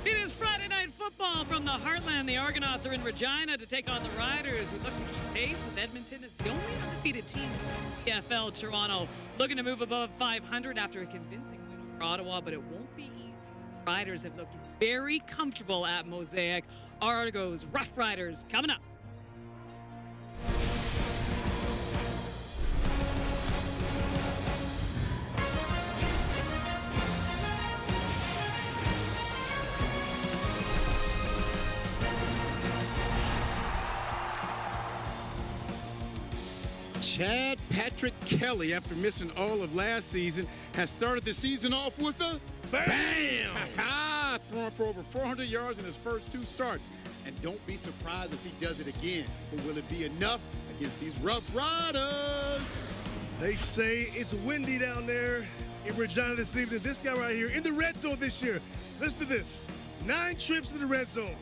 It is Friday Night Football from the Heartland. The Argonauts are in Regina to take on the Riders, who look to keep pace with Edmonton as the only undefeated team in the CFL. Toronto looking to move above 500 after a convincing win over Ottawa, but it won't be easy. The Riders have looked very comfortable at Mosaic. Argos, Roughriders coming up. Chad Patrick Kelly, after missing all of last season, has started the season off with a bam! Throwing for over 400 yards in his first two starts. And don't be surprised if he does it again. But will it be enough against these Rough Riders? They say it's windy down there in Regina this evening. This guy right here in the red zone this year. Listen to this. 9 trips to the red zone.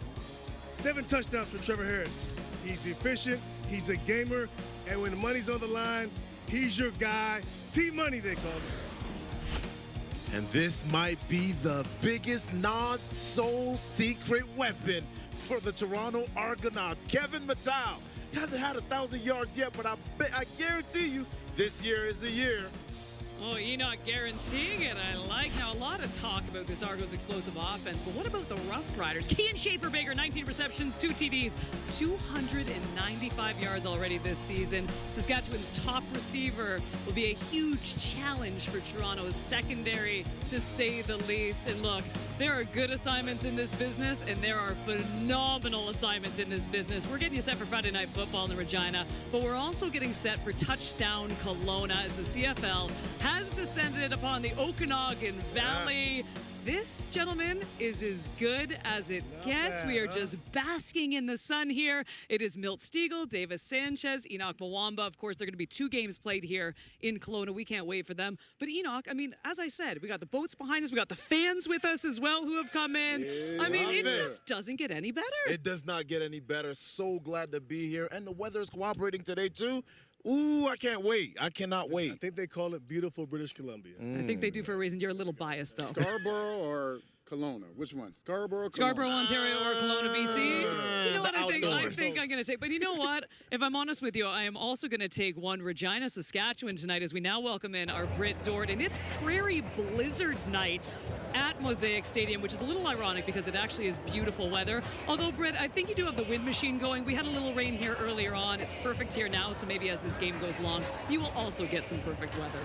7 touchdowns for Trevor Harris. He's efficient. He's a gamer. And when the money's on the line, he's your guy. T-Money, they call him. And this might be the biggest not-so-secret weapon for the Toronto Argonauts. Kevin Mattel hasn't had 1,000 yards yet, but I guarantee you this year is the year. Oh, Enoch guaranteeing it. I like. Now, a lot of talk about this Argos explosive offense, but what about the Rough Riders? Kian Schaefer-Baker, 19 receptions, 2 TDs, 295 yards already this season. Saskatchewan's top receiver will be a huge challenge for Toronto's secondary, to say the least. And look, there are good assignments in this business, and there are phenomenal assignments in this business. We're getting you set for Friday Night Football in the Regina, but we're also getting set for Touchdown Kelowna as the CFL has descended upon the Okanagan Valley. Yes. This, gentlemen, is as good as it gets. We are just basking in the sun here. It is Milt Stiegel, Davis Sanchez, Enoch Mwamba. Of course, there are going to be 2 games played here in Kelowna. We can't wait for them. But Enoch, I mean, as I said, we got the boats behind us. We got the fans with us as well who have come in. Yeah, I mean, it just doesn't get any better. It does not get any better. So glad to be here. And the weather is cooperating today, too. Ooh, I can't wait. I cannot wait. I think they call it beautiful British Columbia. I think they do for a reason. You're a little biased, though. Scarborough or Kelowna? Which one? Scarborough, Kelowna? Scarborough, Ontario, or Kelowna, BC. You know what the I think? I outdoors. think I'm going to take. But you know what? If I'm honest with you, I am also going to take one Regina, Saskatchewan tonight as we now welcome in our Britt Dort. And it's Prairie Blizzard night at Mosaic Stadium, which is a little ironic because it actually is beautiful weather. Although, Britt, I think you do have the wind machine going. We had a little rain here earlier on. It's perfect here now, so maybe as this game goes along, you will also get some perfect weather.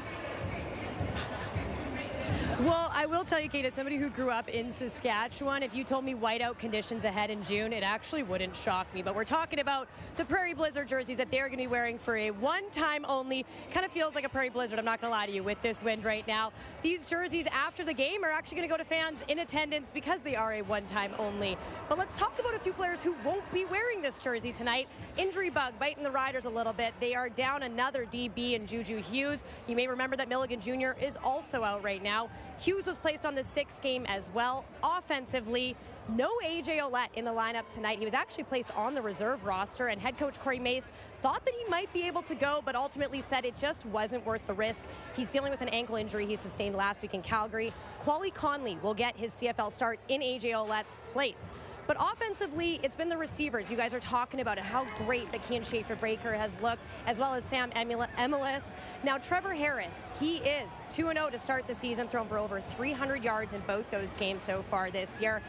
Well, I will tell you, Kate, as somebody who grew up in Saskatchewan, if you told me whiteout conditions ahead in June, it actually wouldn't shock me. But we're talking about the Prairie Blizzard jerseys that they're going to be wearing for a one-time only. Kind of feels like a Prairie Blizzard, I'm not going to lie to you, with this wind right now. These jerseys after the game are actually going to go to fans in attendance because they are a one-time only. But let's talk about a few players who won't be wearing this jersey tonight. Injury bug biting the Riders a little bit. They are down another DB in Juju Hughes. You may remember that Milligan Jr. is also out right now. Hughes was placed on the 6th game as well. Offensively, no A.J. Ouellette in the lineup tonight. He was actually placed on the reserve roster, and head coach Corey Mace thought that he might be able to go, but ultimately said it just wasn't worth the risk. He's dealing with an ankle injury he sustained last week in Calgary. Quali Conley will get his CFL start in A.J. Ouellette's place. But offensively, it's been the receivers. You guys are talking about it, how great that Kian Schaefer-Baker has looked, as well as Sam Emilis. Now, Trevor Harris, he is 2-0 to start the season, thrown for over 300 yards in both those games so far this year.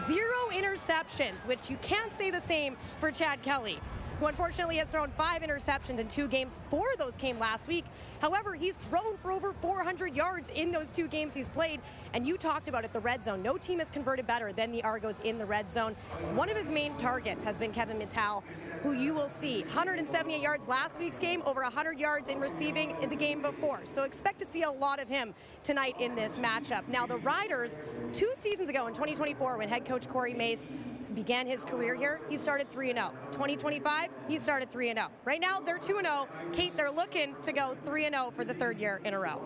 0 interceptions, which you can't say the same for Chad Kelly, who unfortunately has thrown 5 interceptions in 2 games. 4 of those came last week. However, he's thrown for over 400 yards in those 2 games he's played. And you talked about it, the red zone. No team has converted better than the Argos in the red zone. One of his main targets has been Kevin Mattel, who you will see 178 yards last week's game, over 100 yards in receiving in the game before. So expect to see a lot of him tonight in this matchup. Now, the Riders, 2 seasons ago in 2024, when head coach Corey Mace began his career here, he started 3-0. 2025, he started 3-0. Right now, they're 2-0. Kate, they're looking to go 3-0 for the 3rd year in a row.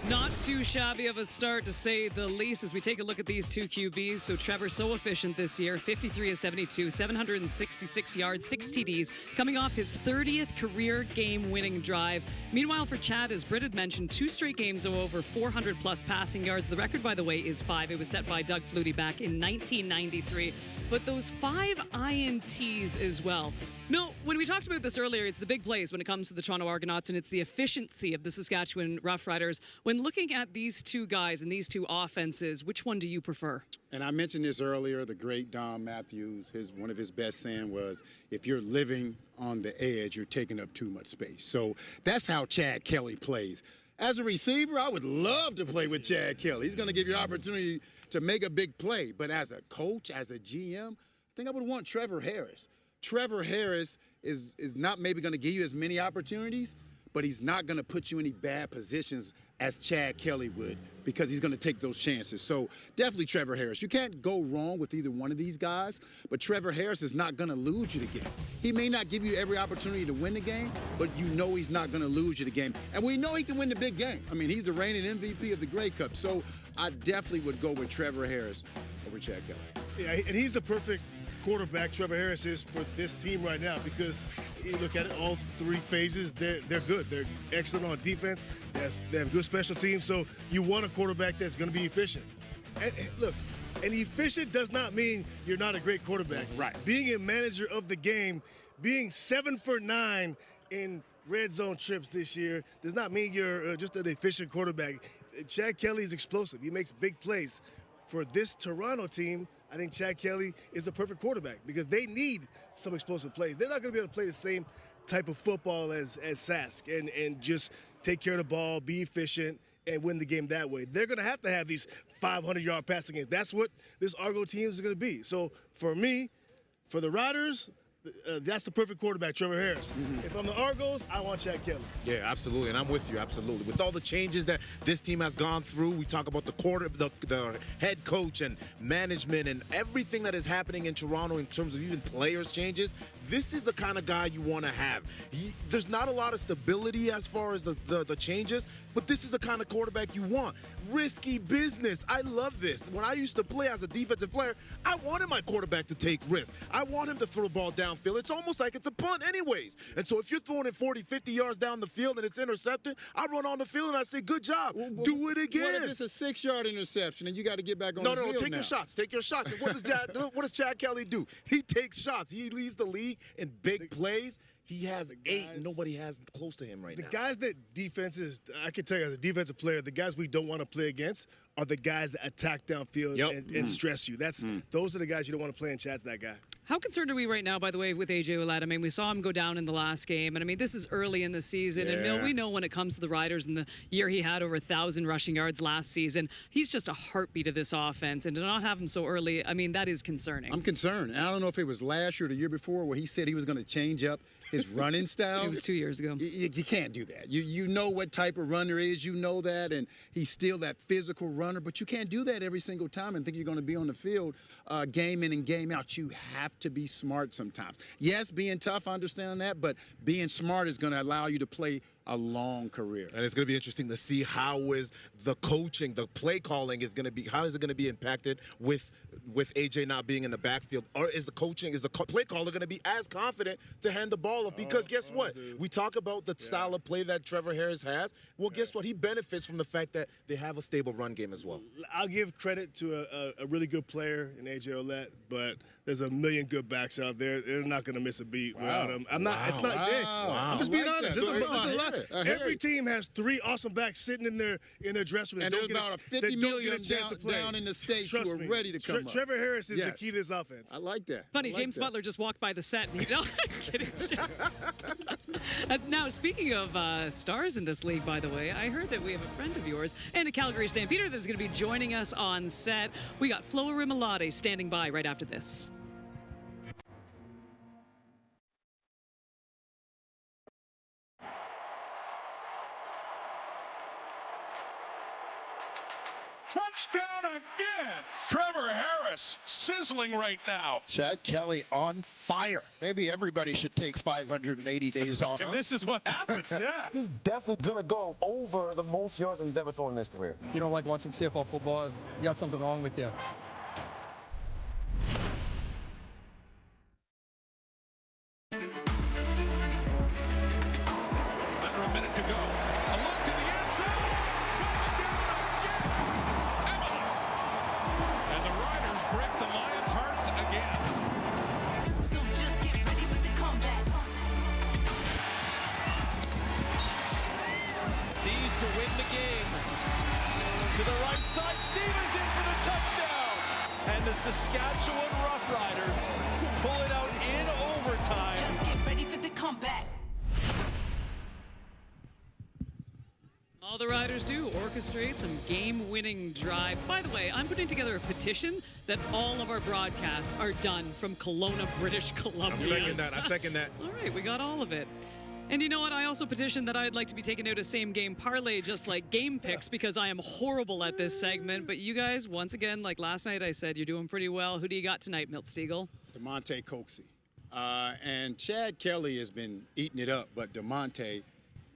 Not too shabby of a start, to say the least, as we take a look at these two QBs. So Trevor, so efficient this year, 53 of 72, 766 yards, 6 TDs, coming off his 30th career game-winning drive. Meanwhile, for Chad, as Britt had mentioned, 2 straight games of over 400-plus passing yards. The record, by the way, is 5. It was set by Doug Flutie back in 1993. But those 5 INTs as well. No, when we talked about this earlier, it's the big plays when it comes to the Toronto Argonauts, and it's the efficiency of the Saskatchewan Roughriders. When looking at these two guys and these two offenses, which one do you prefer? And I mentioned this earlier, the great Don Matthews, one of his best saying was, if you're living on the edge, you're taking up too much space. So that's how Chad Kelly plays. As a receiver, I would love to play with Chad Kelly. He's going to give you opportunity to make a big play. But as a coach, as a GM, I think I would want Trevor Harris. Trevor Harris is not maybe going to give you as many opportunities, but he's not going to put you in any bad positions as Chad Kelly would, because he's going to take those chances. So definitely Trevor Harris. You can't go wrong with either one of these guys, but Trevor Harris is not going to lose you the game. He may not give you every opportunity to win the game, but you know he's not going to lose you the game. And we know he can win the big game. I mean, he's the reigning MVP of the Grey Cup. So I definitely would go with Trevor Harris over Chad Kelly. Yeah, and he's the perfect quarterback, Trevor Harris is, for this team right now, because you look at it, all 3 phases, they're good. They're excellent on defense. They have good special teams. So you want a quarterback that's going to be efficient. And look, and efficient does not mean you're not a great quarterback. Right. Being a manager of the game, being 7 for 9 in red zone trips this year does not mean you're just an efficient quarterback. Chad Kelly is explosive. He makes big plays. For this Toronto team, I think Chad Kelly is the perfect quarterback because they need some explosive plays. They're not going to be able to play the same type of football as Sask and just take care of the ball, be efficient, and win the game that way. They're going to have these 500-yard passing games. That's what this Argo team is going to be. So for me, for the Riders, that's the perfect quarterback, Trevor Harris. Mm-hmm. If I'm the Argos, I want Chad Kelly. Yeah, absolutely, and I'm with you, absolutely. With all the changes that this team has gone through, we talk about the head coach and management and everything that is happening in Toronto in terms of even players changes. This is the kind of guy you want to have. There's not a lot of stability as far as the changes, but this is the kind of quarterback you want. Risky business. I love this. When I used to play as a defensive player, I wanted my quarterback to take risks. I want him to throw the ball downfield. It's almost like it's a punt anyways. And so if you're throwing it 40, 50 yards down the field and it's intercepted, I run on the field and I say, good job. Do it again. What if it's a 6-yard interception and you got to get back on the field No, take now? your shots. Take your shots. And what does Chad Kelly do? He takes shots. He leads the league in big plays. He has 8. Nobody has close to him right now. The guys that defenses, I can tell you as a defensive player, the guys we don't want to play against are the guys that attack downfield and stress you. Those are the guys you don't want to play, and Chad's that guy. How concerned are we right now, by the way, with A.J. Ouellette? I mean, we saw him go down in the last game, and I mean, this is early in the season. Yeah. And Mill, we know when it comes to the Riders and the year he had over 1,000 rushing yards last season, he's just a heartbeat of this offense. And to not have him so early, I mean, that is concerning. I'm concerned. And I don't know if it was last year or the year before where he said he was going to change up his running style. It was 2 years ago. You can't do that. You know what type of runner is. You know that. And he's still that physical runner. But you can't do that every single time and think you're going to be on the field game in and game out. You have to be smart sometimes. Yes, being tough, I understand that. But being smart is going to allow you to play a long career. And it's going to be interesting to see how is the coaching, the play calling is going to be, how is it going to be impacted with AJ not being in the backfield? Or is the play caller going to be as confident to hand the ball off? Because guess what? We talk about the style of play that Trevor Harris has. Well, guess what? He benefits from the fact that they have a stable run game as well. I'll give credit to a really good player in A.J. Ouellette, but there's a million good backs out there. They're not going to miss a beat without him. It's not there. I'm just being honest. There's a lot. Every team has 3 awesome backs sitting in their dressing room. And there's about $50 million down in the States who are ready to come up. Trevor Harris is the key to this offense. I like that. Funny, James Butler just walked by the set. And, kidding. Now, speaking of stars in this league, by the way, I heard that we have a friend of yours and a Calgary Stampeder that's going to be joining us on set. We got Flo Rimolade standing by right after this. Touchdown again. Trevor Harris sizzling right now. Chad Kelly on fire. Maybe everybody should take 580 days off. And this is what happens, yeah. He's definitely going to go over the most yards that he's ever thrown in his career. You don't like watching CFL football, you got something wrong with you. Under a minute to go. A look to the end zone. Touchdown again. Emerson. And the Riders break the Lions' hearts again. So just get ready for the comeback. These to win the game. To the right side, Stevens in for the touchdown. And the Saskatchewan Roughriders pull it out in overtime. Just get ready for the comeback. All the Riders do, orchestrate some game-winning drives. By the way, I'm putting together a petition that all of our broadcasts are done from Kelowna, British Columbia. I second that. All right, we got all of it. And you know what? I also petitioned that I'd like to be taken out of same-game parlay, just like game picks, because I am horrible at this segment. But you guys, once again, like last night, I said you're doing pretty well. Who do you got tonight, Milt Stiegel? DeMonte Coxie. And Chad Kelly has been eating it up, but DeMonte,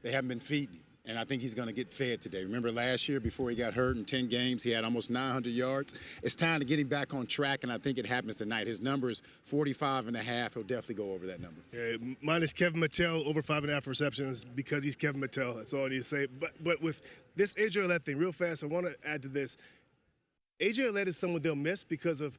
they haven't been feeding him. And I think he's going to get fed today. Remember last year before he got hurt in 10 games, he had almost 900 yards. It's time to get him back on track, and I think it happens tonight. His number is 45.5. He'll definitely go over that number. Yeah, mine is Kevin Mattel, over 5.5 receptions because he's Kevin Mattel. That's all I need to say. But with this A.J. Ouellette thing, real fast, I want to add to this. A.J. Ouellette is someone they'll miss because of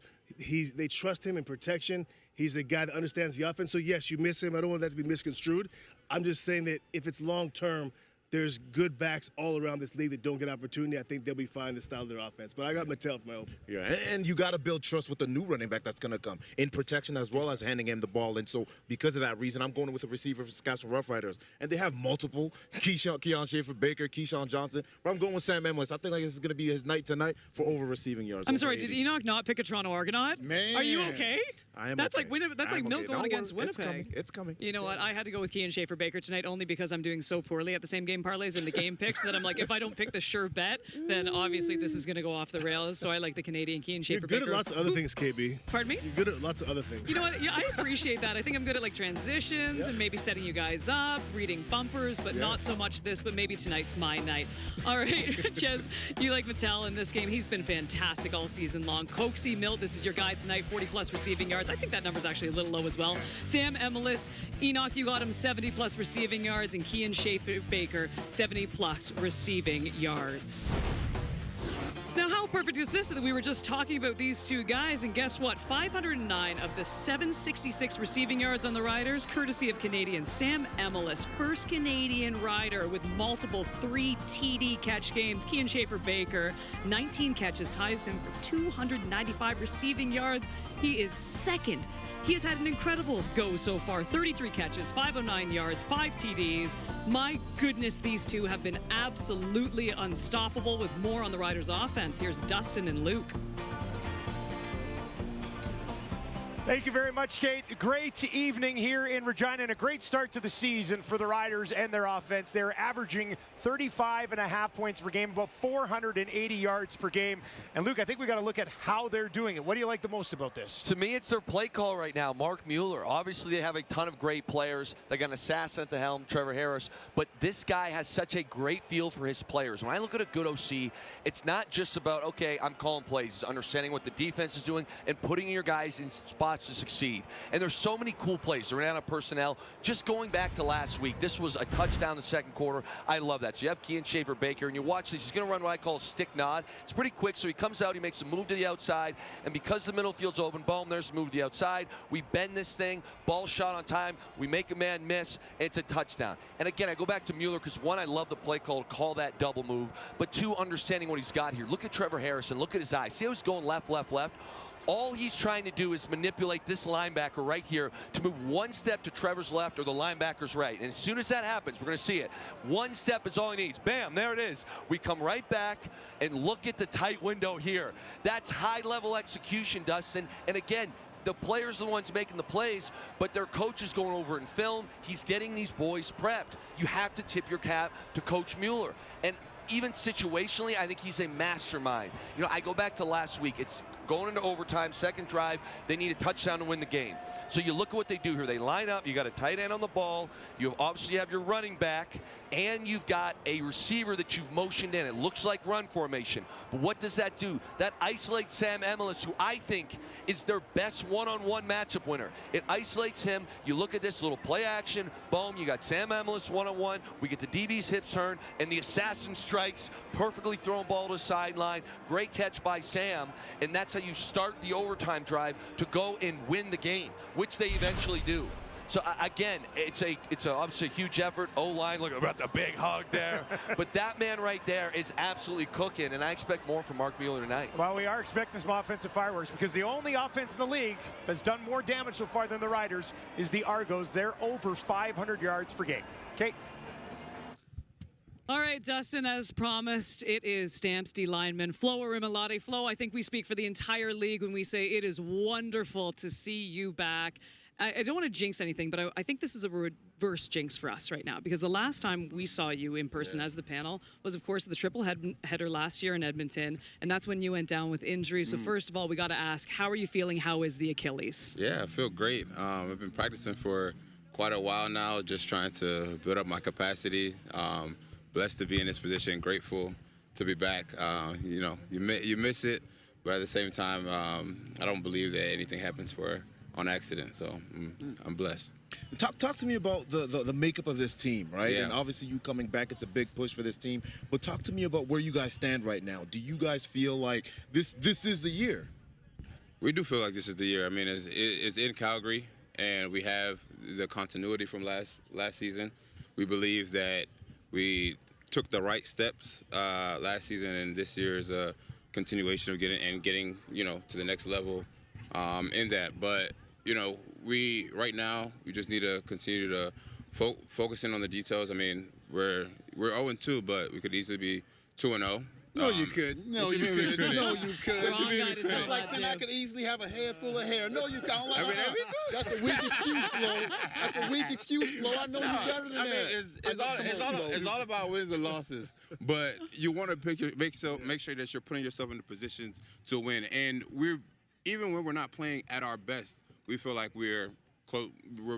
they trust him in protection. He's a guy that understands the offense. So, yes, you miss him. I don't want that to be misconstrued. I'm just saying that if it's long-term, there's good backs all around this league that don't get opportunity. I think they'll be fine the style of their offense. But I got Mattel for my own. Yeah, and you got to build trust with the new running back that's going to come in protection as well as handing him the ball. And so because of that reason, I'm going with a receiver for Saskatchewan Roughriders. And they have multiple, Keon Schaefer-Baker, Keyshawn Johnson. But I'm going with Sam Emlis. I think like this is going to be his night tonight for over receiving yards. I'm sorry, did Enoch not pick a Toronto Argonaut? Man. Are you okay? I am That's okay. like Milt going against Winnipeg. It's coming. You know what? I had to go with Keon Schaefer-Baker tonight only because I'm doing so poorly at the same game parlays and the game picks that I'm like, if I don't pick the sure bet, then obviously this is going to go off the rails. So I like the Canadian Keon Schaefer-Baker. You're good at lots of other things, KB. Pardon me? You're good at lots of other things. You know what? Yeah, I appreciate that. I think I'm good at like transitions and maybe setting you guys up, reading bumpers, but not so much this. But maybe tonight's my night. All right, Ches, you like Mattel in this game. He's been fantastic all season long. Coxie, Milt, this is your guy tonight, 40-plus receiving yards. I think that number's actually a little low as well. Sam Emlis, Enoch, you got him 70-plus receiving yards, and Keon Schaefer-Baker, 70-plus receiving yards. Now, how perfect is this that we were just talking about these two guys, and guess what? 509 of the 766 receiving yards on the Riders, courtesy of Canadian Sam Emlis, first Canadian rider with multiple 3 TD catch games. Keon Schaefer-Baker, 19 catches, ties him for 295 receiving yards. He is second. He has had an incredible go so far. 33 catches, 509 yards, 5 TDs. My goodness, these two have been absolutely unstoppable. With more on the Riders' offense, here's Dustin and Luke. Thank you very much, Kate. Great evening here in Regina and a great start to the season for the Riders and their offense. They're averaging 35.5 points per game, about 480 yards per game. And Luke, I think we got to look at how they're doing it. What do you like the most about this? To me, it's their play call right now. Mark Mueller. Obviously, they have a ton of great players. They got an assassin at the helm, Trevor Harris. But this guy has such a great feel for his players. When I look at a good OC, it's not just about, okay, I'm calling plays. It's understanding what the defense is doing and putting your guys in spots to succeed. And there's so many cool plays. They're out of personnel. Just going back to last week, this was a touchdown in the second quarter. I love that. So you have Keon Schaefer-Baker, and you watch this. He's going to run what I call a stick nod. It's pretty quick, so he comes out, he makes a move to the outside, and because the middle field's open, boom, there's a move to the outside. We bend this thing, ball shot on time, we make a man miss, and it's a touchdown. And again, I go back to Mueller because, one, I love the play call that double move, but two, understanding what he's got here. Look at Trevor Harrison. Look at his eyes. See how he's going left, left, left? All he's trying to do is manipulate this linebacker right here to move one step to Trevor's left or the linebacker's right. And as soon as that happens, we're going to see it. One step is all he needs. Bam, there it is. We come right back and look at the tight window here. That's high-level execution, Dustin. And again, the players are the ones making the plays, but their coach is going over in film. He's getting these boys prepped. You have to tip your cap to Coach Mueller. And even situationally, I think he's a mastermind. You know, I go back to last week. It's going into overtime, second drive. They need a touchdown to win the game. So you look at what they do here. They line up. You got a tight end on the ball. You obviously have your running back, and you've got a receiver that you've motioned in. It looks like run formation. But what does that do? That isolates Sam Emilus, who I think is their best one-on-one matchup winner. It isolates him. You look at this little play action. Boom, you got Sam Emilus one-on-one. We get the DB's hips turn, and the assassin strikes. Perfectly thrown ball to the sideline. Great catch by Sam, and that's how you start the overtime drive to go and win the game, which they eventually do. So again, it's obviously a huge effort. O-line, look about the big hug there. But that man right there is absolutely cooking, and I expect more from Mark Mueller tonight. Well, we are expecting some offensive fireworks because the only offense in the league that's done more damage so far than the Riders is the Argos. They're over 500 yards per game. Kate? All right, Dustin, as promised, it is Stamps D lineman Flo Arimilade. Flo, I think we speak for the entire league when we say it is wonderful to see you back. I don't want to jinx anything, but I think this is a reverse jinx for us right now, because the last time we saw you in person as the panel was, of course, the triple header last year in Edmonton, and that's when you went down with injury. So first of all, we got to ask, how are you feeling? How is the Achilles? Yeah, I feel great. I've been practicing for quite a while now, just trying to build up my capacity. Blessed to be in this position, grateful to be back. You know, you miss it, but at the same time, I don't believe that anything happens on accident, so I'm blessed. Talk to me about the makeup of this team, right? Yeah. And obviously you coming back, it's a big push for this team. But talk to me about where you guys stand right now. Do you guys feel like this is the year? We do feel like this is the year. I mean, it's in Calgary, and we have the continuity from last season. We believe that we took the right steps last season, and this year is a continuation of getting to the next level in that. But you know, right now we just need to continue to focus in on the details. I mean, we're 0-2, but we could easily be 2-0. No, you could. No, you could. No, you could. It's like saying I could easily have a head full of hair. No, you can't. Like, that's a weak excuse, Flo. That's a weak excuse, Flo. I know you better than that. It's all about wins and losses. But you want to make sure that you're putting yourself in the positions to win. And even when we're not playing at our best, we feel like we're close.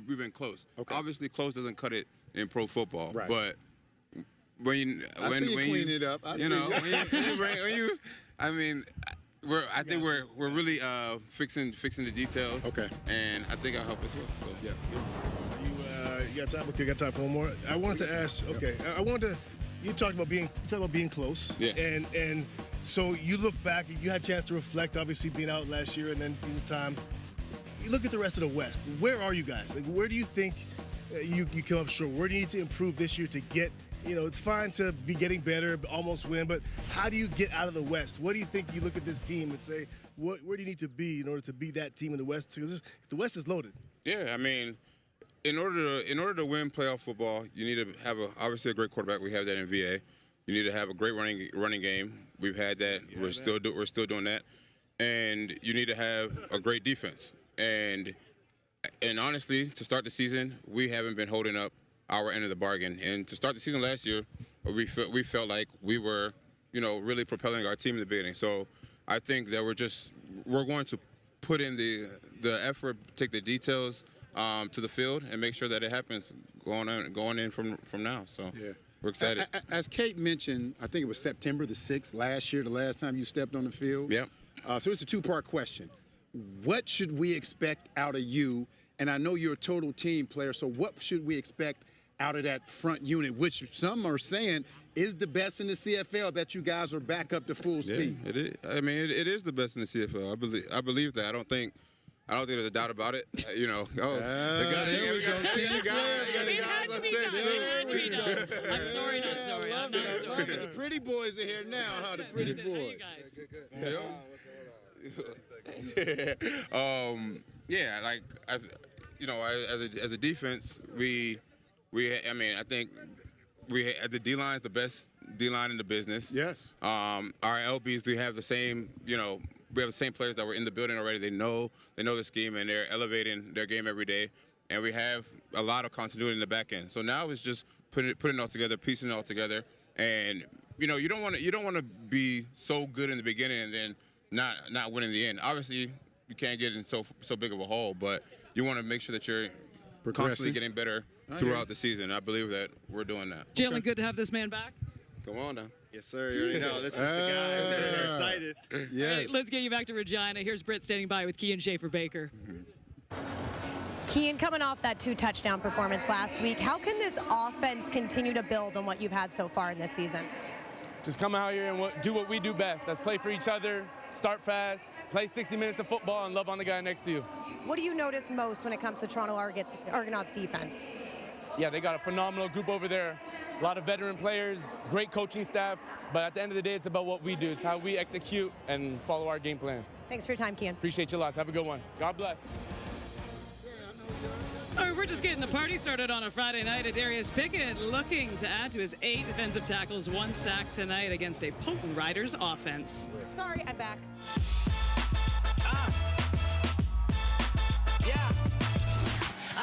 We've been close. Okay. Obviously, close doesn't cut it in pro football. Right. But when you clean it up, I think we're really fixing the details. Okay. And I think I'll help as well. So. Yeah. You got time? Okay, got time for one more. I wanted to ask. Okay, you talked about being close. Yeah. And so you look back. You had a chance to reflect. Obviously, being out last year, and then the time. You look at the rest of the West. Where are you guys? Like, where do you think you come up short? Where do you need to improve this year to get? You know, it's fine to be getting better, almost win, but how do you get out of the West? What do you think you look at this team and say, where do you need to be in order to be that team in the West? Because the West is loaded. Yeah, I mean, in order to win playoff football, you need to have obviously a great quarterback. We have that in VA. You need to have a great running game. We've had that. We're still doing that, and you need to have a great defense. And honestly, to start the season, we haven't been holding up our end of the bargain. And to start the season last year, we felt like we were, really propelling our team in the beginning. So I think that we're going to put in the effort, take the details to the field, and make sure that it happens going in from now. So yeah. We're excited. As Kate mentioned, I think it was September the 6th last year, the last time you stepped on the field. Yep. So it's a two-part question. What should we expect out of you? And I know you're a total team player, so what should we expect out of that front unit, which some are saying is the best in the CFL, that you guys are back up to full speed? Yeah, it is. I mean, it is the best in the CFL. I believe that. I don't think there's a doubt about it. The guy. There we go. It had to be done. I'm sorry, not sorry. I'm not sorry. The pretty boys are here now, huh? The pretty boys. Yeah, like as a defense, I think the D-line is the best D-line in the business. Yes. Our LBs, we have the same, we have the same players that were in the building already. They know the scheme, and they're elevating their game every day. And we have a lot of continuity in the back end. So now it's just putting it all together, piecing it all together, and you don't want to be so good in the beginning and then not win in the end. Obviously, you can't get in so big of a hole, but you want to make sure that you're constantly getting better throughout the season. I believe that we're doing that. Jalen, good to have this man back. Come on now. Yes, sir. You already know. This is the guy. They're excited. Yes. All right, let's get you back to Regina. Here's Britt standing by with Kean Schaefer-Baker. Kean, coming off that 2-touchdown performance last week, how can this offense continue to build on what you've had so far in this season? Just come out here and do what we do best. That's play for each other, start fast, play 60 minutes of football, and love on the guy next to you. What do you notice most when it comes to Toronto Argonauts defense? Yeah, they got a phenomenal group over there. A lot of veteran players, great coaching staff. But at the end of the day, it's about what we do. It's how we execute and follow our game plan. Thanks for your time, Kean. Appreciate you lots. Have a good one. God bless. All right, we're just getting the party started on a Friday night. Darius Pickett looking to add to his 8 defensive tackles, 1 sack tonight against a potent Riders offense. Sorry, I'm back. Yeah.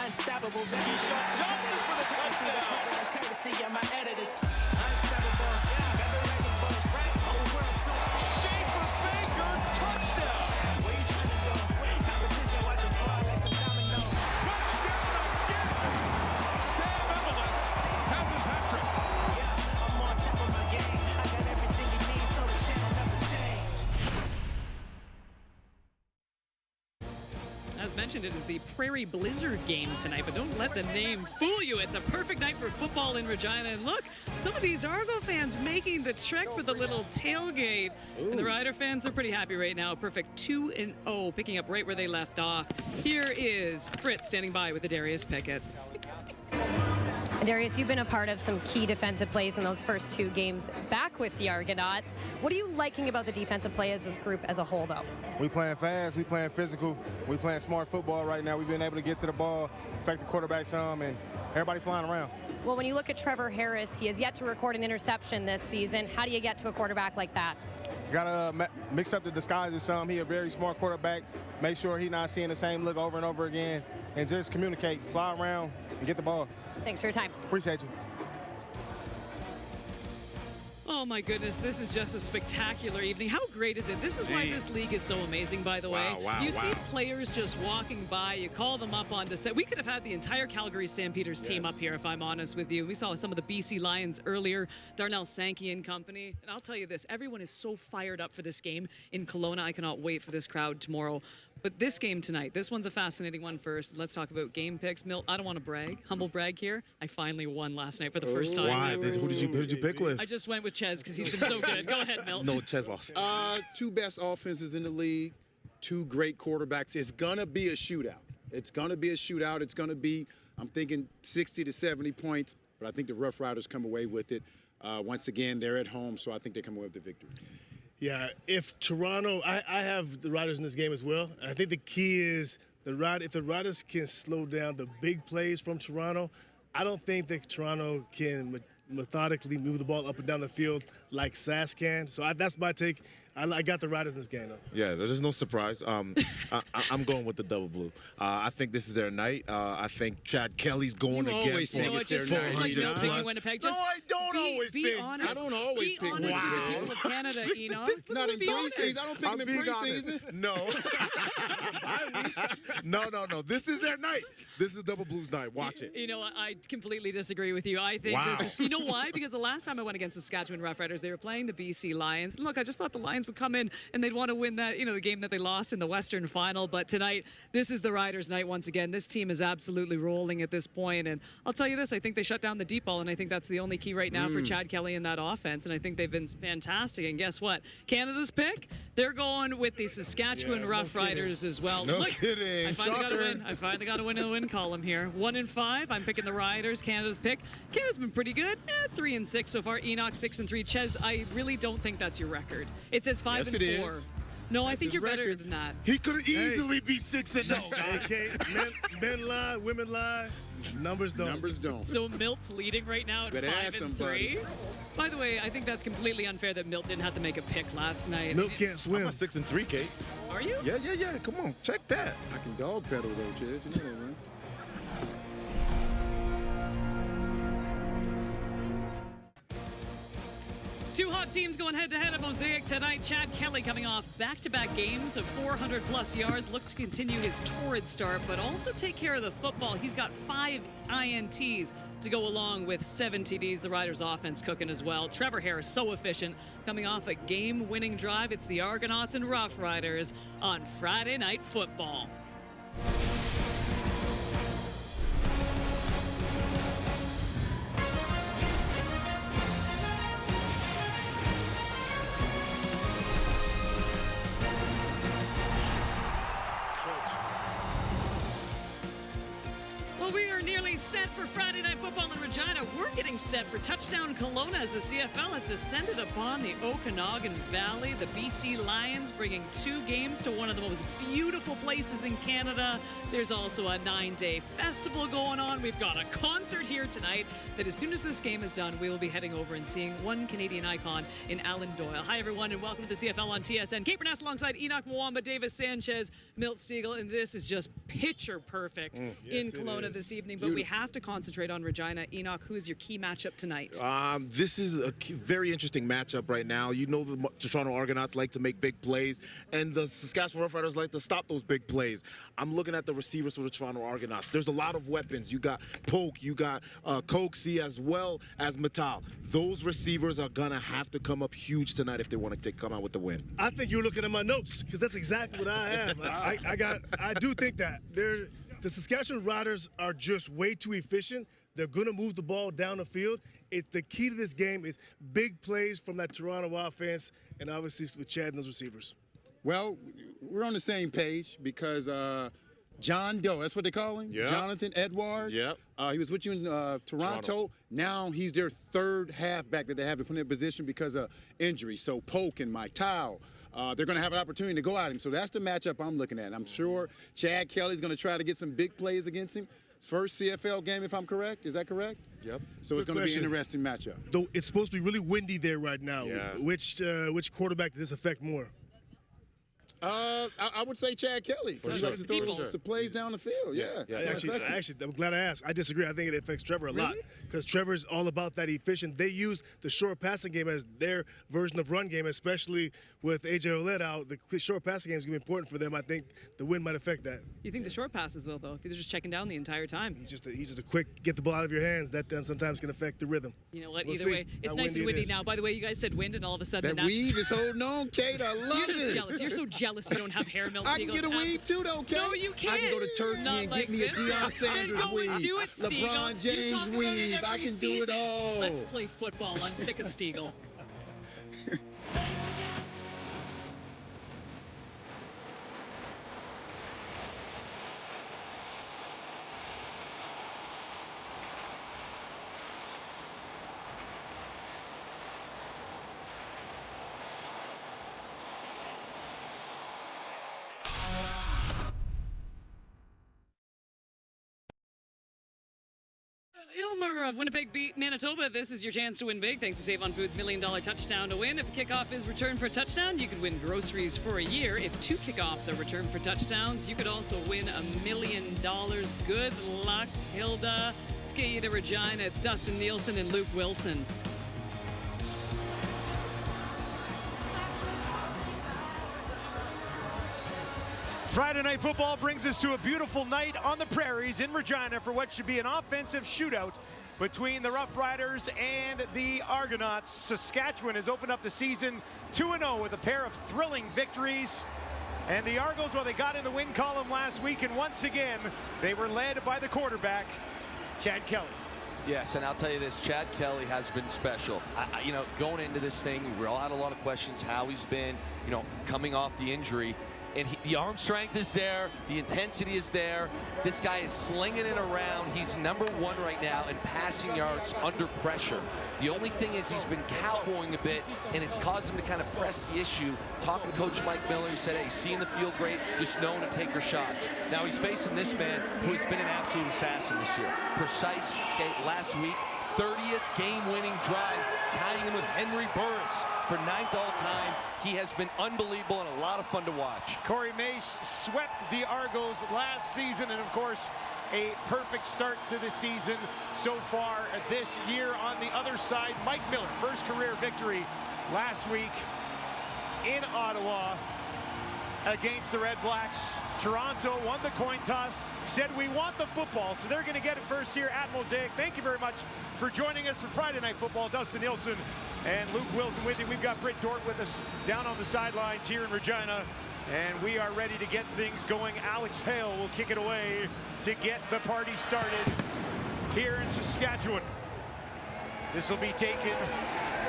Unstoppable. Keyshawn Johnson for the touchdown. That's courtesy of my editors. Unstoppable. Yeah. Got the record for Frank. Whole world too. Schaefer-Baker touchdown. Where you trying to go? Competition, watch it fall like some dominoes. Touchdown again. Sam Emelis has his hat trick. Yeah, I'm on top of my game. I got everything you need, so the channel never change. As mentioned, it is the Prairie Blizzard game tonight, but don't let the name fool you. It's a perfect night for football in Regina. And look, some of these Argo fans making the trek for the little tailgate. Ooh. And the Rider fans, they're pretty happy right now. Perfect 2-0, picking up right where they left off. Here is Britt standing by with Darius Pickett. Darius, you've been a part of some key defensive plays in those first 2 games back with the Argonauts. What are you liking about the defensive play as this group as a whole, though? We playing fast, we playing physical, we playing smart football right now. We've been able to get to the ball, affect the quarterback some, and everybody flying around. Well, when you look at Trevor Harris, he has yet to record an interception this season. How do you get to a quarterback like that? Got to mix up the disguises some. He a very smart quarterback. Make sure he's not seeing the same look over and over again, and just communicate, fly around, and get the ball. Thanks for your time. Appreciate you. Oh my goodness, this is just a spectacular evening. How great is it? This is why this league is so amazing, by the way. You see players just walking by, you call them up on set. We could have had the entire Calgary Stampeders team up here, if I'm honest with you. We saw some of the BC Lions earlier, Darnell Sankey and company. And I'll tell you this, everyone is so fired up for this game in Kelowna. I cannot wait for this crowd tomorrow. But this game tonight, this one's a fascinating one first. Let's talk about game picks. Milt, I don't want to brag, humble brag here. I finally won last night for the first time. Why? Who did you pick with? I just went with Ches because he's been so good. Go ahead, Milt. No, Ches lost. 2 best offenses in the league, 2 great quarterbacks. It's going to be a shootout. It's going to be a shootout. It's going to be, I'm thinking 60 to 70 points, but I think the Roughriders come away with it. Once again, they're at home, so I think they come away with the victory. Yeah, if Toronto, I have the Riders in this game as well. And I think the key is if the Riders can slow down the big plays from Toronto, I don't think that Toronto can methodically move the ball up and down the field like Sask can. So that's my take. I got the Riders in this game, though. Yeah, there's no surprise. I'm going with the double blue. I think this is their night. I think Chad Kelly's going again for 400 plus. Winnipeg. No, I don't always think. Honest. I don't always be pick honest Winnipeg. with the people of Canada, Enoch. Not in preseason. I don't pick them in preseason. No. This is their night. This is double blues night. Watch it. You know, I completely disagree with you. I think this is, you know why? Because the last time I went against the Saskatchewan Roughriders, they were playing the BC Lions. And look, I just thought the Lions would come in and they'd want to win that, the game that they lost in the Western Final. But tonight, this is the Riders' night once again. This team is absolutely rolling at this point. And I'll tell you this, I think they shut down the deep ball, and I think that's the only key right now for Chad Kelly in that offense. And I think they've been fantastic. And guess what? Canada's pick, they're going with the Saskatchewan Roughriders as well. No kidding. I finally got to win in the win column here. 1-5. I'm picking the Riders. Canada's pick. Canada's been pretty good. 3-6 so far. Enoch 6-3. Ches, I really don't think that's your record. It says 5-4. It is. No, I think you're better than that. He could easily be 6-0. Okay, men lie, women lie. Numbers don't. So Milt's leading right now at 5-3. By the way, I think that's completely unfair that Milt didn't have to make a pick last night. Milt can't swim. I'm a 6-3, Kate. Are you? Yeah. Come on, check that. I can dog pedal though, Ches. You know that, right? Two hot teams going head-to-head at Mosaic tonight. Chad Kelly coming off back-to-back games of 400-plus yards. Looks to continue his torrid start, but also take care of the football. He's got 5 INTs to go along with 7 TDs. The Riders' offense cooking as well. Trevor Harris, so efficient, coming off a game-winning drive. It's the Argonauts and Roughriders on Friday Night Football. Well, we are nearly set for Friday Night Football in Regina. We're getting set for Touchdown Kelowna as the CFL has descended upon the Okanagan Valley. The BC Lions bringing 2 games to one of the most beautiful places in Canada. There's also a 9-day festival going on. We've got a concert here tonight that as soon as this game is done, we will be heading over and seeing one Canadian icon in Alan Doyle. Hi, everyone, and welcome to the CFL on TSN. Kate Burness alongside Enoch Mwamba, Davis Sanchez, Milt Stiegel, and this is just picture perfect in Kelowna this evening. But we have to concentrate on Regina. Enoch, who is your key matchup tonight? This is a very interesting matchup right now. You know the Toronto Argonauts like to make big plays, and the Saskatchewan Roughriders like to stop those big plays. I'm looking at the receivers for the Toronto Argonauts. There's a lot of weapons. You got Polk, you got Coxie, as well as Mattal. Those receivers are going to have to come up huge tonight if they want to come out with the win. I think you're looking at my notes, because that's exactly what I have. I do think that the Saskatchewan Riders are just way too efficient. They're going to move the ball down the field. The key to this game is big plays from that Toronto offense, and obviously with Chad and those receivers. Well, we're on the same page because John Doe, that's what they call him? Yep. Jonathan Edwards. Yep. He was with you in Toronto. Now he's their 3rd halfback that they have to put in their position because of injury. So Polk and Mattal. They're going to have an opportunity to go at him. So that's the matchup I'm looking at. I'm sure Chad Kelly's going to try to get some big plays against him. His first CFL game, if I'm correct. Is that correct? Yep. So it's going to be an interesting matchup. Though it's supposed to be really windy there right now. Yeah. Which quarterback does this affect more? I would say Chad Kelly. For sure. The plays down the field. Yeah. Actually, I'm glad I asked. I disagree. I think it affects Trevor a lot because Trevor's all about that efficient. They use the short passing game as their version of run game, especially with A.J. Ouellette out. The short passing game is going to be important for them. I think the win might affect that. You think the short passes will, though, if they're just checking down the entire time? He's just a quick get the ball out of your hands. That sometimes can affect the rhythm. You know what? Either way, it's nice and windy now. By the way, you guys said wind, and all of a sudden that weave is holding on, Kate. I love You're just it. jealous. You're so jealous you don't have hair, Milt I can get a weave too, though, Kate. No, you can't. I can go to Turkey and get me a Deion Sanders go weave. And do it, Stiegel. LeBron James weave. I can do it all. Let's play football. I'm sick of Stiegel. Ilmer of Winnipeg beat Manitoba. This is your chance to win big thanks to Save on Foods' $1 Million touchdown to win. If a kickoff is returned for a touchdown, you could win groceries for a year. If 2 kickoffs are returned for touchdowns, you could also win $1 million. Good luck, Hilda. Let's get you to Regina. It's Dustin Nielsen and Luke Wilson. Friday Night Football brings us to a beautiful night on the prairies in Regina for what should be an offensive shootout between the Roughriders and the Argonauts. Saskatchewan has opened up the season 2-0 with a pair of thrilling victories. And the Argos, well, they got in the win column last week, and once again, they were led by the quarterback, Chad Kelly. Yes, and I'll tell you this, Chad Kelly has been special. You know, going into this thing, we all had a lot of questions how he's been, you know, coming off the injury. And the arm strength is there. The intensity is there. This guy is slinging it around. He's #1 right now in passing yards under pressure. The only thing is he's been cowboying a bit, and it's caused him to kind of press the issue. Talking to Coach Mike Miller, he said, hey, seeing the field great, just knowing to take your shots. Now he's facing this man who has been an absolute assassin this year. Precise, okay, last week, 30th game-winning drive, tying him with Henry Burris for 9th all-time. He has been unbelievable and a lot of fun to watch. Corey Mace swept the Argos last season, and of course, a perfect start to the season so far this year. On the other side, Mike Miller, first career victory last week in Ottawa against the Red Blacks. Toronto won the coin toss, said we want the football, so they're going to get it first here at Mosaic. Thank you very much for joining us for Friday Night Football. Dustin Nielsen and Luke Wilson with you. We've got Britt Dort with us down on the sidelines here in Regina, and we are ready to get things going. Alex Hale will kick it away to get the party started here in Saskatchewan. This will be taken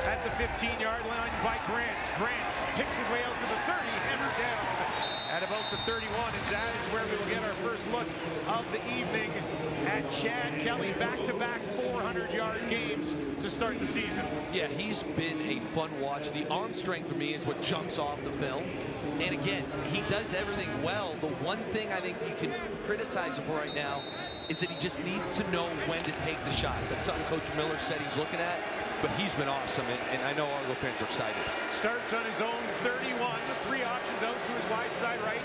at the 15-yard line by Grant. Grant picks his way out to the 30, hammered down at about the 31, and that is where we will get our first look of the evening at Chad Kelly. Back-to-back 400-yard games to start the season. Yeah, he's been a fun watch. The arm strength for me is what jumps off the film. And again, he does everything well. The one thing I think you can criticize him for right now is that he just needs to know when to take the shots. That's something Coach Miller said he's looking at, but he's been awesome, and I know Argo fans are excited. Starts on his own 31, three options out to his wide side right.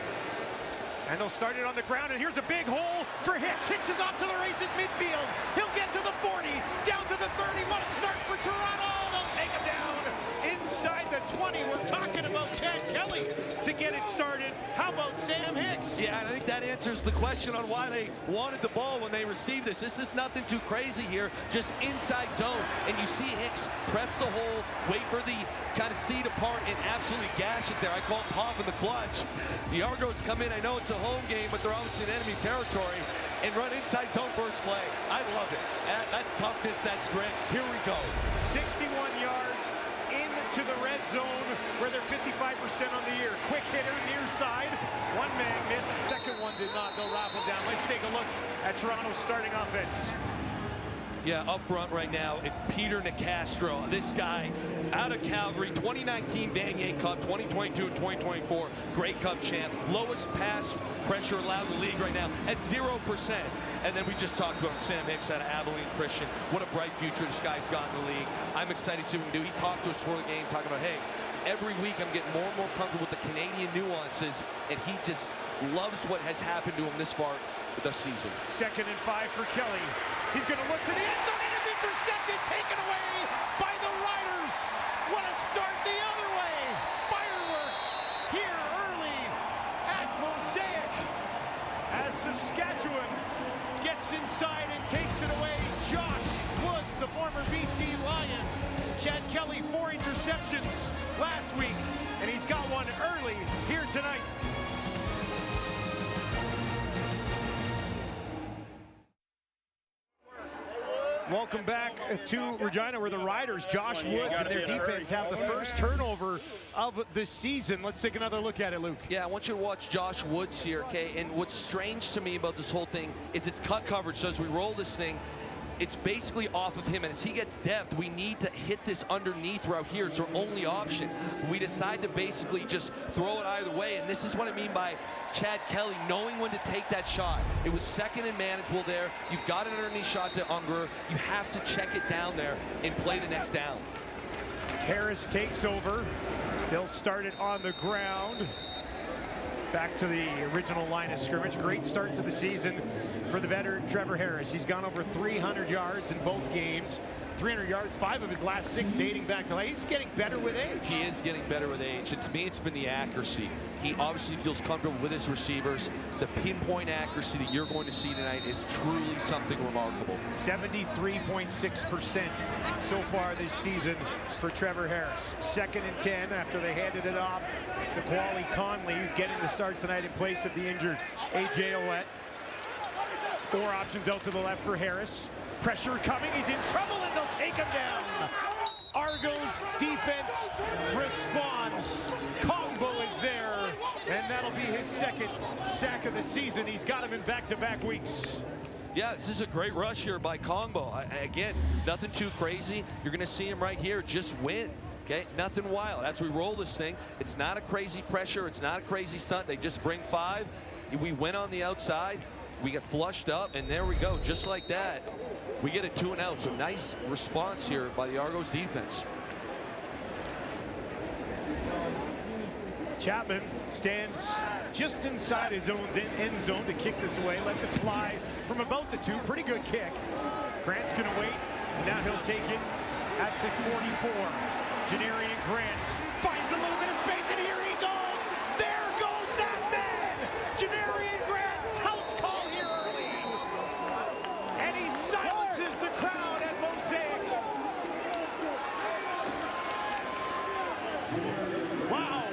And they'll start it on the ground, and here's a big hole for Hicks. Hicks is off to the races midfield. He'll get to the 40, down to the 30. What a start for Toronto. They'll take him down inside the 20. We're talking about Chad Kelly to get it started. How about Sam Hicks? Yeah, I think that answers the question on why they wanted the ball when they received this. This is nothing too crazy here, just inside zone. And you see Hicks press the hole, wait for the kind of seat apart, and absolutely gash it there. I call it pop in the clutch. The Argos come in. I know it's a home game, but they're obviously in enemy territory, and run inside zone first play. I love it. That's toughness. That's grit. Here we go. 61 yards into the red zone, where they're 55% on the year. Quick hitter near side. One man missed. Second one did not. They'll raffle down. Let's take a look at Toronto's starting offense. Yeah, up front right now, Peter Nicastro. This guy out of Calgary, 2019 Vanier Cup, 2022 and 2024 Grey Cup champ. Lowest pass pressure allowed in the league right now at 0%. And then we just talked about Sam Hicks out of Abilene Christian. What a bright future this guy's got in the league. I'm excited to see what we can do. He talked to us before the game, talking about, hey, every week I'm getting more and more comfortable with the Canadian nuances, and he just loves what has happened to him this far this season. 2nd and 5 for Kelly. He's going to look to the end zone, and it's intercepted, taken away by the Riders. What a start the other way. Fireworks here early at Mosaic as Saskatchewan gets inside and takes it away. Josh Woods, the former BC Lion. Chad Kelly, 4 interceptions last week, and he's got one early here tonight. Welcome back to Regina, where the Riders, Josh Woods and their defense, have the first turnover of the season. Let's take another look at it, Luke. Yeah, I want you to watch Josh Woods here, okay? And what's strange to me about this whole thing is it's cut coverage. So as we roll this thing, it's basically off of him, and as he gets depth, we need to hit this underneath right here. It's our only option. We decide to basically just throw it either way, and this is what I mean by Chad Kelly knowing when to take that shot. It was second and manageable there. You've got an underneath shot to Unger. You have to check it down there and play the next down. Harris takes over. They'll start it on the ground. Back to the original line of scrimmage. Great start to the season for the veteran Trevor Harris. He's gone over 300 yards in both games. 300 yards, 5 of his last 6 dating back to late. He's getting better with age. He is getting better with age, and to me, it's been the accuracy. He obviously feels comfortable with his receivers. The pinpoint accuracy that you're going to see tonight is truly something remarkable. 73.6% so far this season for Trevor Harris. 2nd and 10 after they handed it off to Quali Conley. He's getting the start tonight in place of the injured A.J. Ouellette. 4 options out to the left for Harris. Pressure coming, he's in trouble, and they'll take him down. Argos defense responds. Combo is there, and that'll be his 2nd sack of the season. He's got him in back-to-back weeks. Yeah, this is a great rush here by Combo. Again, nothing too crazy. You're going to see him right here just win. Okay, nothing wild. As we roll this thing, it's not a crazy pressure. It's not a crazy stunt. They just bring 5. We went on the outside. We get flushed up, and there we go. Just like that, we get a 2 and out. So nice response here by the Argos defense. Chapman stands just inside his own end zone to kick this away. Lets it fly from about the 2. Pretty good kick. Grant's going to wait, and now he'll take it at the 44. Janarian Grant finds a little bit of space, and here he goes. There goes that man. Janarian Grant, house call here early. And he silences the crowd at Mosaic. Wow.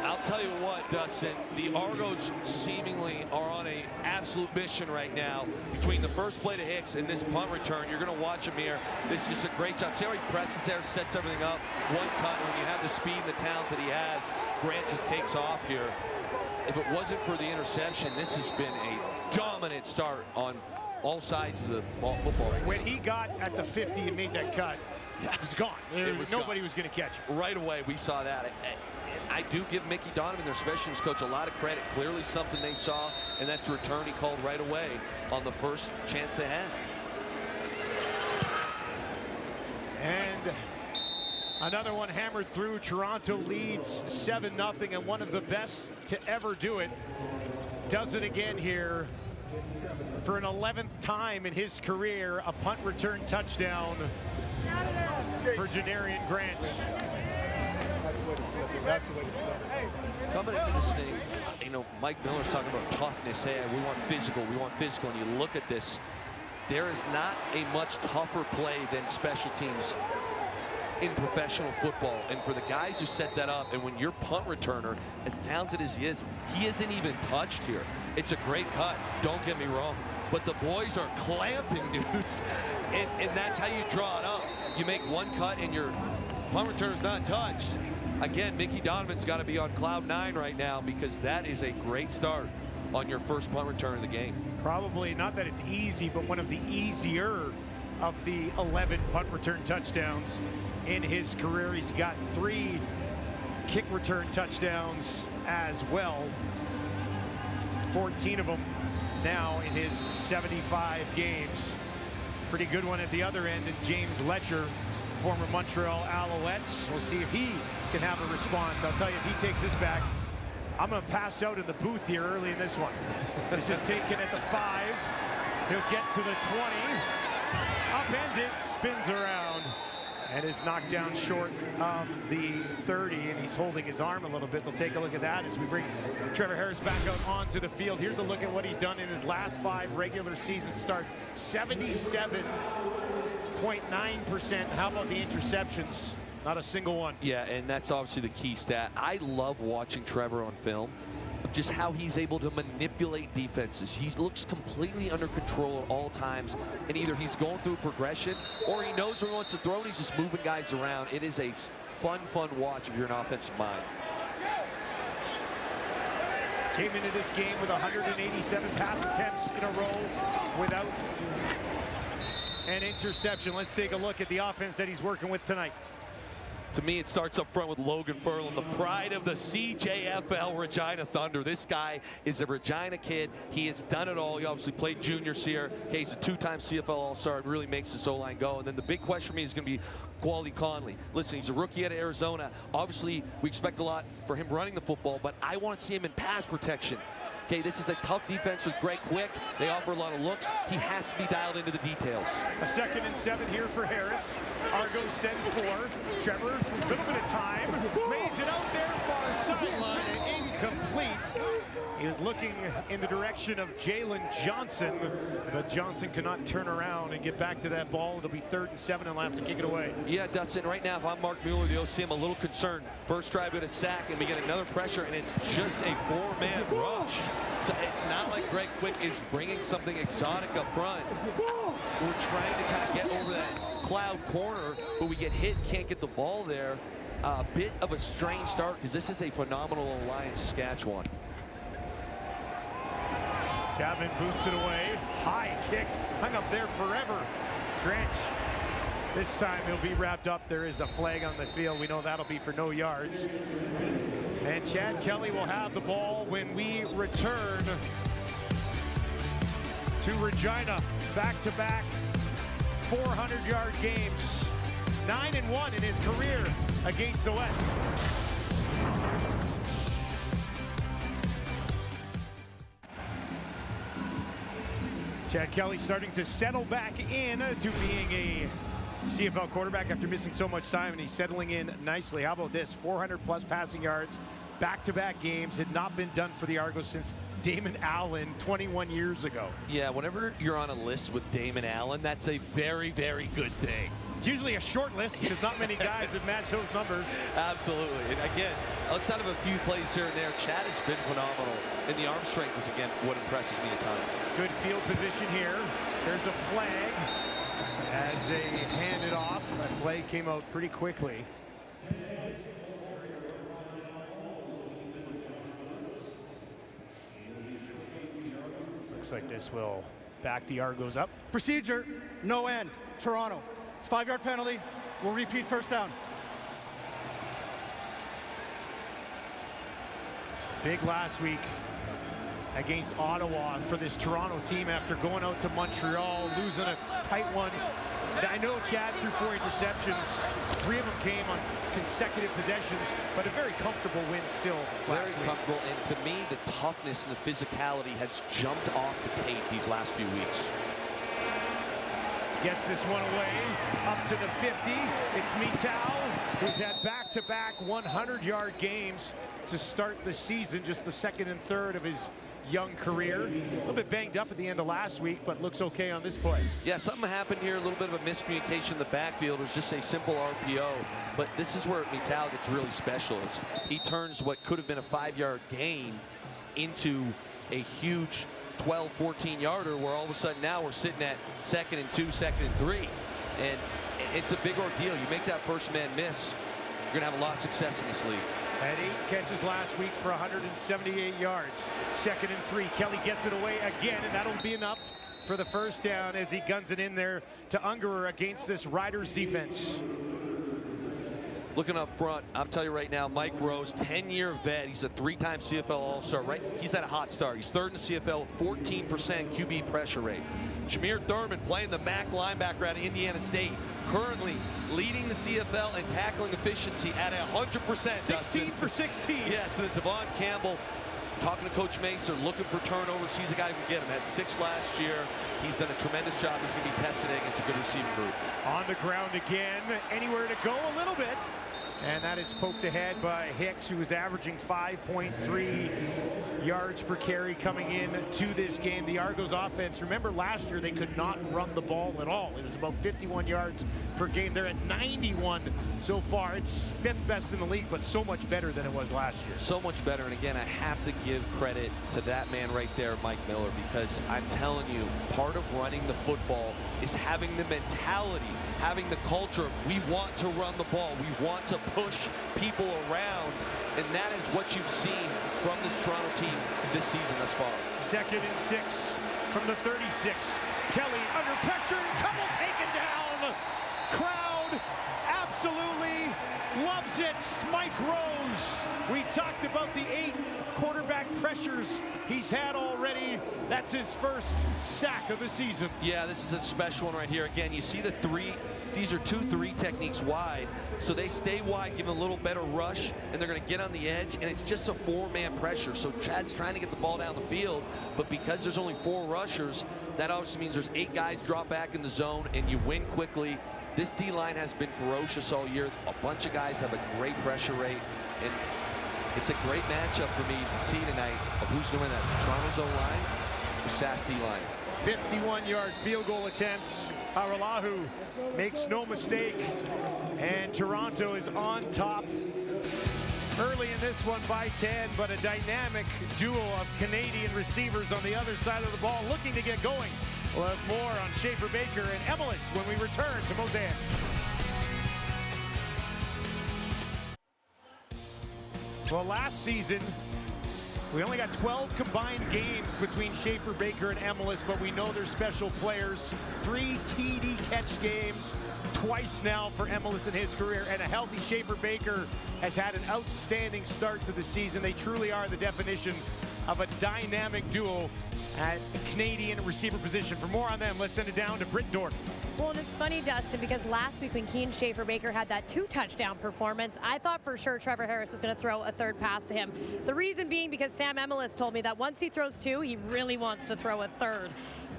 I'll tell you what, Dustin, the Argos seemingly are on an absolute mission right now. Between the first play to Hicks and this punt return, you're going to watch him here. This is a great job. See how he presses there, sets everything up. One cut, and when you have the speed and the talent that he has, Grant just takes off here. If it wasn't for the interception, this has been a dominant start on all sides of the football. When he got at the 50 and made that cut, it was gone. Nobody was going to catch it. Right away, we saw that. I do give Mickey Donovan, their special teams coach, a lot of credit. Clearly something they saw, and that's a return he called right away on the first chance they had. And another one hammered through. Toronto leads 7-0, and one of the best to ever do it does it again here for an 11th time in his career. A punt return touchdown for Janarian Grant. Coming into this thing, you know, Mike Miller's talking about toughness. Hey, we want physical, and you look at this, there is not a much tougher play than special teams in professional football. And for the guys who set that up, and when your punt returner, as talented as he isn't even touched here. It's a great cut, don't get me wrong, but the boys are clamping dudes, and that's how you draw it up. You make one cut and your punt returner's not touched. Again, Mickey Donovan's got to be on cloud 9 right now, because that is a great start on your first punt return of the game. Probably not that it's easy, but one of the easier of the 11 punt return touchdowns in his career. He's got 3 kick return touchdowns as well. 14 of them now in his 75 games. Pretty good one at the other end, and James Letcher, former Montreal Alouettes. We'll see if he can have a response. I'll tell you, if he takes this back, I'm going to pass out in the booth here early in this one. This is taken at the 5. He'll get to the 20. Upended, spins around, and is knocked down short of the 30, and he's holding his arm a little bit. They'll take a look at that as we bring Trevor Harris back out onto the field. Here's a look at what he's done in his last 5 regular season starts. 77.9%. How about the interceptions? Not a single one. Yeah, and that's obviously the key stat. I love watching Trevor on film, just how he's able to manipulate defenses. He looks completely under control at all times, and either he's going through progression or he knows where he wants to throw and he's just moving guys around. It is a fun watch if you're an offensive mind. Came into this game with 187 pass attempts in a row without an interception. Let's take a look at the offense that he's working with tonight. To me, it starts up front with Logan Furlan, the pride of the CJFL Regina Thunder. This guy is a Regina kid. He has done it all. He obviously played juniors here. Okay, he's a 2-time CFL All-Star and really makes this O-line go. And then the big question for me is going to be Quality Conley. Listen, he's a rookie out of Arizona. Obviously, we expect a lot for him running the football, but I want to see him in pass protection. Okay, this is a tough defense with Greg Quick. They offer a lot of looks. He has to be dialed into the details. A 2nd and 7 here for Harris. Argo sends 4. Trevor, a little bit of time. Lays it out there, far sideline, incomplete. He was looking in the direction of Jalen Johnson, but Johnson cannot turn around and get back to that ball. It'll be 3rd and 7, and he'll have to kick it away. Yeah, Dustin, right now, if I'm Mark Mueller, the OC, I'm a little concerned. First drive with a sack, and we get another pressure, and it's just a 4-man rush. So it's not like Greg Quick is bringing something exotic up front. We're trying to kind of get over that cloud corner, but we get hit, can't get the ball there. A bit of a strange start, because this is a phenomenal line in Saskatchewan. Chapman boots it away. High kick, hung up there forever. Grant, this time he'll be wrapped up. There is a flag on the field. We know that'll be for no yards. And Chad Kelly will have the ball when we return to Regina. Back-to-back 400-yard games. 9-1 in his career against the West. Chad Kelly starting to settle back in to being a CFL quarterback after missing so much time, and he's settling in nicely. How about this? 400-plus passing yards, back-to-back games. Had not been done for the Argos since Damon Allen 21 years ago. Yeah, whenever you're on a list with Damon Allen, that's a very, very good thing. It's usually a short list because not many guys have matched those numbers. Absolutely. And again, outside of a few plays here and there, Chad has been phenomenal. And the arm strength is, again, what impresses me a ton. Good field position here. There's a flag as they hand it off. That flag came out pretty quickly. Looks like this will back the Argos up. Procedure, no end. Toronto. It's a 5-yard penalty. We'll repeat first down. Big last week against Ottawa for this Toronto team after going out to Montreal, losing a tight one. I know Chad threw 4 interceptions. 3 of them came on consecutive possessions, but a very comfortable win still. Very comfortable, and to me, the toughness and the physicality has jumped off the tape these last few weeks. Gets this one away, up to the 50. It's Mitau, who's had back-to-back 100-yard games to start the season, just the second and third of his young career. A little bit banged up at the end of last week, but looks okay on this play. Yeah, something happened here, a little bit of a miscommunication in the backfield. It was just a simple RPO, but this is where Mitau gets really special. He turns what could have been a 5-yard gain into a huge 12, 14-yarder, where all of a sudden now we're sitting at 2nd and 2, 2nd and 3. And it's a big ordeal. You make that first man miss, you're going to have a lot of success in this league. Had 8 catches last week for 178 yards. 2nd and 3. Kelly gets it away again, and that'll be enough for the first down as he guns it in there to Ungerer against this Riders defense. Looking up front, I'm telling you right now, Mike Rose, 10-year vet. He's a 3-time CFL All-Star, right? He's had a hot start. He's 3rd in the CFL, 14% QB pressure rate. Jameer Thurman playing the MAC linebacker out of Indiana State, currently leading the CFL in tackling efficiency at 100%. 16 for 16. Yes, and then Devon Campbell, talking to Coach Mason, looking for turnovers. He's a guy who can get him. Had 6 last year. He's done a tremendous job. He's going to be tested against a good receiving group. On the ground again, anywhere to go a little bit. And that is poked ahead by Hicks, who is averaging 5.3 yards per carry coming in to this game. The Argos offense, remember last year they could not run the ball at all. It was about 51 yards per game. They're at 91 so far. It's 5th best in the league, but so much better than it was last year. So much better. And again, I have to give credit to that man right there, Mike Miller, because I'm telling you, part of running the football is having the mentality, having the culture. We want to run the ball. We want to push people around, and that is what you've seen from this Toronto team this season thus far. 2nd and 6 from the 36. Kelly under pressure, trouble taken down. Crowd absolutely loves it. Mike Rose. We talked about the 8 quarterback pressures he's had already. That's his first sack of the season. Yeah, this is a special one right here. Again, you see the 3. These are 2-3 techniques wide, so they stay wide, give them a little better rush, and they're going to get on the edge, and it's just a 4-man pressure. So Chad's trying to get the ball down the field, but because there's only 4 rushers, that obviously means there's 8 guys drop back in the zone, and you win quickly. This D-line has been ferocious all year. A bunch of guys have a great pressure rate, and it's a great matchup for me to see tonight of who's going to win that, Toronto's O-line or Sask D-line. 51-yard field goal attempt. Haralahu makes no mistake, and Toronto is on top early in this one by 10, but a dynamic duo of Canadian receivers on the other side of the ball looking to get going. We'll have more on Schaefer Baker and Emelis when we return to Mosaic. Well, last season, we only got 12 combined games between Schaefer Baker and Emelis, but we know they're special players. 3 TD catch games, twice now for Emelis in his career, and a healthy Schaefer Baker has had an outstanding start to the season. They truly are the definition of a dynamic duo at Canadian receiver position. For more on them, let's send it down to Britt Dork. Well, and it's funny, Dustin, because last week when Keane Schaefer Baker had that 2-touchdown performance, I thought for sure Trevor Harris was going to throw a 3rd pass to him. The reason being because Sam Emelis told me that once he throws 2, he really wants to throw a 3rd.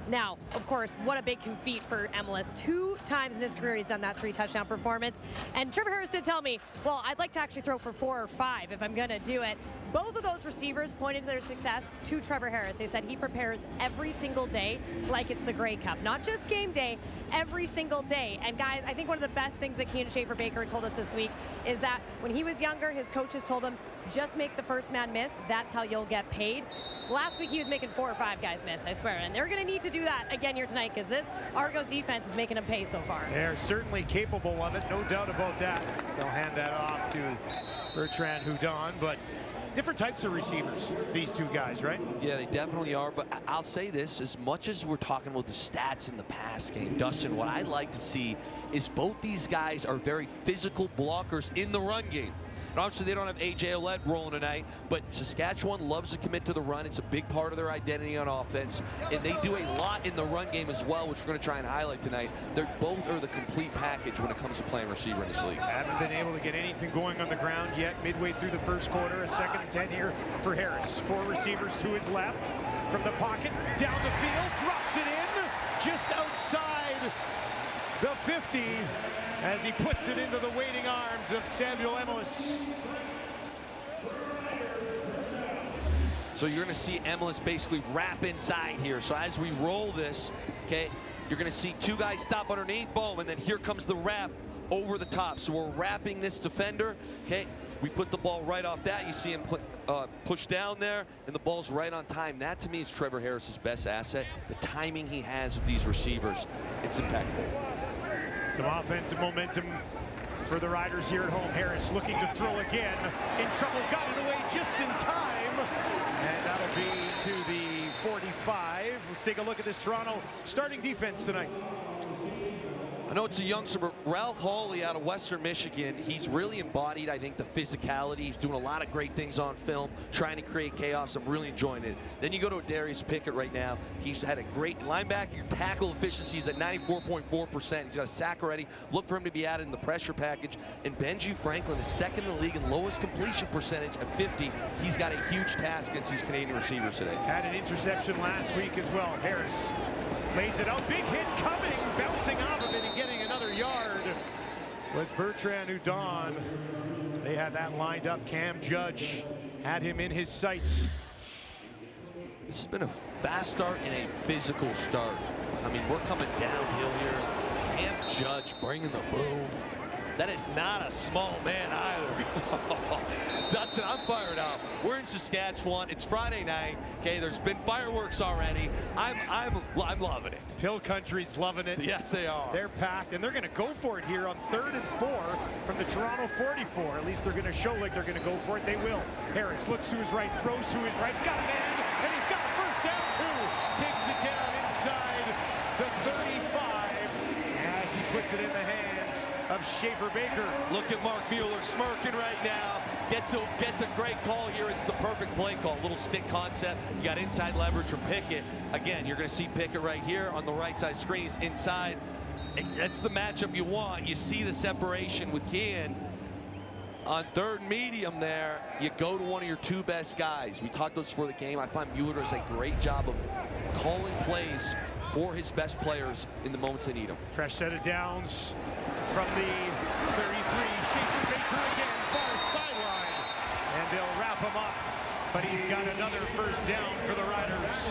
Now, of course, what a big feat for Emilus. 2 times in his career he's done that 3-touchdown performance. And Trevor Harris did tell me, well, I'd like to actually throw for 4 or 5 if I'm going to do it. Both of those receivers pointed to their success to Trevor Harris. They said he prepares every single day like it's the Grey Cup. Not just game day, every single day. And guys, I think one of the best things that Keenan Schaefer-Baker told us this week is that when he was younger, his coaches told him, just make the first man miss. That's how you'll get paid. Last week he was making 4 or 5 guys miss, I swear. And they're going to need to do that again here tonight because this Argos defense is making them pay so far. They're certainly capable of it, no doubt about that. They'll hand that off to Bertrand Houdon, but different types of receivers, these 2 guys, right? Yeah, they definitely are, but I'll say this, as much as we're talking about the stats in the pass game, Dustin, what I like to see is both these guys are very physical blockers in the run game. And obviously they don't have A.J. Ouellette rolling tonight, but Saskatchewan loves to commit to the run. It's a big part of their identity on offense, and they do a lot in the run game as well, which we're going to try and highlight tonight. They're both are the complete package when it comes to playing receiver in this league. Haven't been able to get anything going on the ground yet. Midway through the first quarter, a 2nd and 10 here for Harris. 4 receivers to his left. From the pocket, down the field, drops it in, just outside the 50. As he puts it into the waiting arms of Samuel Emilus. So you're going to see Emilus basically wrap inside here. So as we roll this, okay, you're going to see 2 guys stop underneath, boom, and then here comes the wrap over the top. So we're wrapping this defender, okay? We put the ball right off that. You see him push down there, and the ball's right on time. That, to me, is Trevor Harris's best asset. The timing he has with these receivers, it's impeccable. Some offensive momentum for the Riders here at home. Harris looking to throw again. In trouble, got it away just in time. And that'll be to the 45. Let's take a look at this Toronto starting defense tonight. I know it's a youngster, but Ralph Hawley out of Western Michigan, he's really embodied, I think, the physicality. He's doing a lot of great things on film, trying to create chaos. I'm really enjoying it. Then you go to Darius Pickett right now. He's had a great linebacker tackle efficiency. He's at 94.4%. He's got a sack already. Look for him to be added in the pressure package. And Benji Franklin is 2nd in the league in lowest completion percentage at 50. He's got a huge task against these Canadian receivers today. Had an interception last week as well. Harris lays it out. Big hit coming, bouncing off of it and getting another yard. Was Bertrand Houdon. They had that lined up. Cam Judge had him in his sights. This has been a fast start and a physical start. I mean, we're coming downhill here. Cam Judge bringing the boom. That is not a small man either. Dustin, I'm fired up. We're in Saskatchewan. It's Friday night. Okay, there's been fireworks already. I'm loving it. Hill Country's loving it. Yes, they are. They're packed, and they're going to go for it here on 3rd and 4 from the Toronto 44. At least they're going to show like they're going to go for it. They will. Harris looks to his right, throws to his right, got a man, and he's got a first down too. Takes it down inside the 35 as he puts it in the hands of Schaefer-Baker. Look at Mark Mueller smirking right now. Gets a great call here. It's the perfect play call. Little stick concept. You got inside leverage for Pickett. Again, you're going to see Pickett right here on the right side screen. He's inside. That's the matchup you want. You see the separation with Kean. On 3rd medium there, you go to one of your 2 best guys. We talked about this before the game. I find Mueller does a great job of calling plays for his best players in the moments they need them. Fresh set of downs from the 33. Schaefer-Baker again, far sideline. And they'll wrap him up. But he's got another first down for the Riders.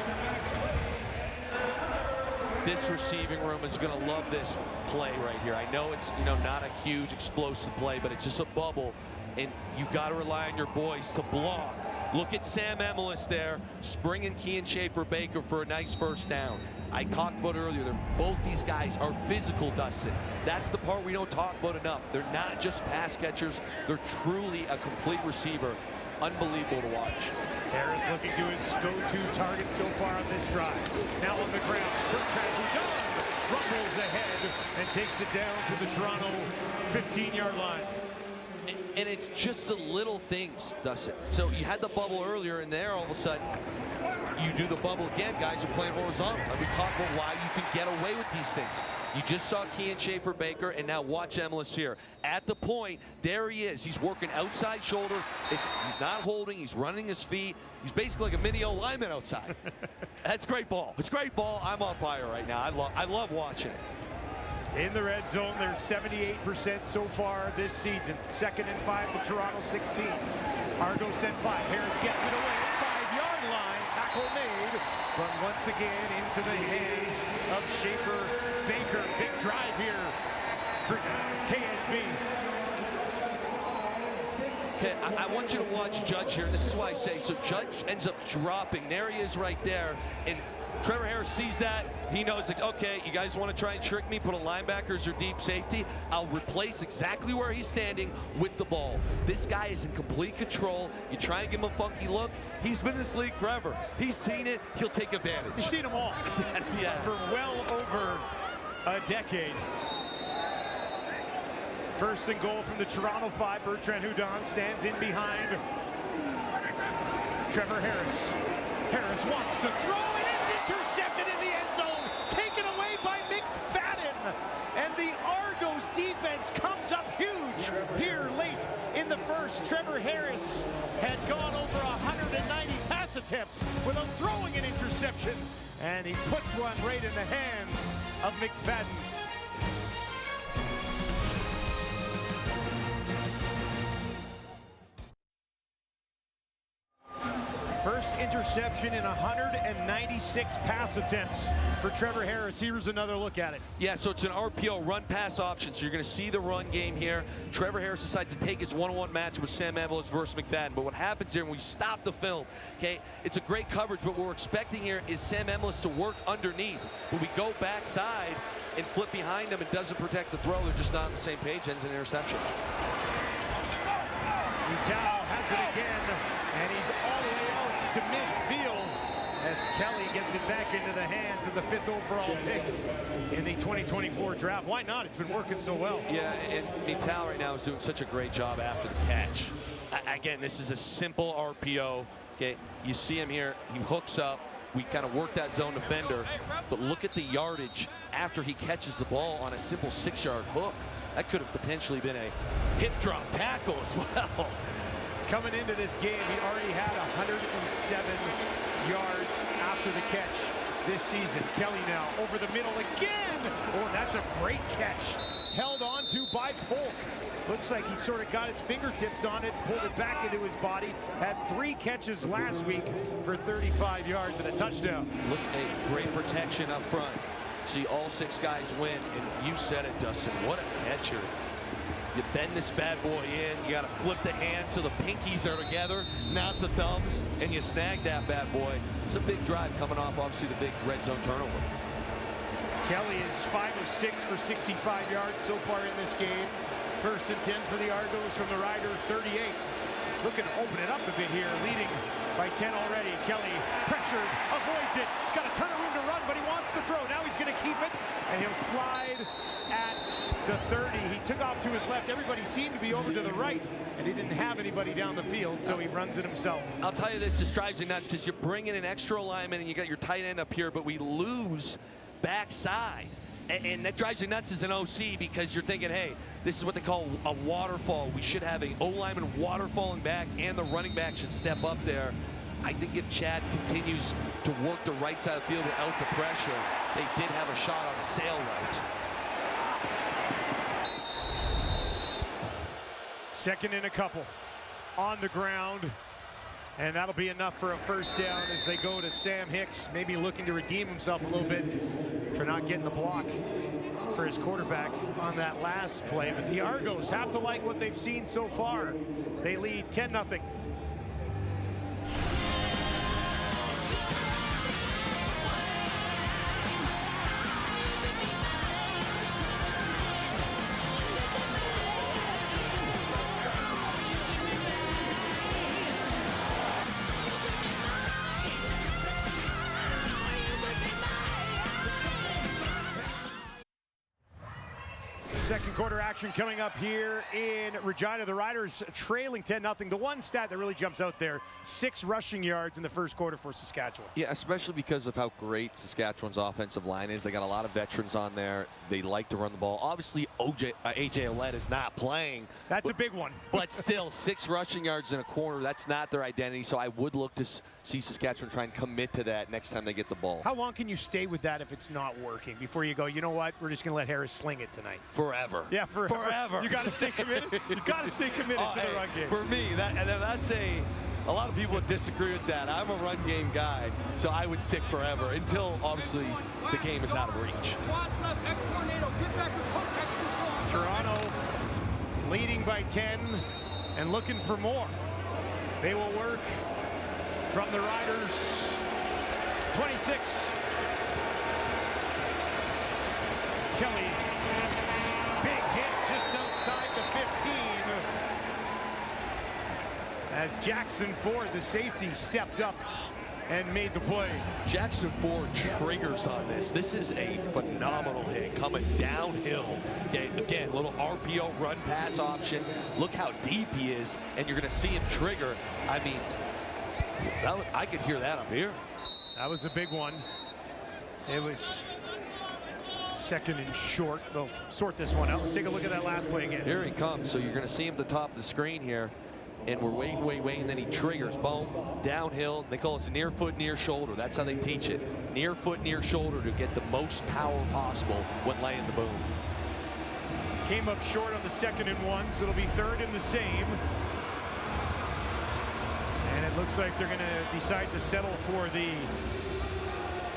This receiving room is going to love this play right here. I know it's, not a huge explosive play, but it's just a bubble. And you got to rely on your boys to block. Look at Sam Emilus there, springing Kean Schaefer-Baker for a nice first down. I talked about it earlier. Both these guys are physical, Dustin. That's the part we don't talk about enough. They're not just pass catchers. They're truly a complete receiver. Unbelievable to watch. Harris looking to his go-to target so far on this drive. Now on the ground, Bertrand Houdon rumbles ahead and takes it down to the Toronto 15-yard line. And it's just the little things, Dustin. So you had the bubble earlier, and there all of a sudden, you do the bubble again. Guys are playing horizontal. And we talk about why you can get away with these things. You just saw Kean Schaefer-Baker, and now watch Emilus here. At the point, there he is. He's working outside shoulder. He's not holding. He's running his feet. He's basically like a mini O-lineman outside. That's great ball. It's great ball. I'm on fire right now. I love watching it. In the red zone, they're 78% so far this season. 2nd and 5 to Toronto 16. Argo sent 5. Harris gets it away. 5-yard line. Tackle made. But once again into the hands of Schaefer-Baker. Big drive here for KSB. Okay, I want you to watch Judge here. This is why I say, so Judge ends up dropping. There he is right there. And Trevor Harris sees that. He knows, like, okay, you guys want to try and trick me, put a linebacker as your deep safety? I'll replace exactly where he's standing with the ball. This guy is in complete control. You try and give him a funky look. He's been in this league forever. He's seen it. He'll take advantage. He's seen them all. Yes, he has. For well over a decade. 1st and goal from the Toronto 5. Bertrand Hudon stands in behind Trevor Harris. Harris wants to throw it. It's intercepted in the end zone. Taken away by McFadden. And the Argos defense comes up huge here late in the first. Trevor Harris had gone over 190 pass attempts without throwing an interception. And he puts one right in the hands of McFadden. First interception in 196 pass attempps for Trevor Harris. Here's another look at it. Yeah, so it's an RPO run-pass option. So you're going to see the run game here. Trevor Harris decides to take his one-on-one match with Sam Emilus versus McFadden. But what happens here when we stop the film, okay, it's a great coverage, but what we're expecting here is Sam Emilus to work underneath. When we go backside and flip behind him and doesn't protect the throw, they're just not on the same page, ends in interception. Vitao has it again, and he's all the way out to midfield as Kelly gets it back into the hands of the 5th overall pick in the 2024 draft. Why not? It's been working so well. Yeah, and Vitao right now is doing such a great job after the catch. Again, this is a simple RPO. Okay, you see him here. He hooks up. We kind of work that zone defender, but look at the yardage after he catches the ball on a simple 6-yard hook. That could have potentially been a hip drop tackle as well. Coming into this game, he already had 107 yards after the catch this season. Kelly now over the middle again. Oh, that's a great catch. Held on to by Polk. Looks like he sort of got his fingertips on it, pulled it back into his body. Had 3 catches last week for 35 yards and a touchdown. Look at great protection up front. See all 6 guys win, and you said it, Dustin. What a catcher. You bend this bad boy in, you got to flip the hands so the pinkies are together, not the thumbs, and you snag that bad boy. It's a big drive coming off, obviously, the big red zone turnover. Kelly is 5 of 6 for 65 yards so far in this game. 1st and 10 for the Argos from the Rider 38. Looking to open it up a bit here, leading by 10 already. Kelly pressured, avoids it. He's got a ton of room to run, but he wants to throw. Now he's going to keep it, and he'll slide at the 30. He took off to his left. Everybody seemed to be over to the right, and he didn't have anybody down the field, so he runs it himself. I'll tell you this drives you nuts because you're bringing an extra alignment, and you got your tight end up here, but we lose backside. And that drives you nuts as an OC because you're thinking, hey, this is what they call a waterfall. We should have an O-lineman waterfalling back, and the running back should step up there. I think if Chad continues to work the right side of the field without the pressure, they did have a shot on a sail route. 2nd and a couple on the ground. And that'll be enough for a 1st down as they go to Sam Hicks, maybe looking to redeem himself a little bit for not getting the block for his quarterback on that last play. But the Argos have to like what they've seen so far. They lead 10-0. Second quarter action coming up here in Regina. The Riders trailing 10-0. The one stat that really jumps out there, 6 rushing yards in the first quarter for Saskatchewan. Yeah, especially because of how great Saskatchewan's offensive line is. They got a lot of veterans on there. They like to run the ball. Obviously, AJ Ouellette is not playing. That's a big one. But still, 6 rushing yards in a quarter, that's not their identity. So I would look to see Saskatchewan try and commit to that next time they get the ball. How long can you stay with that if it's not working before you go, you know what, we're just going to let Harris sling it tonight? Forever. Yeah, forever. You got to stay committed. You got to stay committed to the run game. For me, that's a lot of people would disagree with that. I'm a run game guy, so I would stick forever until obviously the game is out of reach. Toronto leading by 10 and looking for more. They will work from the Riders. 26. Kelly. Big hit just outside the 15. As Jackson Ford, the safety, stepped up and made the play. Jackson Ford triggers on this. This is a phenomenal hit coming downhill. Okay, again, little RPO run pass option. Look how deep he is, and you're going to see him trigger. I mean, I could hear that up here. That was a big one. It was second and short. They'll sort this one out. Let's take a look at that last play again. Here he comes. So you're going to see him at the top of the screen here. And we're waiting, and then he triggers. Boom, downhill. They call it a near foot, near shoulder. That's how they teach it. Near foot, near shoulder to get the most power possible when laying the boom. Came up short on the 2nd and 1, so it'll be 3rd and the same. And it looks like they're going to decide to settle for the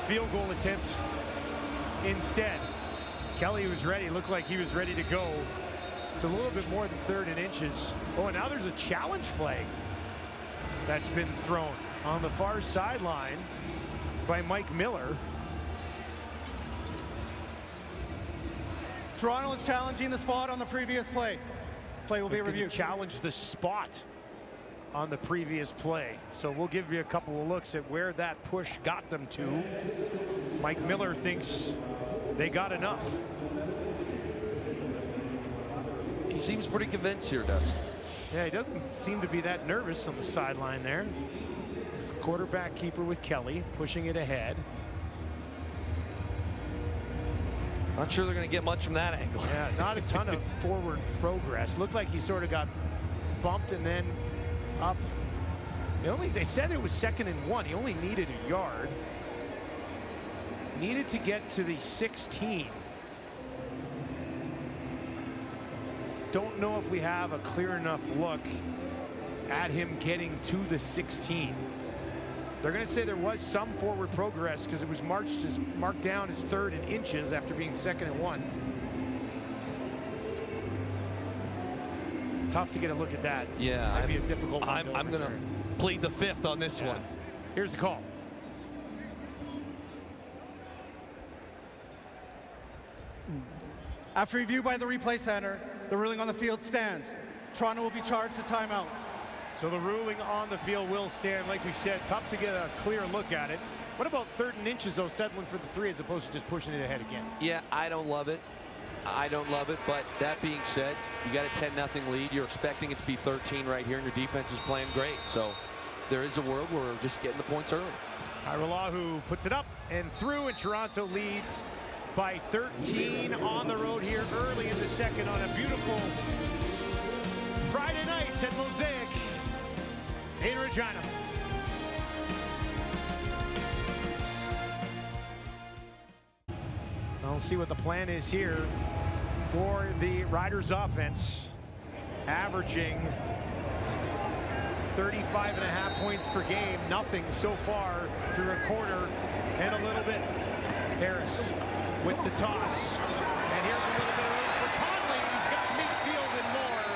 field goal attempt instead. Kelly was ready. Looked like he was ready to go. It's a little bit more than 3rd and inches. Oh, and now there's a challenge flag that's been thrown on the far sideline by Mike Miller. Toronto is challenging the spot on the previous play. Play will be reviewed. Challenge the spot on the previous play. So we'll give you a couple of looks at where that push got them to. Mike Miller thinks they got enough. He seems pretty convinced here, Dustin. Yeah, he doesn't seem to be that nervous on the sideline there. There's a quarterback keeper with Kelly pushing it ahead. Not sure they're going to get much from that angle. Yeah, not a ton of forward progress. Looked like he sort of got bumped and then up. They said it was 2nd and 1. He only needed a yard. Needed to get to the 16. Don't know if we have a clear enough look at him getting to the 16. They're going to say there was some forward progress because it was marked down as 3rd and inches after being 2nd and 1. Tough to get a look at that. Yeah, that'd be a difficult one. I'm going to plead the 5th on this one. Here's the call. After review by the replay center, the ruling on the field stands. Toronto will be charged a timeout. So the ruling on the field will stand. Like we said, tough to get a clear look at it. What about 3rd and inches, though, settling for the 3 as opposed to just pushing it ahead again? Yeah, I don't love it. But that being said, you got a 10-0 lead. You're expecting it to be 13 right here, and your defense is playing great. So there is a world where we're just getting the points early. Irolahu puts it up and through, and Toronto leads by 13 on the road here early in the second on a beautiful Friday night at Mosaic in Regina. I'll see what the plan is here for the Riders offense, averaging 35.5 points per game. Nothing so far through a quarter and a little bit. Harris with the toss. And here's a little bit of room for Conley. He's got midfield and more.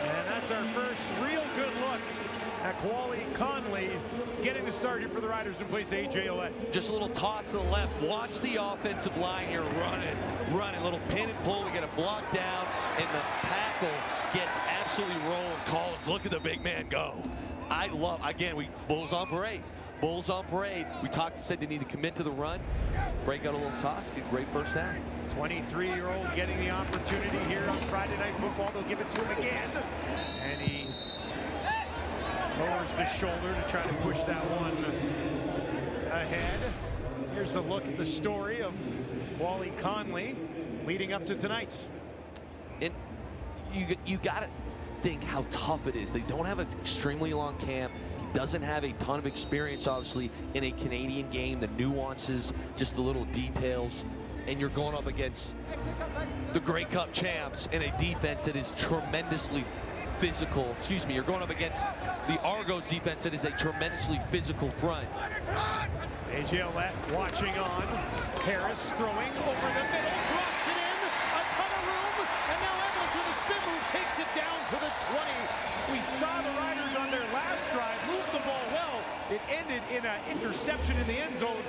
And that's our first real good look at Quali Conley getting the start here for the Riders in place of AJ Ouellette. Just a little toss to the left. Watch the offensive line here running. Little pin and pull. We get a block down, and the tackle gets absolutely rolling. Calls. Look at the big man go. I love, again, Bulls on parade. Bulls on parade. We said they need to commit to the run, break out a little toss, get great first down. 23-year-old getting the opportunity here on Friday Night Football. They'll give it to him again. And he lowers the shoulder to try to push that one ahead. Here's a look at the story of Wally Conley leading up to tonight. And you got to think how tough it is. They don't have an extremely long camp. He doesn't have a ton of experience, obviously, in a Canadian game, the nuances, just the little details. And you're going up against the Grey Cup champs in a defense that is tremendously physical. Excuse me, you're going up against the Argonauts defense that is a tremendously physical front. A.J. Ouellette watching on. Harris throwing over the middle, drops it in, a ton of room, and now Evans with a spin move takes it down to the 20. We saw the Riders on their last drive move the ball well. It ended in an interception in the end zone,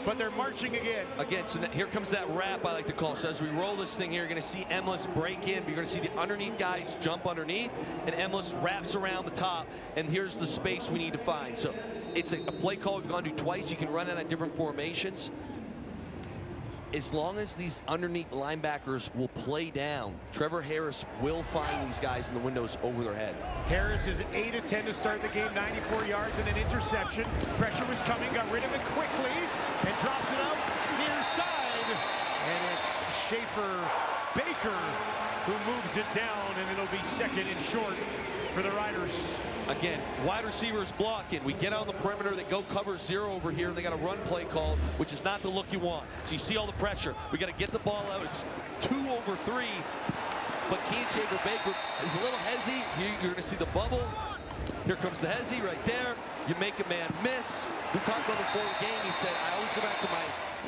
but they're marching again. Again, so here comes that wrap I like to call. So as we roll this thing here, you're going to see Emlis break in, but you're going to see the underneath guys jump underneath, and Emlis wraps around the top, and here's the space we need to find. So it's a play call we've gone to twice. You can run it on different formations. As long as these underneath linebackers will play down, Trevor Harris will find these guys in the windows over their head. Harris is 8 of 10 to start the game, 94 yards and an interception. Pressure was coming, got rid of it quickly, and drops it out near side. And it's Schaefer Baker who moves it down, and it'll be second and short for the Riders. Again, wide receivers blocking. We get on the perimeter, they go cover zero over here. They got a run play called, which is not the look you want. So you see all the pressure. We got to get the ball out. It's 2 over 3. But Schaefer Baker is a little hezzy. You're going to see the bubble. Here comes the hezzy right there. You make a man miss. We talked about before the game. He said, I always go back to my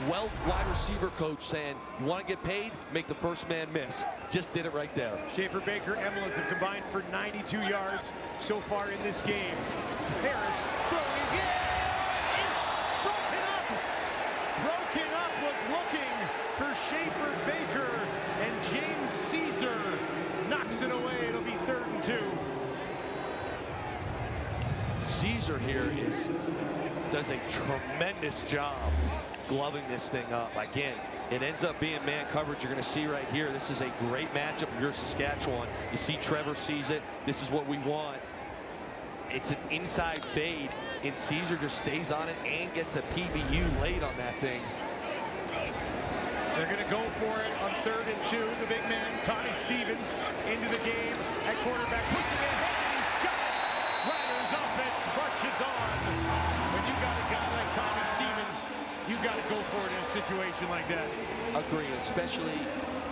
wide receiver coach saying, you want to get paid, make the first man miss. Just did it right there. Schaefer Baker, Emlis have combined for 92 yards so far in this game. Harris throwing again. Broken up was looking for Schaefer Baker, and James Caesar knocks it away. It'll be 3rd and 2. Caesar here does a tremendous job gloving this thing up. Again, it ends up being man coverage. You're going to see right here. This is a great matchup if you're Saskatchewan. You see Trevor sees it. This is what we want. It's an inside fade, and Caesar just stays on it and gets a PBU late on that thing. They're going to go for it on 3rd and 2. The big man, Tommy Stevens, into the game at quarterback, pushing it ahead, and he's got it. Riders offense marches on. When you got a guy like Tommy Stevens, you got to go for it in a situation like that. Agreed, especially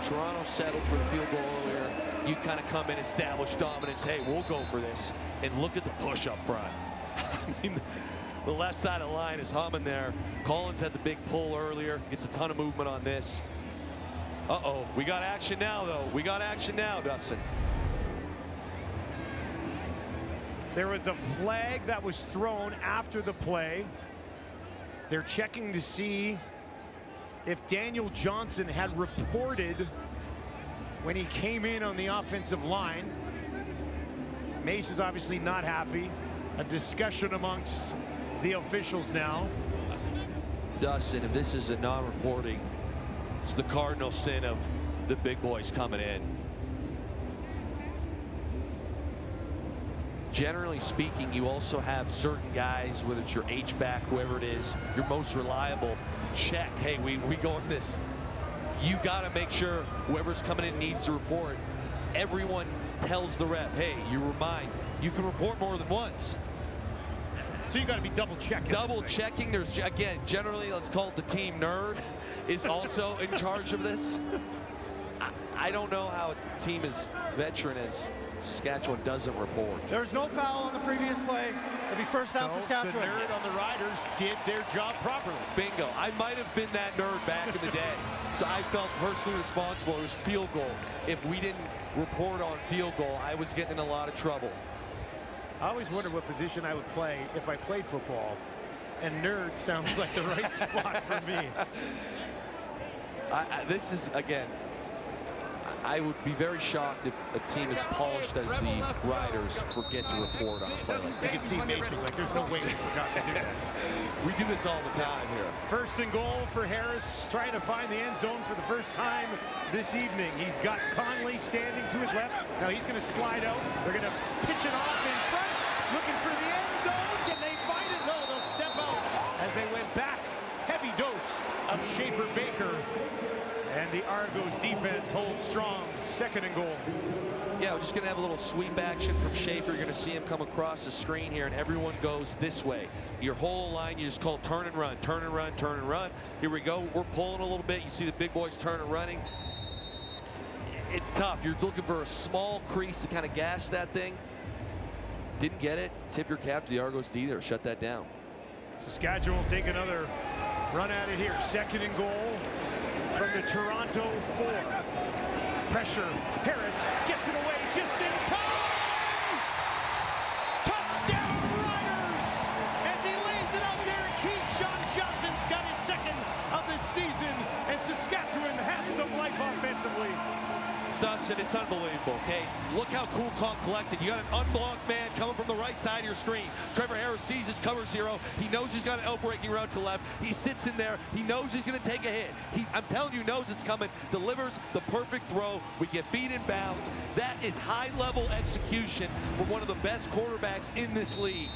Toronto settled for the field goal earlier. You kind of come in, establish dominance. Hey, we'll go for this. And look at the push up front. I mean, the left side of the line is humming there. Collins had the big pull earlier. Gets a ton of movement on this. Uh-oh, we got action now, though. We got action now, Dustin. There was a flag that was thrown after the play. They're checking to see if Daniel Johnson had reported when he came in on the offensive line. Mace is obviously not happy. A discussion amongst the officials now. Dustin, if this is a non-reporting, it's the cardinal sin of the big boys coming in. Generally speaking, you also have certain guys, whether it's your H-back, whoever it is, your most reliable, check. Hey, we go in this. You got to make sure whoever's coming in needs to report. Everyone tells the rep, hey, you can report more than once. So you got to be double checking. Double checking. There's, again, generally, let's call it the team nerd is also in charge of this. I don't know how a team as veteran as Saskatchewan doesn't report. There's no foul on the previous play. It'll be first down, Saskatchewan. The nerd on the Riders did their job properly. Bingo. I might have been that nerd back in the day. So I felt personally responsible. It was field goal. If we didn't report on field goal, I was getting in a lot of trouble. I always wondered what position I would play if I played football. And nerd sounds like the right spot for me. This is, again, I would be very shocked if a team as polished as the Riders forget to report on a play like that. You can see Mace was like, there's no way we forgot to do this. We do this all the time here. First and goal for Harris, trying to find the end zone for the first time this evening. He's got Conley standing to his left. Now he's going to slide out. They're going to pitch it off in front, looking for the end zone. Can they find it? No, they'll step out as they went back. Heavy dose of Schaefer Baker. And the Argos defense holds strong. Second and goal. Yeah, we're just going to have a little sweep action from Schaefer. You're going to see him come across the screen here, and everyone goes this way. Your whole line, you just call turn and run, turn and run, turn and run. Here we go. We're pulling a little bit. You see the big boys turn and running. It's tough. You're looking for a small crease to kind of gash that thing. Didn't get it. Tip your cap to the Argos D there. Shut that down. Saskatchewan will take another run at it here. Second and goal from the Toronto 4. Pressure. Harris gets it away just in time. Touchdown Riders! As he lays it out there, Keyshawn Johnson's got his second of the season, and Saskatchewan has some life offensively. Dustin, it's unbelievable, okay? Look how cool, calm, collected. You got an unblocked man coming from the right side of your screen. Trevor Harris sees his cover zero. He knows he's got an out-breaking route to left. He sits in there. He knows he's going to take a hit. I'm telling you, knows it's coming. Delivers the perfect throw. We get feet in bounds. That is high-level execution from one of the best quarterbacks in this league.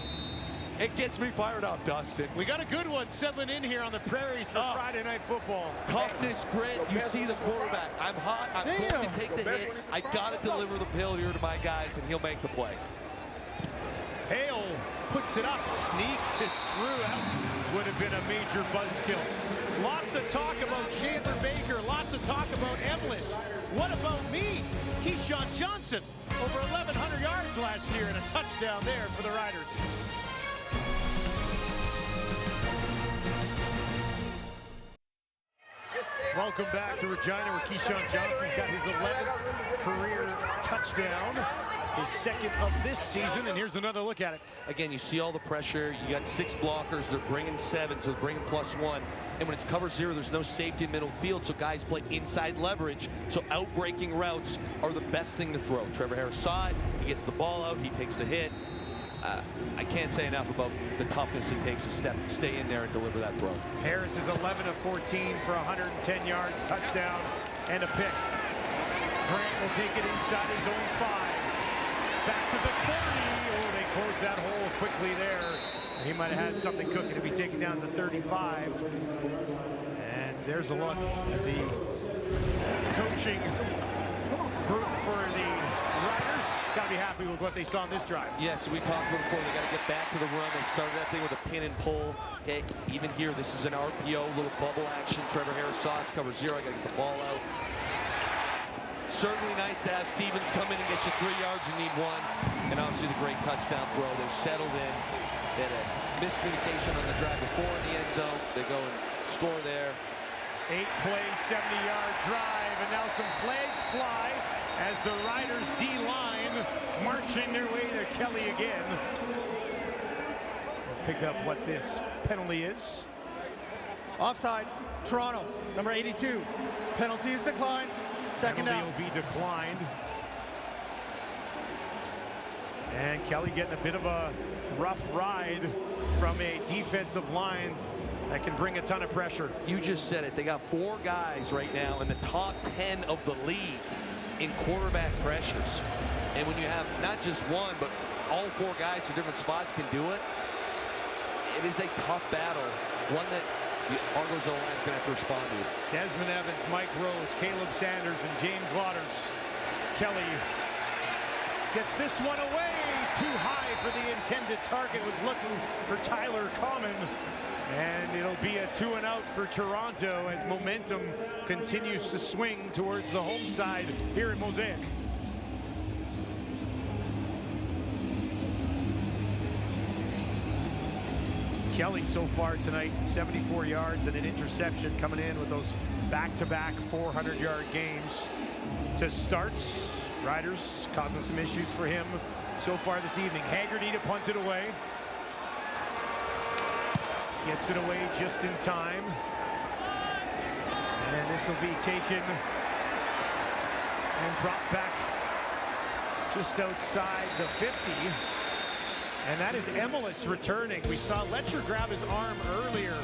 It gets me fired up, Dustin. We got a good one settling in here on the prairies for Friday Night Football. Toughness, grit, you see the quarterback. I'm hot, I'm going to take the hit. I got to deliver the pill here to my guys, and he'll make the play. Hale puts it up, sneaks it through. That would have been a major buzzkill. Lots of talk about Schaefer Baker, lots of talk about Emlis. What about me? Keyshawn Johnson, over 1,100 yards last year and a touchdown there for the Riders. Welcome back to Regina, where Keyshawn Johnson's got his 11th career touchdown, his second of this season, and here's another look at it. Again, you see all the pressure. You got 6 blockers. They're bringing 7, so they're bringing +1. And when it's cover 0, there's no safety in middle field, so guys play inside leverage. So out-breaking routes are the best thing to throw. Trevor Harris saw it. He gets the ball out. He takes the hit. I can't say enough about the toughness it takes to stay in there and deliver that throw. Harris is 11 of 14 for 110 yards, touchdown, and a pick. Grant will take it inside his own 5. Back to the 30. Oh, they closed that hole quickly there. He might have had something cooking to be taken down to 35. And there's a look at the coaching group for the Riders. Got to be happy with what they saw on this drive. Yes, we talked about before. They got to get back to the run. They started that thing with a pin and pull. Okay, even here, this is an RPO, little bubble action. Trevor Harris saw it's cover 0. I got to get the ball out. Certainly nice to have Stevens come in and get you 3 yards. You need 1. And obviously the great touchdown throw. They're settled in. They had a miscommunication on the drive before in the end zone. They go and score there. 8-play, 70-yard drive, and now some flags fly as the Riders D-line marching their way to Kelly again. We'll pick up what this penalty is. Offside, Toronto, number 82. Penalty is declined. Second down. Penalty will be declined. And Kelly getting a bit of a rough ride from a defensive line that can bring a ton of pressure. You just said it. They got 4 guys right now in the top 10 of the league in quarterback pressures. And when you have not just one, but all 4 guys from different spots can do it, it is a tough battle. One that the Argos O-line is going to have to respond to. Desmond Evans, Mike Rose, Caleb Sanders, and James Waters. Kelly gets this one away. Too high for the intended target. Was looking for Tyler Common. And it'll be a 2-and-out for Toronto as momentum continues to swing towards the home side here in Mosaic. Kelly so far tonight, 74 yards and an interception, coming in with those back-to-back 400-yard games to start. Riders causing some issues for him so far this evening. Haggerty to punt it away. Gets it away just in time. And this will be taken and brought back just outside the 50. And that is Emelis returning. We saw Letcher grab his arm earlier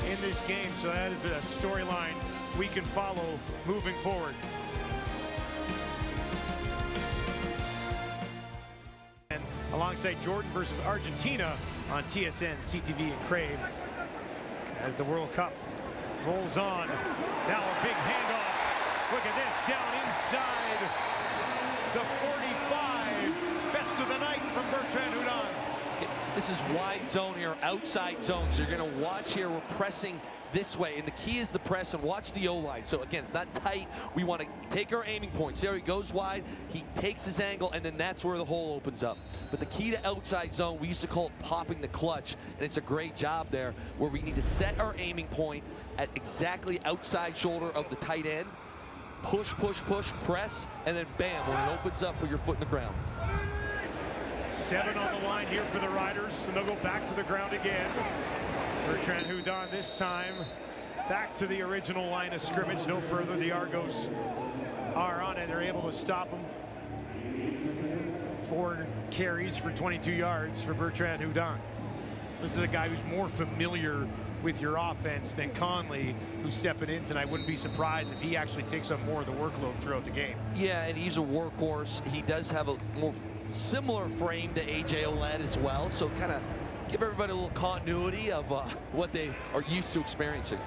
in this game, so that is a storyline we can follow moving forward. And alongside Jordan versus Argentina on TSN, CTV, and Crave as the World Cup rolls on. Now a big handoff. Look at this, down inside the 45. Best of the night from Bertrand Hudon. This is wide zone here, outside zone. So you're going to watch here, we're pressing this way. And the key is the press, and watch the O-line. So again, it's not tight. We want to take our aiming points. There he goes wide, he takes his angle, and then that's where the hole opens up. But the key to outside zone, we used to call it popping the clutch. And it's a great job there, where we need to set our aiming point at exactly outside shoulder of the tight end. Push, push, push, press, and then bam, when it opens up, put your foot in the ground. 7 on the line here for the Riders, and they'll go back to the ground again. Bertrand Hudon this time back to the original line of scrimmage, no further. The Argos are on it. They're able to stop them. 4 carries for 22 yards for Bertrand Hudon. This is a guy who's more familiar with your offense than Conley, who's stepping in tonight. Wouldn't be surprised if he actually takes up more of the workload throughout the game. Yeah, and he's a workhorse. He does have a more similar frame to A.J. Ouellette as well, so kind of give everybody a little continuity of what they are used to experiencing.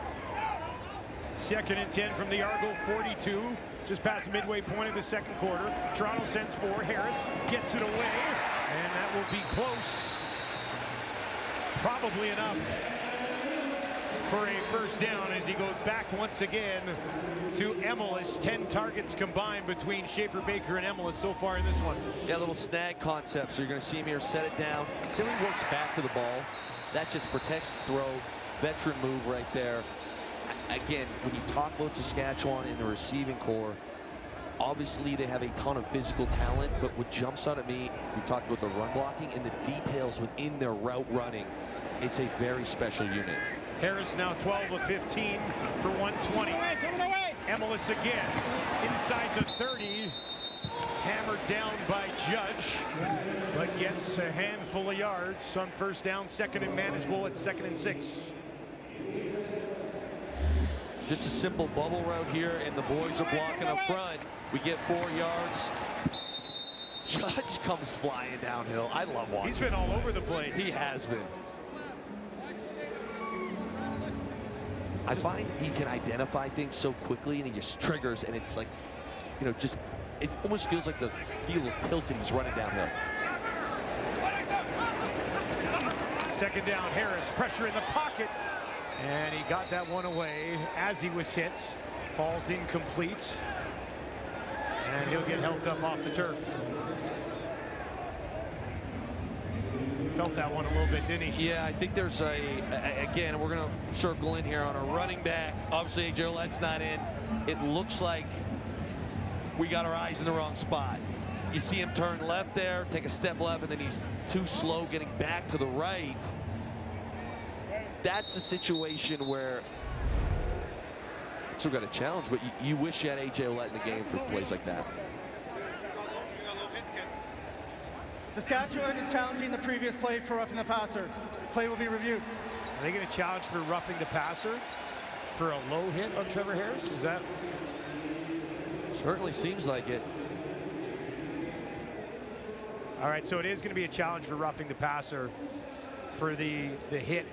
2nd and 10 from the Argo 42, just past the midway point of the second quarter. Toronto sends 4. Harris gets it away, and that will be close. Probably enough for a first down as he goes back once again to Emelis. 10 targets combined between Schaefer Baker and Emelis so far in this one. Yeah, little snag concept. So you're going to see him here set it down. See when he works back to the ball. That just protects the throw. Veteran move right there. Again, when you talk about Saskatchewan in the receiving core, obviously they have a ton of physical talent, but what jumps out at me, we talked about the run blocking and the details within their route running. It's a very special unit. Harris now 12 of 15 for 120. Emelis again inside the 30. Hammered down by Judge, but gets a handful of yards on first down. 2nd and manageable at 2nd and 6. Just a simple bubble route here, and the boys are blocking up front. We get 4 yards. Judge comes flying downhill. I love watching. He's been all over the place. He has been. I find he can identify things so quickly, and he just triggers, and it's like, you know, just, it almost feels like the field is tilting. He's running downhill. 2nd down, Harris, pressure in the pocket, and he got that one away as he was hit. Falls incomplete, and he'll get helped up off the turf. Felt that one a little bit, didn't he? Yeah, I think there's again, we're going to circle in here on a running back. Obviously, A.J. Ouellette's not in. It looks like we got our eyes in the wrong spot. You see him turn left there, take a step left, and then he's too slow getting back to the right. That's a situation where still got a challenge, but you wish you had A.J. Ouellette in the game for plays like that. Saskatchewan is challenging the previous play for roughing the passer. Play will be reviewed. Are they going to challenge for roughing the passer for a low hit on Trevor Harris? Is that? Certainly seems like it. All right, so it is going to be a challenge for roughing the passer for the hit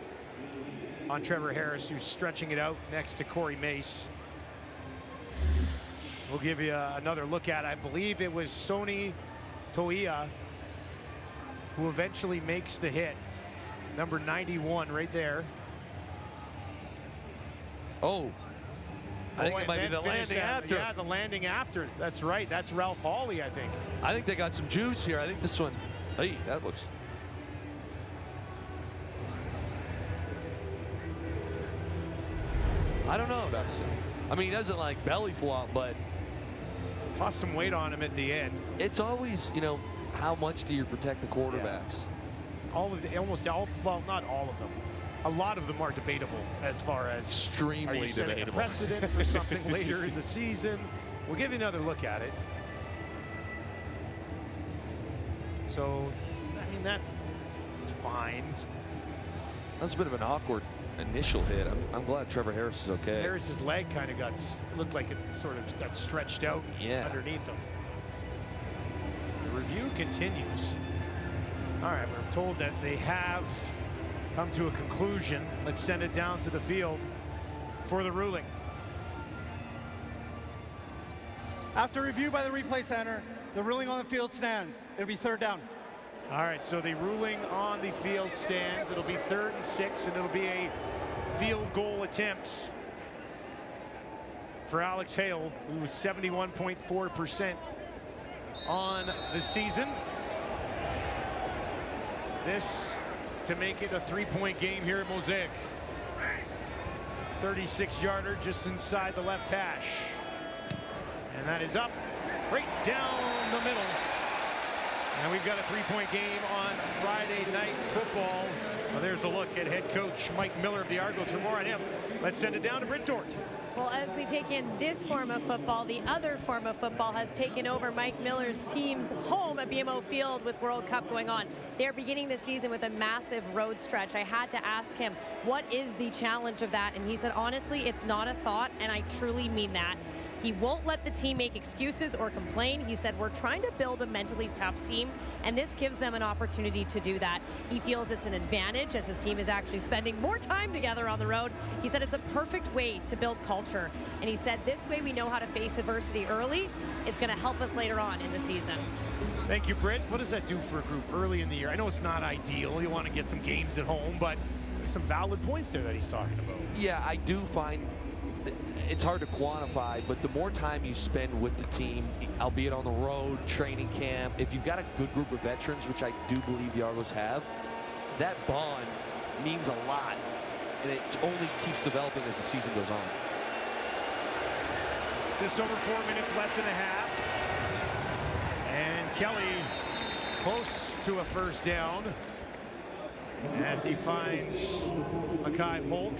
on Trevor Harris, who's stretching it out next to Corey Mace. We'll give you another look at it. I believe it was Sony Toia who eventually makes the hit. Number 91 right there. Oh, I think it might be the landing after. Yeah, the landing after. That's right. That's Ralph Hawley, I think. I think they got some juice here. I think this one, hey, that looks. I don't know. I mean, he doesn't like belly flop, but toss some weight on him at the end. It's always, you know, how much do you protect the quarterbacks? Yeah. All of the, almost all, well, not all of them. A lot of them are debatable as far as extremely debatable. Precedent for something later in the season. We'll give you another look at it. So, I mean, that's fine. That was a bit of an awkward initial hit. I'm glad Trevor Harris is okay. Harris's leg kind of looked like it sort of got stretched out underneath him. The review continues. All right, we're told that they have come to a conclusion. Let's send it down to the field for the ruling. After review by the replay center, the ruling on the field stands. It'll be third down. All right, so the ruling on the field stands. It'll be 3rd and 6, and it'll be a field goal attempt for Alex Hale, who's 71.4% on the season. This to make it a 3-point game here at Mosaic. 36-yarder just inside the left hash. And that is up, right down the middle. And we've got a 3-point game on Friday Night Football. Well, there's a look at head coach Mike Miller of the Argonauts. For more on him, let's send it down to Brent Dort. Well, as we take in this form of football, the other form of football has taken over Mike Miller's team's home at BMO Field with World Cup going on. They're beginning the season with a massive road stretch. I had to ask him, what is the challenge of that? And he said, honestly, it's not a thought, and I truly mean that. He won't let the team make excuses or complain. He said, we're trying to build a mentally tough team, and this gives them an opportunity to do that. He feels it's an advantage as his team is actually spending more time together on the road. He said it's a perfect way to build culture. And he said, this way we know how to face adversity early. It's going to help us later on in the season. Thank you, Britt. What does that do for a group early in the year? I know it's not ideal. You want to get some games at home, but there's some valid points there that he's talking about. Yeah, I do find it's hard to quantify, but the more time you spend with the team, albeit on the road, training camp, if you've got a good group of veterans, which I do believe the Argos have, that bond means a lot, and it only keeps developing as the season goes on. Just over 4 minutes left in a half. And Kelly close to a first down as he finds Mackay Polk.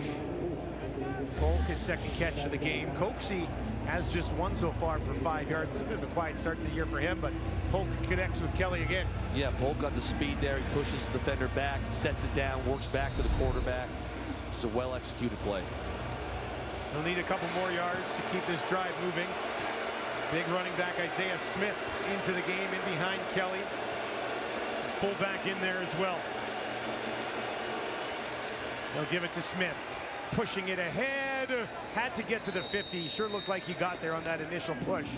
Polk, his second catch of the game. Coxie has just one so far for 5 yards. A bit of a quiet start to the year for him, but Polk connects with Kelly again. Yeah, Polk got the speed there. He pushes the defender back, sets it down, works back to the quarterback. It's a well-executed play. They'll need a couple more yards to keep this drive moving. Big running back Isaiah Smith into the game in behind Kelly. Pull back in there as well. They'll give it to Smith. Pushing it ahead, had to get to the 50. Sure looked like he got there on that initial push.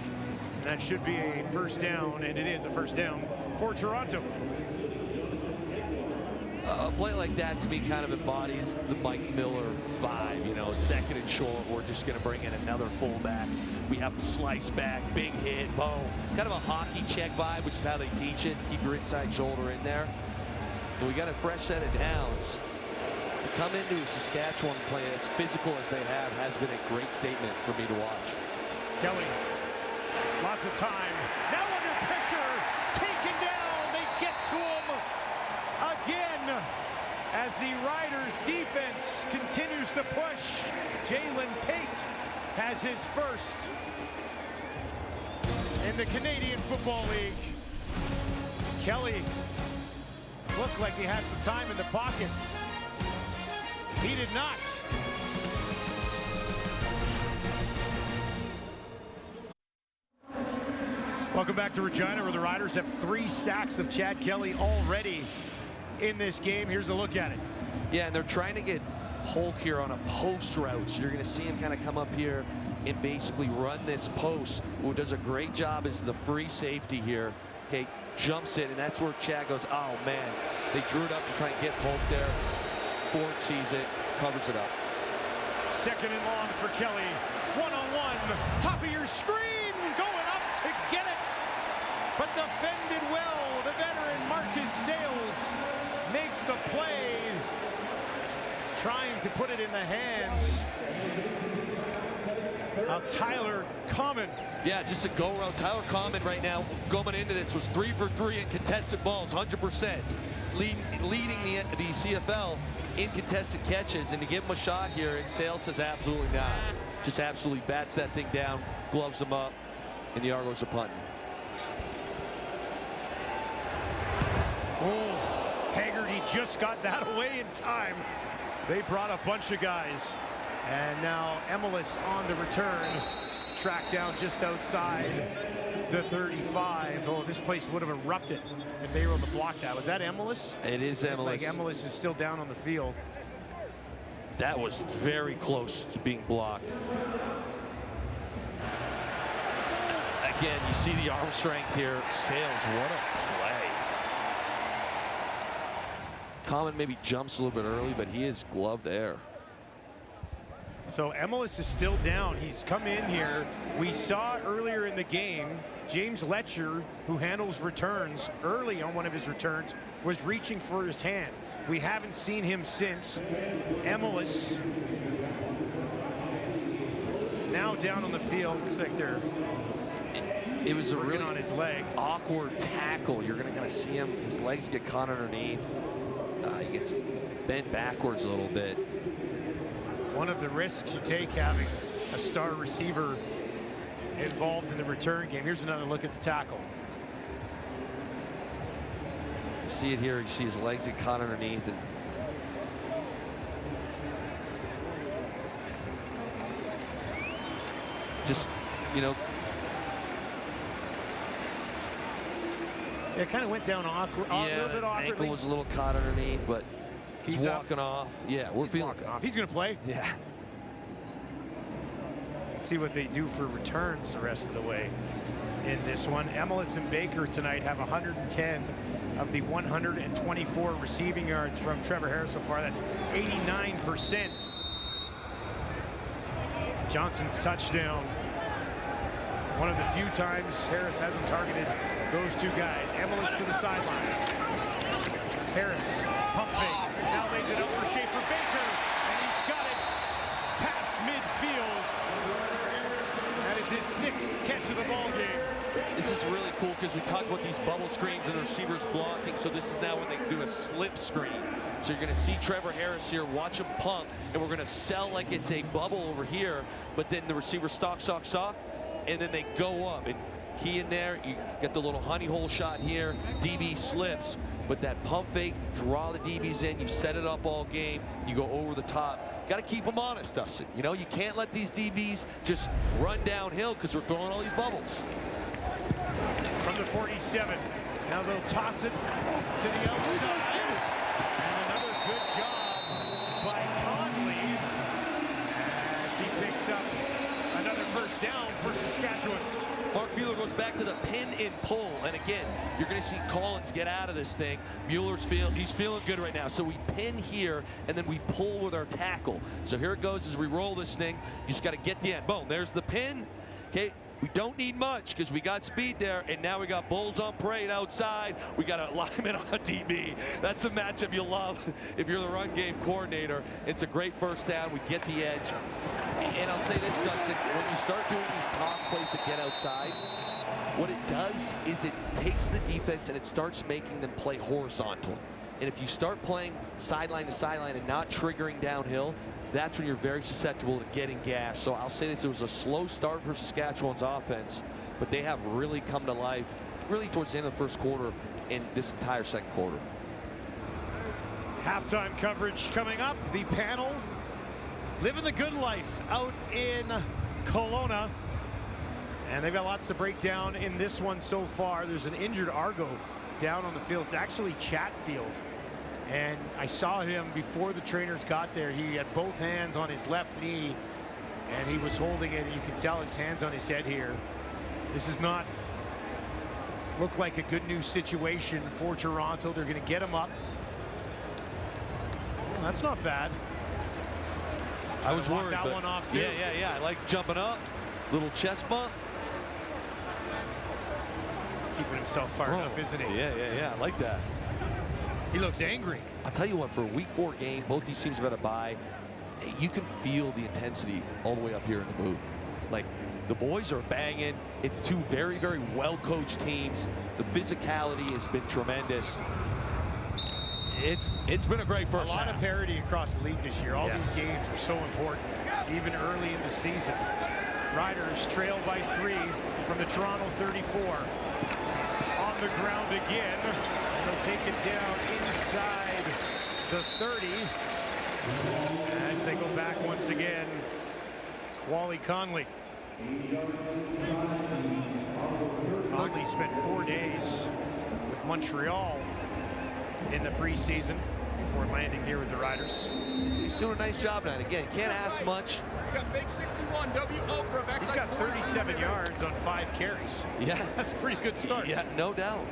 And that should be a first down, and it is a first down for Toronto. A play like that, to me, kind of embodies the Mike Miller vibe. You know, 2nd and short, we're just going to bring in another fullback. We have to slice back, big hit, boom. Kind of a hockey check vibe, which is how they teach it. Keep your inside shoulder in there. But we got a fresh set of downs. To come into Saskatchewan playing as physical as they have has been a great statement for me to watch. Kelly, lots of time. Now under pressure, taken down. They get to him again as the Riders defense continues to push. Jalen Pate has his first in the Canadian Football League. Kelly looked like he had some time in the pocket. He did not. Welcome back to Regina, where the Riders have 3 sacks of Chad Kelly already in this game. Here's a look at it. Yeah, and they're trying to get Polk here on a post route. So you're going to see him kind of come up here and basically run this post. Who does a great job is the free safety here. Okay, jumps it, and that's where Chad goes, oh, man. They drew it up to try and get Polk there. Ford sees it, covers it up. 2nd and long for Kelly. One-on-one, top of your screen, going up to get it. But defended well. The veteran Marcus Sales makes the play. Trying to put it in the hands of Tyler Common. Yeah, just a go route. Tyler Common right now going into this was 3 for 3 in contested balls, 100%. Leading the CFL in contested catches, and to give him a shot here, and Sales says absolutely not. Just absolutely bats that thing down, gloves him up, and the Argos are punting. Oh, Haggerty just got that away in time. They brought a bunch of guys. And now Emelis on the return. Tracked down just outside the 35. Oh, this place would have erupted if they were able to block that. Was that Emelis? It is Emelis. Like Emelis is still down on the field. That was very close to being blocked. Again, you see the arm strength here. Sales, what a play. Common maybe jumps a little bit early, but he is gloved there. So Emelis is still down. He's come in here. We saw earlier in the game, James Letcher, who handles returns, early on one of his returns, was reaching for his hand. We haven't seen him since. Emelis now down on the field. Looks like they're it was a working really on his leg. Awkward tackle. You're going to kind of see him. His legs get caught underneath. He gets bent backwards a little bit. One of the risks you take having a star receiver involved in the return game. Here's another look at the tackle. You see it here. You see his legs get caught underneath. And just, you know. It kind of went down awkward, a little bit awkwardly. Ankle was a little caught underneath, but he's walking off. Yeah, we're feeling it. Off. He's going to play. Yeah. See what they do for returns the rest of the way in this one. Emelis and Baker tonight have 110 of the 124 receiving yards from Trevor Harris so far. That's 89%. Johnson's touchdown. One of the few times Harris hasn't targeted those two guys. Emelis to the sideline. Harris, pump fake. Now lays it up for Schaefer Baker. And he's got it past midfield. That is his 6th catch of the ball game. This is really cool because we talk about these bubble screens and receivers blocking. So this is now when they do a slip screen. So you're going to see Trevor Harris here, watch him pump, and we're going to sell like it's a bubble over here. But then the receiver stock, and then they go up. And key in there, you get the little honey hole shot here. DB slips, but that pump fake, draw the DBs in. You've set it up all game. You go over the top. Got to keep them honest, Dustin. You know, you can't let these DBs just run downhill because we're throwing all these bubbles. From the 47, now they'll toss it to the outside. And another good job by Conley as he picks up another first down for Saskatchewan. Mark Mueller goes back to the pin and pull, and again, you're going to see Collins get out of this thing. Mueller's he's feeling good right now. So we pin here, and then we pull with our tackle. So here it goes as we roll this thing. You just got to get the end. Boom, there's the pin. Okay, we don't need much because we got speed there, and now we got Bulls on parade outside. We got a lineman on DB. That's a matchup you love if you're the run game coordinator. It's a great first down. We get the edge. And I'll say this, Dustin, when you start doing these toss plays to get outside, what it does is it takes the defense and it starts making them play horizontal. And if you start playing sideline to sideline and not triggering downhill, that's when you're very susceptible to getting gashed. So I'll say this, it was a slow start for Saskatchewan's offense, but they have really come to life really towards the end of the first quarter in this entire second quarter. Halftime coverage coming up. The panel living the good life out in Kelowna. And they've got lots to break down in this one so far. There's an injured Argo down on the field. It's actually Chatfield. And I saw him before the trainers got there. He had both hands on his left knee, and he was holding it. You can tell his hands on his head here. This does not look like a good news situation for Toronto. They're going to get him up. Well, that's not bad. I was worried, that but one off too. Yeah. I like jumping up, little chest bump. Keeping himself fired up, isn't he? Yeah. I like that. He looks angry. I'll tell you what, for a week 4 game, both these teams have had a bye. You can feel the intensity all the way up here in the booth. Like, the boys are banging. It's two very, very well-coached teams. The physicality has been tremendous. It's been a great first half. A lot of parity across the league this year. All these games are so important, even early in the season. Riders trail by 3 from the Toronto 34. On the ground again. And they'll take it down inside the 30. As they go back once again, Wally Conley. Conley spent 4 days with Montreal in the preseason before landing here with the Riders. He's doing a nice job now. Again, can't ask much. You got big 61 W.O. from He's got 37 yards on 5 carries. Yeah. That's a pretty good start. Yeah, no doubt.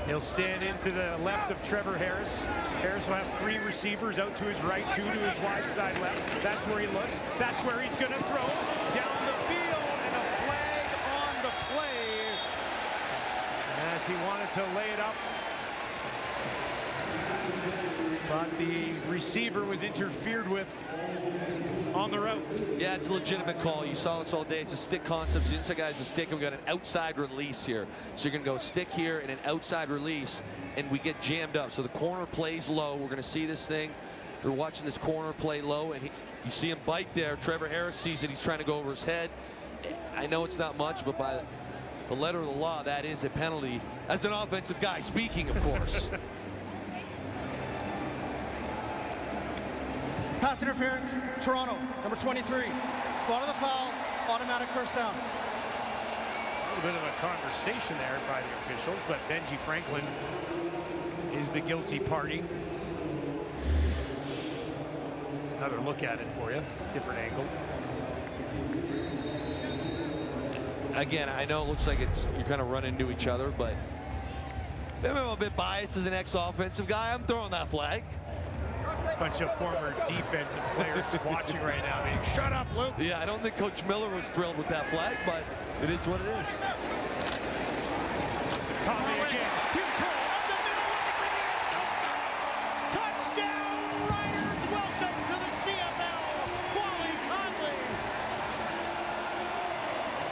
He'll stand into the left of Trevor Harris. Harris will have 3 receivers out to his right, 2 to his wide side left. That's where he looks. That's where he's going to throw down the field, and a flag on the play as he wanted to lay it up. But the receiver was interfered with on the route. Yeah, it's a legitimate call. You saw this all day. It's a stick concept. So the inside guy is a stick, and we got an outside release here. So you're going to go stick here and an outside release, and we get jammed up. So the corner plays low. We're going to see this thing. You're watching this corner play low, and you see him bite there. Trevor Harris sees it. He's trying to go over his head. I know it's not much, but by the letter of the law, that is a penalty. As an offensive guy speaking, of course. Pass interference, Toronto, number 23. Spot of the foul, automatic first down. A little bit of a conversation there by the officials, but Benji Franklin is the guilty party. Another look at it for you, different angle. Again, I know it looks like you kind of run into each other, but maybe I'm a bit biased as an ex-offensive guy. I'm throwing that flag. Bunch of former defensive players watching right now being, shut up, Luke. Yeah, I don't think Coach Miller was thrilled with that flag, but it is what it is. Conley again. Control of the middle. Touchdown, Riders. Welcome to the CFL. Wally Conley.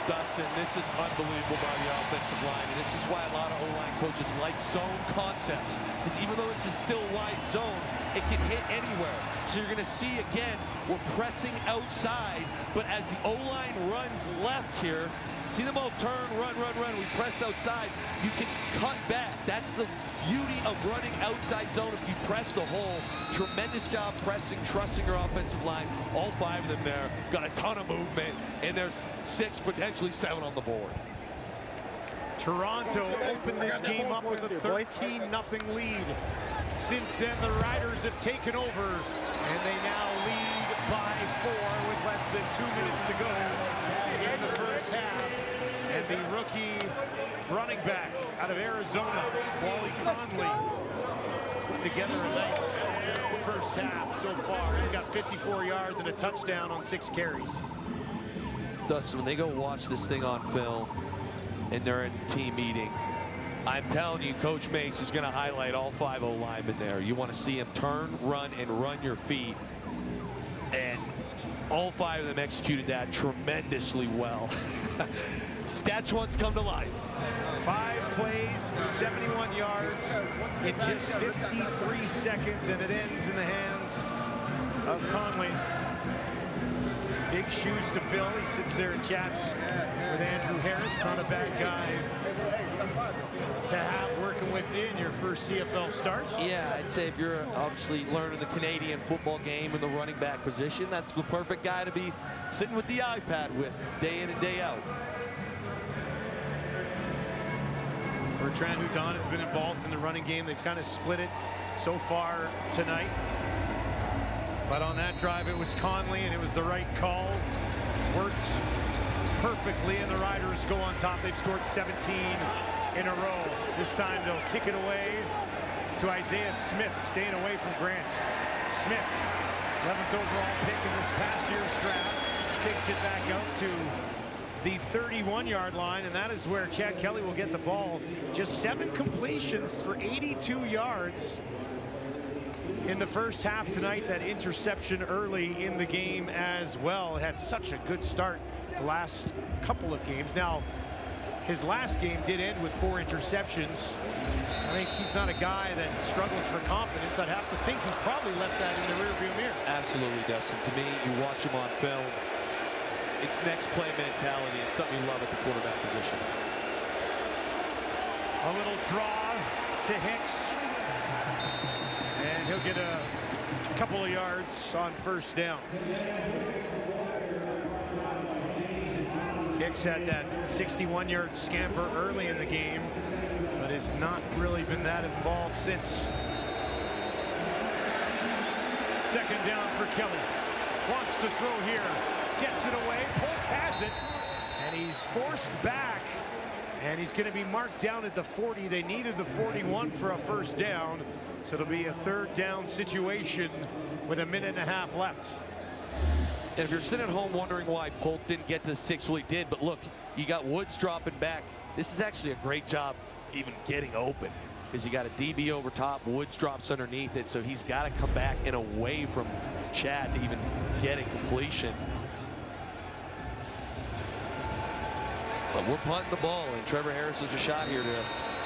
Dustin, this is unbelievable by the offensive line, and this is why a lot of O-line coaches like zone concepts, because even though this is still wide zone, it can hit anywhere. So you're going to see again, we're pressing outside, but as the O-line runs left here, see them all turn, run, we press outside, you can cut back. That's the beauty of running outside zone if you press the hole. Tremendous job pressing, trusting your offensive line. All 5 of them there, got a ton of movement, and there's 6, potentially 7 on the board. Toronto opened this game up with a 13-0 lead. Since then, the Riders have taken over, and they now lead by 4 with less than 2 minutes to go in the first half. And the rookie running back out of Arizona, Wally Conley, put together a nice first half so far. He's got 54 yards and a touchdown on 6 carries. Dustin, when they go watch this thing on film and they're in team meeting, I'm telling you, Coach Mace is going to highlight all 5 O-linemen there. You want to see him turn, run, and run your feet. And all 5 of them executed that tremendously well. Saskatchewan's come to life. 5 plays, 71 yards in just 53 seconds, and it ends in the hands of Conley. Big shoes to fill. He sits there and chats with Andrew Harris. Not a bad guy to have working with you in your first CFL start. Yeah, I'd say if you're obviously learning the Canadian football game in the running back position, that's the perfect guy to be sitting with the iPad with day in and day out. Bertrand Hudon has been involved in the running game. They've kind of split it so far tonight. But on that drive, it was Conley, and it was the right call. Worked perfectly, and the Riders go on top. They've scored 17 in a row. This time they'll kick it away to Isaiah Smith, staying away from Grant. Smith, 11th overall pick in this past year's draft, takes it back out to the 31-yard line, and that is where Chad Kelly will get the ball. Just 7 completions for 82 yards in the first half tonight. That interception early in the game as well. Had such a good start the last couple of games. Now, his last game did end with 4 interceptions. I think he's not a guy that struggles for confidence. I'd have to think he probably left that in the rearview mirror. Absolutely, Dustin. To me, you watch him on film, it's next play mentality. It's something you love at the quarterback position. A little draw to Hicks. And he'll get a couple of yards on first down. Hicks had that 61-yard scamper early in the game, but has not really been that involved since. Second down for Kelly. Wants to throw here. Gets it away. Polk has it. And he's forced back. And he's going to be marked down at the 40. They needed the 41 for a first down. So it'll be a third down situation with a minute and a half left. And if you're sitting at home wondering why Polk didn't get to the 6, well, he did. But look, you got Woods dropping back. This is actually a great job even getting open, because you got a DB over top. Woods drops underneath it, so he's got to come back and away from Chad to even get a completion. But we're punting the ball, and Trevor Harris has a shot here to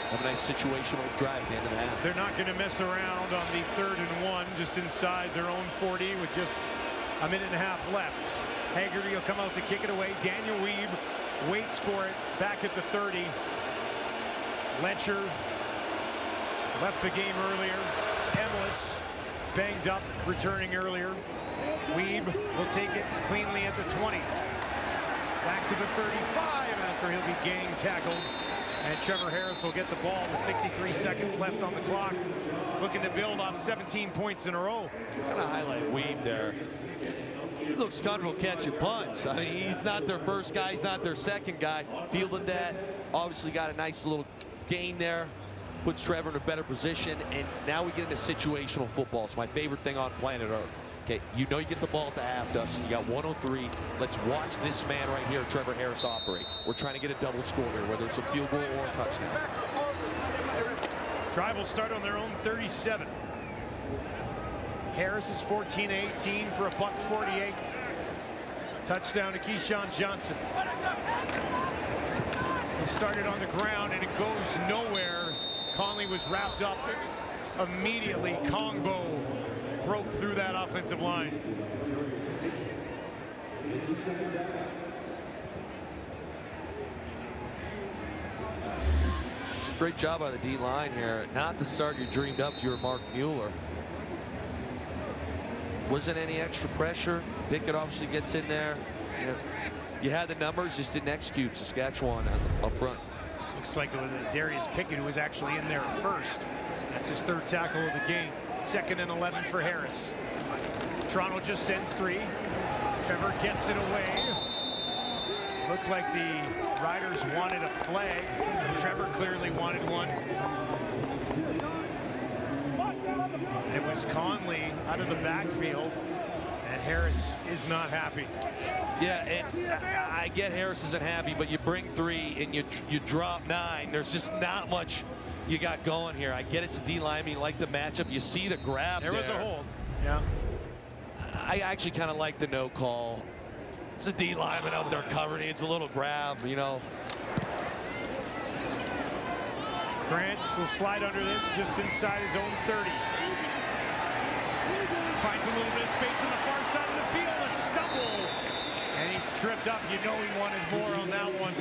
have a nice situational drive at the end of the half. They're not going to mess around on the 3rd and 1, just inside their own 40 with just a minute and a half left. Haggerty will come out to kick it away. Daniel Weeb waits for it back at the 30. Letcher left the game earlier. Emlis banged up, returning earlier. Weeb will take it cleanly at the 20. Back to the 35, and that's where he'll be gang tackled. And Trevor Harris will get the ball with 63 seconds left on the clock, looking to build off 17 points in a row. Kind of highlight Weeb there. He looks comfortable catching punts. I mean, he's not their first guy, he's not their second guy. Fielded that, obviously got a nice little gain there, puts Trevor in a better position, and now we get into situational football. It's my favorite thing on planet Earth. Okay, you know you get the ball at the half, Dustin. You got 103. Let's watch this man right here, Trevor Harris, operate. We're trying to get a double score here, whether it's a field goal or a touchdown. Drive will start on their own 37. Harris is 14-18 for a $148. Touchdown to Keyshawn Johnson. He started on the ground and it goes nowhere. Conley was wrapped up immediately. Kongbo broke through that offensive line. It's a great job by the D line here. Not the start you dreamed up if you were Mark Mueller. Wasn't any extra pressure. Pickett obviously gets in there. You had the numbers, just didn't execute. Saskatchewan up front. Looks like it was Darius Pickett who was actually in there first. That's his 3rd tackle of the game. 2nd and 11 for Harris. Toronto just sends 3. Trevor gets it away. Looked like the Riders wanted a flag. Trevor clearly wanted one. It was Conley out of the backfield, and Harris is not happy. Yeah, and I get Harris isn't happy, but you bring 3 and you drop 9. There's just not much you got going here. I get it's a D line. You like the matchup. You see the grab there. There was a hold. Yeah. I actually kind of like the no call. It's a D lineman out there covering. It's a little grab, you know. Grants will slide under this just inside his own 30. Finds a little bit of space on the far side of the field. A stumble. And he's tripped up. You know he wanted more on that one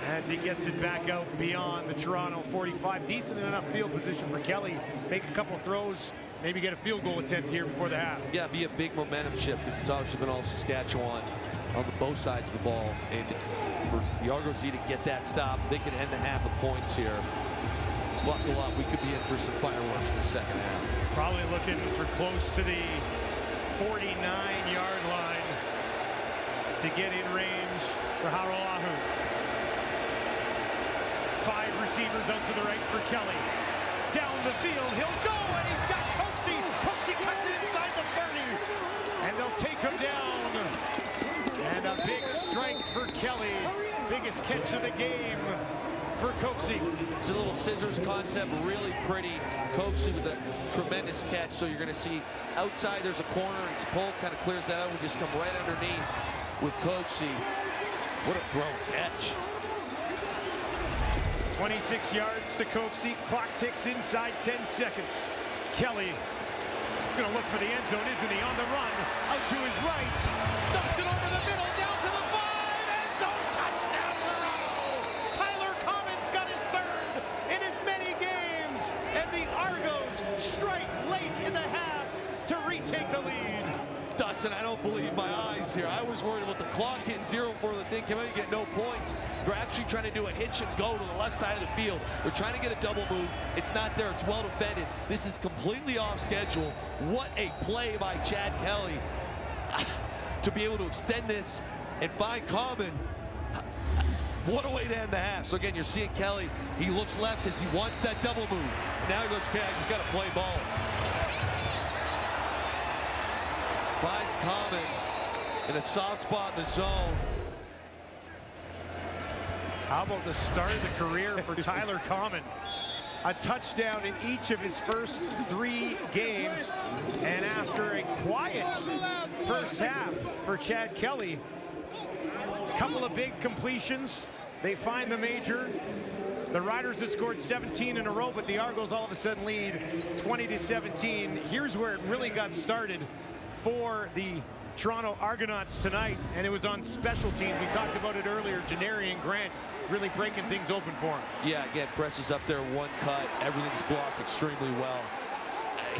as he gets it back out beyond the Toronto 45. Decent enough field position for Kelly. Make a couple throws, maybe get a field goal attempt here before the half. Yeah, be a big momentum shift, because it's obviously been all Saskatchewan on both sides of the ball. And for the Argos to get that stop, they can end the half with points here. Buckle up, we could be in for some fireworks in the second half. Probably looking for close to the 49-yard line to get in range for Haroahu. 5 receivers out to the right for Kelly. Down the field, he'll go, and he's got Coxie. Coxie cuts it inside the 30, and they'll take him down. And a big strike for Kelly. Biggest catch of the game for Coxie. It's a little scissors concept, really pretty. Coxie with a tremendous catch. So you're going to see outside there's a corner, and it's Polk kind of clears that out. We just come right underneath with Coxie. What a throw catch. 26 yards to Coxie. Clock ticks inside 10 seconds. Kelly going to look for the end zone, isn't he? On the run, out to his right. Dumps it over the middle, down to the 5. End zone touchdown, Toronto. Tyler Commons got his 3rd in as many games don't believe my eyes here. I was worried about the clock hitting 0 before the thing came out. You get no points. They're actually trying to do a hitch and go to the left side of the field. They're trying to get a double move. It's not there. It's well defended. This is completely off schedule. What a play by Chad Kelly to be able to extend this and find Common. What a way to end the half. So again, you're seeing Kelly. He looks left because he wants that double move. Now he goes, okay, I just got to play ball. Finds Common in a soft spot in the zone. How about the start of the career for Tyler Common? A touchdown in each of his first 3 games. And after a quiet first half for Chad Kelly, a couple of big completions. They find the major. The Riders have scored 17 in a row, but the Argos all of a sudden lead 20-17. Here's where it really got started for the Toronto Argonauts tonight, and it was on special teams. We talked about it earlier. Janarian Grant really breaking things open for him. Yeah, again, presses up there, one cut. Everything's blocked extremely well.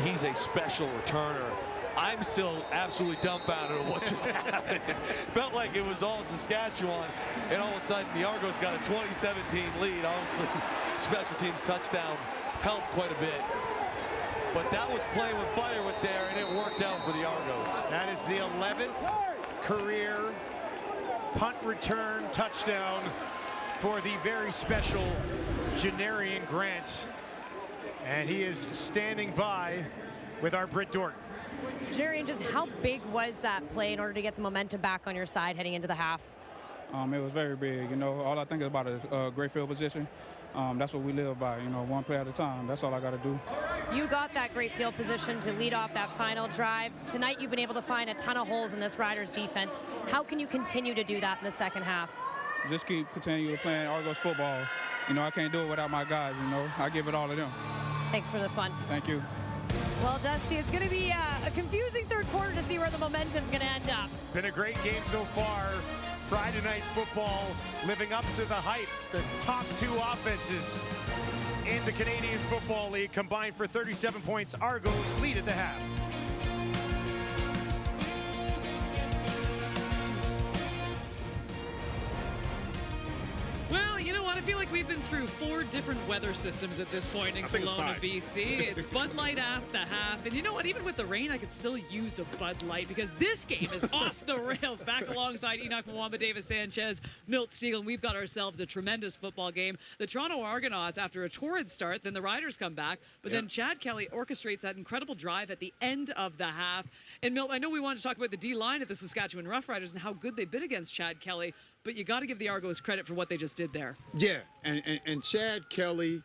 He's a special returner. I'm still absolutely dumbfounded at what just happened. Felt like it was all Saskatchewan, and all of a sudden the Argos got a 2017 lead. Obviously, special teams touchdown helped quite a bit. But that was playing with fire with there, and it worked out for the Argos. That is the 11th career punt return touchdown for the very special Janarian Grant. And he is standing by with our Britt Dorton. Janarian, just how big was that play in order to get the momentum back on your side heading into the half? It was very big. You know, all I think about is great field position. That's what we live by, you know, one play at a time. That's all I got to do. You got that great field position to lead off that final drive. Tonight you've been able to find a ton of holes in this Riders defense. How can you continue to do that in the second half? Just continue playing Argos football. You know, I can't do it without my guys, you know. I give it all to them. Thanks for this one. Thank you. Well, Dusty, it's going to be a confusing third quarter to see where the momentum's going to end up. Been a great game so far. Friday night football living up to the hype. The top 2 offenses in the Canadian Football League combined for 37 points. Argos lead at the half. Well, you know what? I feel like we've been through 4 different weather systems at this point in Kelowna, BC. It's Bud Light at the half. And you know what? Even with the rain, I could still use a Bud Light because this game is off the rails. Back alongside Enoch Mwamba, Davis Sanchez, Milt Steele, and we've got ourselves a tremendous football game. The Toronto Argonauts, after a torrid start, then the Riders come back. But then Chad Kelly orchestrates that incredible drive at the end of the half. And Milt, I know we wanted to talk about the D-line at the Saskatchewan Roughriders and how good they've been against Chad Kelly. But you got to give the Argos credit for what they just did there. Yeah, and Chad Kelly,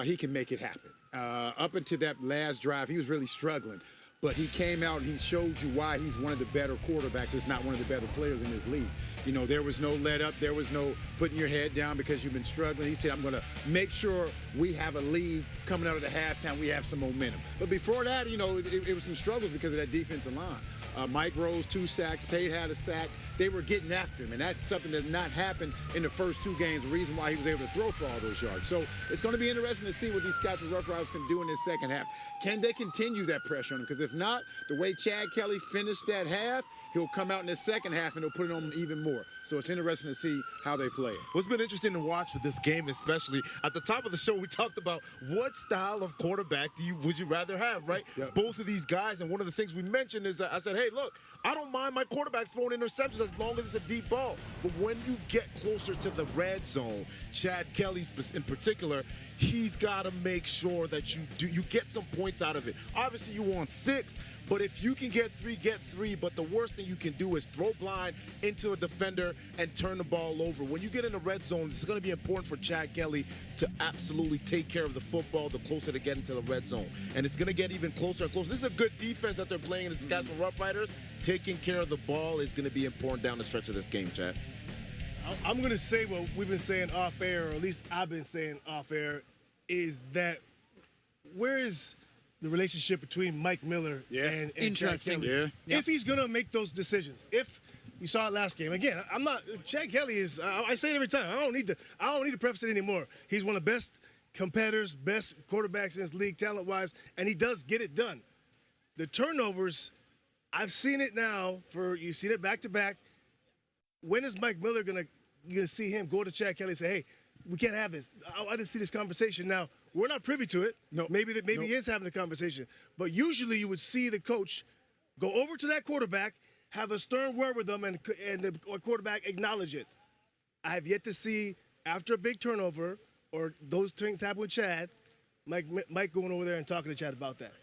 he can make it happen. Up until that last drive, he was really struggling. But he came out and he showed you why he's one of the better quarterbacks, if not one of the better players in this league. You know, there was no let up. There was no putting your head down because you've been struggling. He said, I'm going to make sure we have a lead coming out of the halftime. We have some momentum. But before that, you know, it was some struggles because of that defensive line. Mike Rose, 2 sacks. Pate had a sack. They were getting after him, and that's something that did not happen in the first 2 games, the reason why he was able to throw for all those yards. So it's going to be interesting to see what these Saskatchewan Roughriders can do in this second half. Can they continue that pressure on him? Because if not, the way Chad Kelly finished that half, he'll come out in the second half and he'll put it on even more. So it's interesting to see how they play it. What's been interesting to watch with this game, especially at the top of the show, we talked about what style of quarterback would you rather have, right? Yep. Both of these guys, and one of the things we mentioned is that I said, hey, look, I don't mind my quarterback throwing interceptions as long as it's a deep ball. But when you get closer to the red zone, Chad Kelly in particular, he's got to make sure that you get some points out of it. Obviously, you want 6, but if you can get 3, get 3. But the worst thing you can do is throw blind into a defender and turn the ball over. When you get in the red zone, it's going to be important for Chad Kelly to absolutely take care of the football the closer they get into the red zone. And it's going to get even closer and closer. This is a good defense that they're playing in the Saskatchewan Roughriders. Taking care of the ball is going to be important down the stretch of this game, Chad. I'm going to say what we've been saying off air, or at least I've been saying off air, is that where is the relationship between Mike Miller and Chad Kelly? If he's going to make those decisions. If you saw it last game. Again, I'm not – Chad Kelly is – I say it every time. I don't need to preface it anymore. He's one of the best competitors, best quarterbacks in this league talent-wise, and he does get it done. The turnovers I've seen it now. You've seen it back to back. When is Mike Miller you're gonna see him go to Chad Kelly and say, "Hey, we can't have this. I didn't see this conversation." Now we're not privy to it. No. Maybe he is having the conversation, but usually you would see the coach go over to that quarterback, have a stern word with them, and the quarterback acknowledge it. I have yet to see after a big turnover or those things happen with Chad, Mike going over there and talking to Chad about that.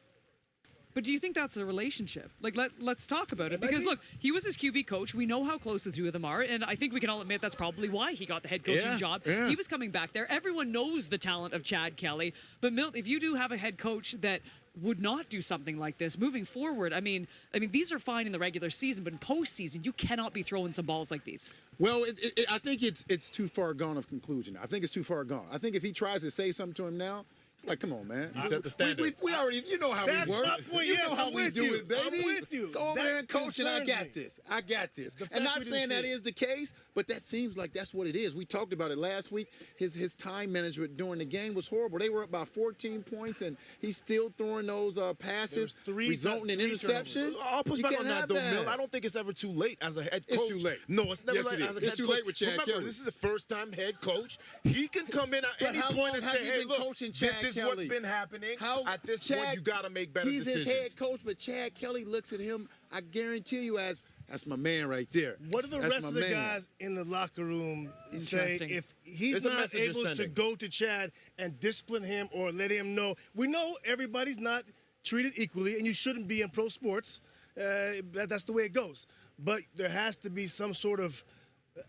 But do you think that's a relationship? Like, let's talk about it. Because, look, he was his QB coach. We know how close the two of them are. And I think we can all admit that's probably why he got the head coaching job. Yeah. He was coming back there. Everyone knows the talent of Chad Kelly. But, Milt, if you do have a head coach that would not do something like this moving forward, I mean, these are fine in the regular season, but in postseason, you cannot be throwing some balls like these. Well, I think it's too far gone of conclusion. I think it's too far gone. I think if he tries to say something to him now, it's like, come on, man. You set the standard. We already, you know how That's we work. my point. You Yes, know how I'm we with do you. it, baby. I'm with you. Go over That there and coach, and I concerns got me. this. I got this. The And fact not we saying didn't that see is the case, but that seems like that's what it is. We talked about it last week. His time management during the game was horrible. They were up by 14 points, and he's still throwing those passes, resulting in interceptions. I'll push You back can't on that, have though, Mill. I don't think it's ever too late as a head coach. It's too late. No, it's never Yes, late it is. as a It's head too coach. late with Chad Remember, Kelly. this is a first-time head coach. He can come in at But any how point long and has say, he hey, been look, coaching this Chad is Kelly? what's been happening. How At this point, you got to make better he's decisions. He's his head coach, but Chad Kelly looks at him, I guarantee you, as that's my man right there. What do the That's rest my of the man. guys in the locker room say Interesting. if he's It's a not message you're able to sending. go to Chad and discipline him or let him know? We know everybody's not treated equally, and you shouldn't be in pro sports. That's the way it goes. But there has to be some sort of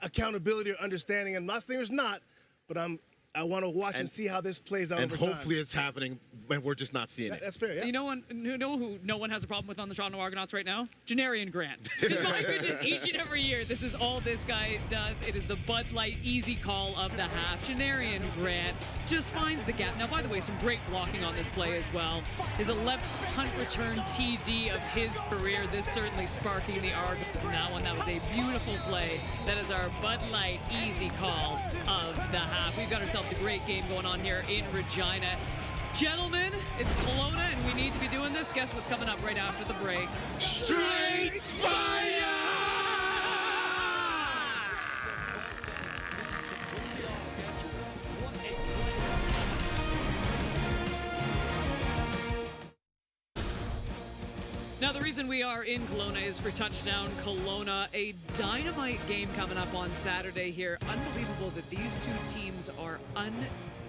accountability or understanding. I'm not saying there's not, but I want to watch and see how this plays out And over time. hopefully it's happening, and we're just not seeing it. That's fair, yeah. You know who no one has a problem with on the Toronto Argonauts right now? Janarian Grant. Because my goodness, each and every year, this is all this guy does. It is the Bud Light easy call of the half. Janarian Grant just finds the gap. Now, by the way, some great blocking on this play as well. His 11th punt return TD of his career. This certainly sparking the Argos in that one. That was a beautiful play. That is our Bud Light easy call of the half. We've got ourselves a great game going on here in Regina. Gentlemen, it's Kelowna, and we need to be doing this. Guess what's coming up right after the break? Straight fire! Now, the reason we are in Kelowna is for Touchdown Kelowna, a dynamite game coming up on Saturday here. Unbelievable that these two teams are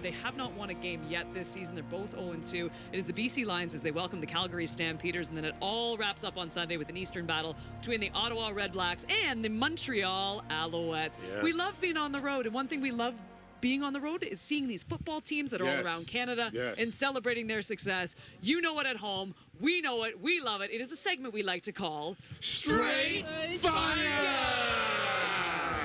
they have not won a game yet this season. They're both 0-2. It is the BC Lions as they welcome the Calgary Stampeders, and then it all wraps up on Sunday with an Eastern battle between the Ottawa Red Blacks and the Montreal Alouettes. Yes. We love being on the road, and one thing we love being on the road is seeing these football teams that are all around Canada and celebrating their success. You know it at home. We know it. We love it. It is a segment we like to call Straight Fire!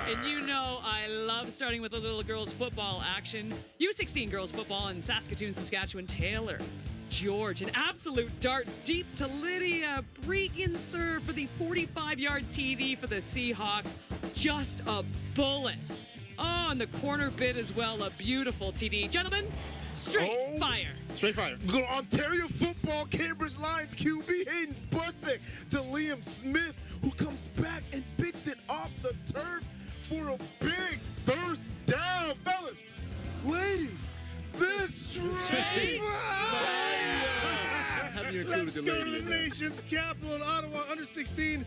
And you know I love starting with a little girls football action. U16 girls football in Saskatoon, Saskatchewan. Taylor George, an absolute dart deep to Lydia. Bregan serve for the 45-yard TD for the Seahawks. Just a bullet. Oh, and the corner bit as well, a beautiful TD. Gentlemen, straight fire. Straight fire. Go Ontario football, Cambridge Lions QB Hayden Busick to Liam Smith, who comes back and picks it off the turf for a big first down. Fellas, ladies, this straight fire. Have you included Let's the go lady to in the there? nation's capital in Ottawa, under 16.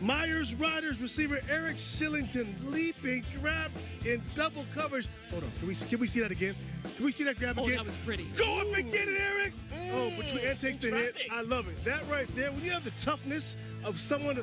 Myers Riders receiver Eric Shillington leaping grab in double coverage. Hold on, can we see that again? Can we see that grab again? That was pretty. Go up and get it, Eric! Oh, between and takes the hit. I love it. That right there, when you have the toughness of someone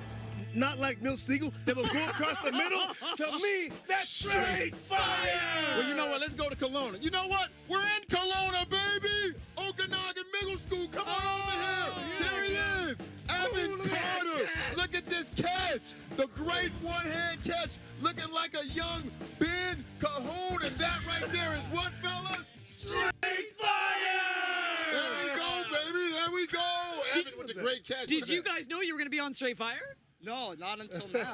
not like Milt Siegel that will go across the middle, to me, that's straight fire! Well, you know what? Let's go to Kelowna. You know what? We're in Kelowna, baby! Okanagan Middle School, come on over here! Here he is! Evan Carter! Look at this catch! The great one-hand catch, looking like a young Ben Cahoon, and that right there is what, fellas? Straight fire! There we go, baby! There we go! Evan with the great catch. Did you guys know you were going to be on Straight Fire? No, not until now.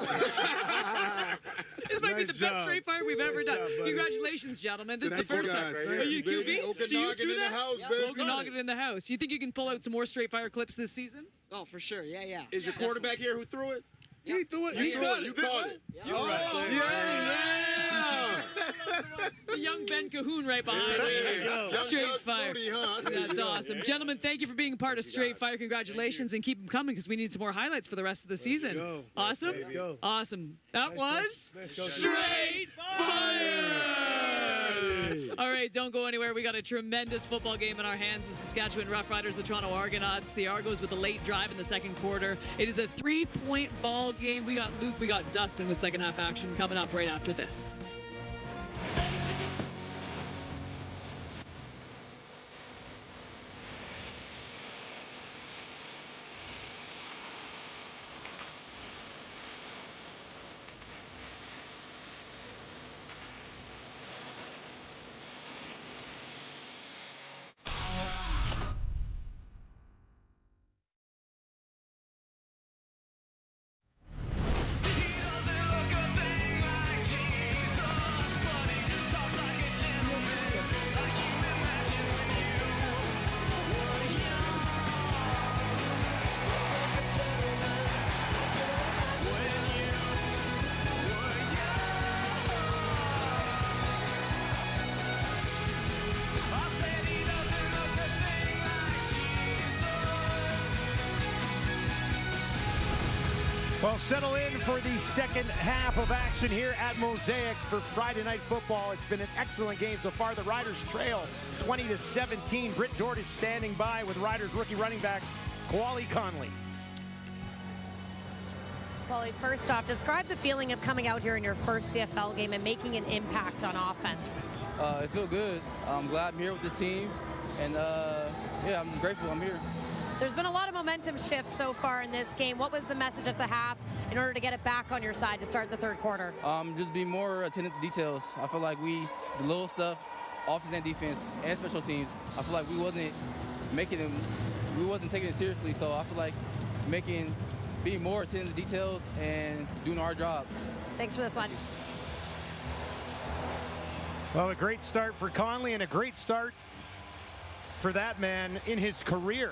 This might be the best straight fire we've ever done. Congratulations, gentlemen. This is the first time. Are you QB? Okanagan in the house, baby. Okanagan in the house. You think you can pull out some more straight fire clips this season? Oh, for sure. Yeah, yeah. Is your quarterback here who threw it? Yep. He threw it. You threw it. You caught it. Yep. Oh, yeah. The young Ben Cahoon right behind me. Straight Fire. That's awesome. Gentlemen, thank you for being a part of Straight Fire. Congratulations, and keep them coming because we need some more highlights for the rest of the season. Awesome? Let's go. Awesome. That was Straight Fire! All right, don't go anywhere. We got a tremendous football game in our hands. The Saskatchewan Roughriders, the Toronto Argonauts, the Argos with a late drive in the second quarter. It is a 3-point ball game. We got Luke, we got Dustin with second half action coming up right after this. Well, settle in for the second half of action here at Mosaic for Friday Night Football. It's been an excellent game so far. The Riders trail 20-17. Britt Dort is standing by with Riders rookie running back Quali Conley. Quali, first off, describe the feeling of coming out here in your first CFL game and making an impact on offense. It feels good. I'm glad I'm here with this team, and yeah, I'm grateful I'm here. There's been a lot of momentum shifts so far in this game. What was the message at the half in order to get it back on your side to start the third quarter? Just be more attentive to details. I feel like the little stuff, offense and defense, and special teams, I feel like we wasn't taking it seriously. So I feel like being more attentive to details and doing our job. Thanks for this one. Well, a great start for Conley and a great start for that man in his career.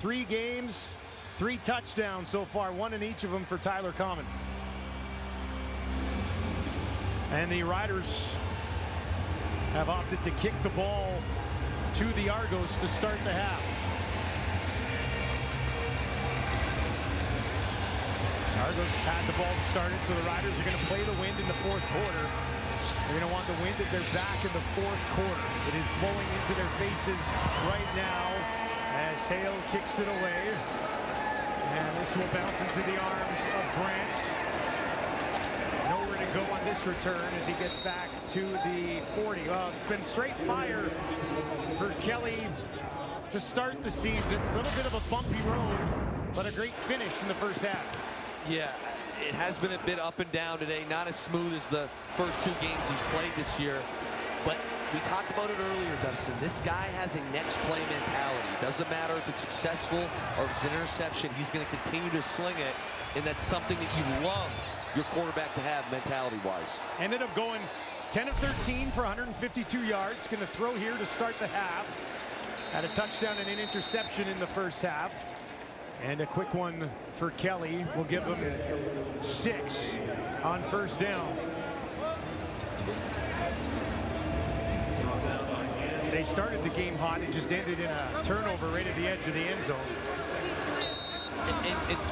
3 games, 3 touchdowns so far, 1 in each of them for Tyler Common. And the Riders have opted to kick the ball to the Argos to start the half. Argos had the ball started, so the Riders are going to play the wind in the fourth quarter. They're going to want the wind at their back in the fourth quarter. It is blowing into their faces right now as Hale kicks it away. And this will bounce into the arms of Brant. Nowhere to go on this return as he gets back to the 40. Well, it's been straight fire for Kelly to start the season. A little bit of a bumpy road, but a great finish in the first half. Yeah, it has been a bit up and down today. Not as smooth as the first 2 games he's played this year. But we talked about it earlier, Dustin. This guy has a next play mentality. Doesn't matter if it's successful or if it's an interception. He's going to continue to sling it, and that's something that you love your quarterback to have mentality-wise. Ended up going 10 of 13 for 152 yards. Going to throw here to start the half. Had a touchdown and an interception in the first half. And a quick one for Kelly will give them 6 on first down. They started the game hot and just ended in a turnover right at the edge of the end zone. And it's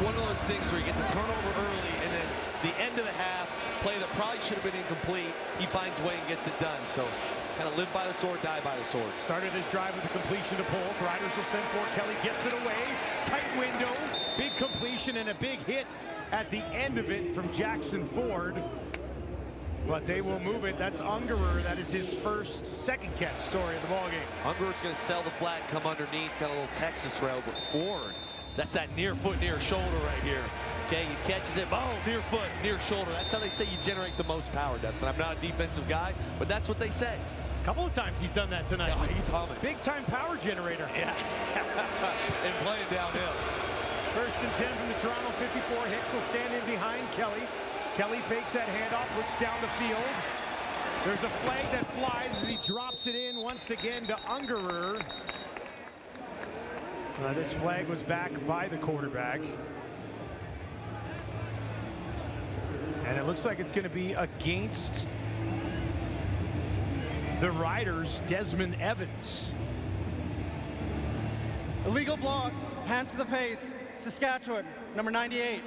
one of those things where you get the turnover early, and then the end of the half, play that probably should have been incomplete, he finds a way and gets it done. So kind of live by the sword, die by the sword. Started his drive with a completion to Polk. Riders will send for Kelly, gets it away. Tight window, big completion, and a big hit at the end of it from Jackson Ford. But they will move it. That's Ungerer. That is his second catch story of the ballgame. Ungerer's going to sell the flat, come underneath, got a little Texas route, but Ford, that's that near foot, near shoulder right here. Okay, he catches it, boom, near foot, near shoulder. That's how they say you generate the most power, Dustin. I'm not a defensive guy, but that's what they say. A couple of times he's done that tonight. Oh, he's humming. Big time power generator. Yeah, and playing downhill. First and 10 from the Toronto 54. Hicks will stand in behind Kelly. Kelly fakes that handoff, looks down the field. There's a flag that flies as he drops it in once again to Ungerer. This flag was back by the quarterback. And it looks like it's going to be against the Riders, Desmond Evans. Illegal block, hands to the face, Saskatchewan, number 98.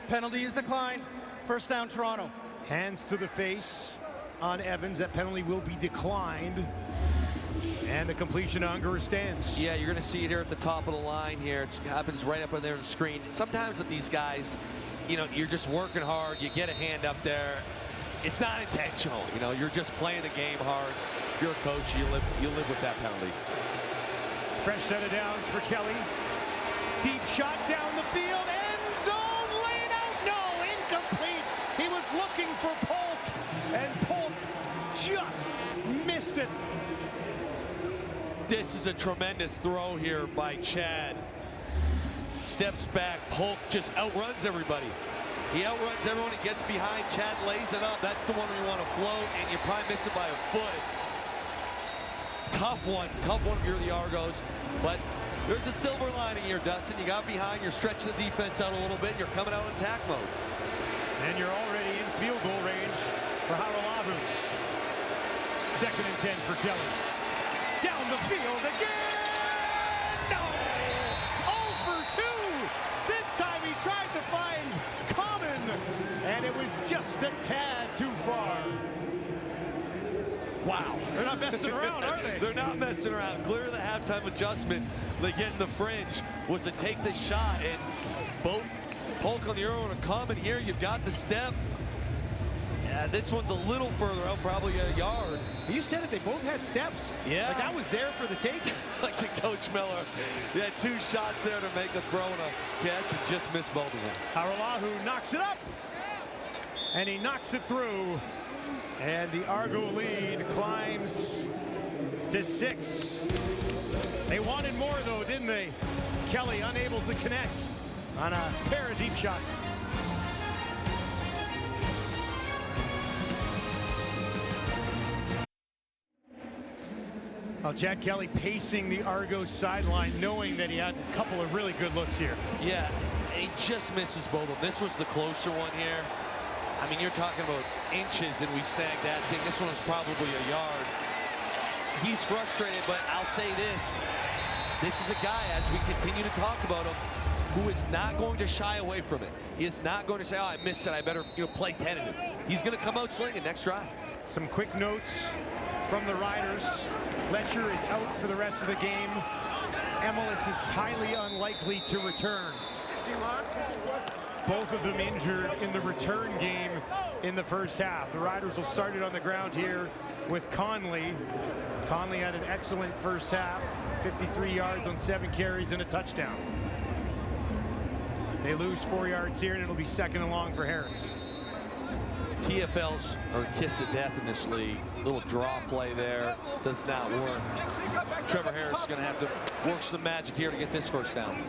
Penalty is declined, first down Toronto. Hands to the face on Evans. That penalty will be declined. And the completion to Unger stands. Yeah, you're going to see it here at the top of the line here. It happens right up on there on the screen. Sometimes with these guys, you know, you're just working hard. You get a hand up there. It's not intentional. You know, you're just playing the game hard. You're a coach. You live with that penalty. Fresh set of downs for Kelly. Deep shot down the field. End zone. Laid out. No, incomplete. He was looking for Polk. And Polk just missed it. This is a tremendous throw here by Chad. Steps back. Polk just outruns everybody. He outruns everyone. He gets behind. Chad lays it up. That's the one we want to float, and you probably miss it by a foot. Tough one if you're the Argos. But there's a silver lining here, Dustin. You got behind. You're stretching the defense out a little bit. You're coming out in attack mode. And you're already in field goal range for Haralahu. 2nd and 10 for Kelly. Down the field again! No! 0 for 2! This time he tried to find Common, and it was just a tad too far. Wow. They're not messing around, are they? They're not messing around. Clear the halftime adjustment. They get in the fringe. Was to take the shot, and both Polk on the arrow and Common here. You've got the step. Yeah, this one's a little further out, probably a yard. You said it, they both had steps. Yeah. Like I was there for the taking. Like Coach Miller. He had 2 shots there to make a throw and a catch and just missed both of them. Haralahu knocks it up. And he knocks it through. And the Argo lead climbs to 6. They wanted more though, didn't they? Kelly unable to connect on a pair of deep shots. Well, Chad Kelly pacing the Argos sideline, knowing that he had a couple of really good looks here. Yeah, he just misses both of them. This was the closer one here. I mean, you're talking about inches, and we snagged that thing. This one was probably a yard. He's frustrated, but I'll say this. This is a guy, as we continue to talk about him, who is not going to shy away from it. He is not going to say, oh, I missed it, I better play tentative. He's going to come out slinging next drive. Some quick notes from the Riders. Letcher is out for the rest of the game. Emilus is highly unlikely to return. Both of them injured in the return game in the first half. The Riders will start it on the ground here with Conley. Conley had an excellent first half, 53 yards on 7 carries and a touchdown. They lose 4 yards here, and it'll be 2nd and long for Harris. TFLs are a kiss of death in this league. Little draw play there does not work. Trevor Harris is going to have to work some magic here to get this first down.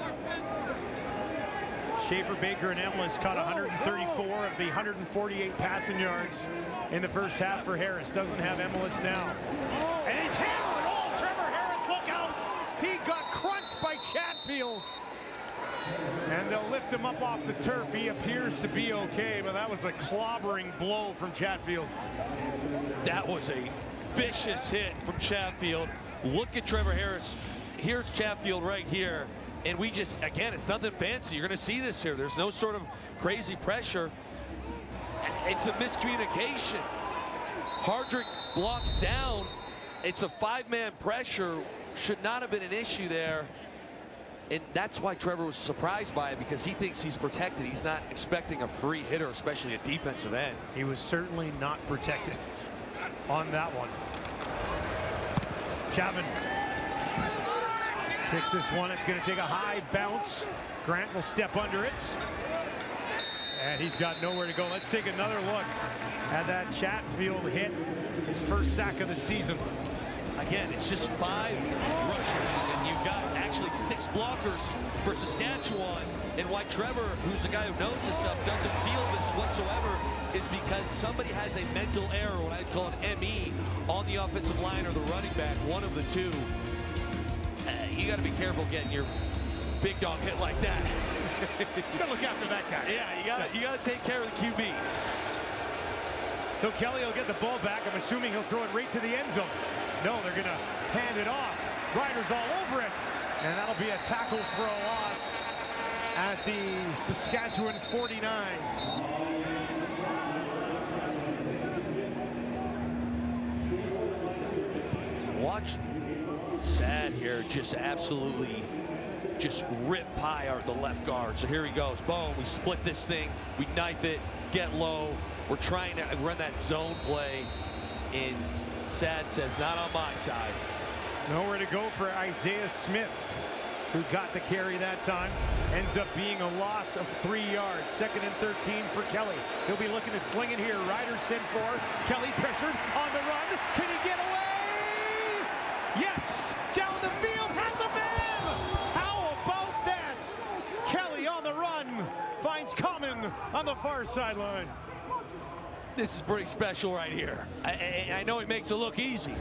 Schaefer, Baker, and Emilus caught 134 of the 148 passing yards in the first half for Harris. Doesn't have Emilus now. And he's hammered! Oh, Trevor Harris, look out! He got crunched by Chatfield. And they'll lift him up off the turf. He appears to be okay, but that was a clobbering blow from Chatfield. That was a vicious hit from Chatfield. Look at Trevor Harris. Here's Chatfield right here. And we just, again, it's nothing fancy. You're going to see this here. There's no sort of crazy pressure. It's a miscommunication. Hardrick blocks down. It's a 5-man pressure. Should not have been an issue there. And that's why Trevor was surprised by it, because he thinks he's protected. He's not expecting a free hitter, especially a defensive end. He was certainly not protected on that one. Chapman kicks this one. It's going to take a high bounce. Grant will step under it. And he's got nowhere to go. Let's take another look at that Chatfield hit. His first sack of the season. Again, it's just 5 rushers, and you've got actually 6 blockers for Saskatchewan. And why Trevor, who's a guy who knows this stuff, doesn't feel this whatsoever is because somebody has a mental error, what I'd call an ME, on the offensive line or the running back, one of the two. You got to be careful getting your big dog hit like that. You gotta look after that guy. Yeah, you gotta take care of the QB. So Kelly will get the ball back. I'm assuming he'll throw it right to the end zone. No, they're gonna hand it off. Riders all over it. And that'll be a tackle for a loss at the Saskatchewan 49. Watch Sad here just absolutely just rip by the left guard. So here he goes. Boom, we split this thing. We knife it, get low. We're trying to run that zone play. And Sad says, not on my side. Nowhere to go for Isaiah Smith, who got the carry that time. Ends up being a loss of 3 yards. 2nd and 13 for Kelly. He'll be looking to sling it here. Riders send for Kelly, pressured on the run. Can he get away? Yes! Down the field, has a man! How about that? Kelly on the run, finds Common on the far sideline. This is pretty special right here. I know it makes it look easy,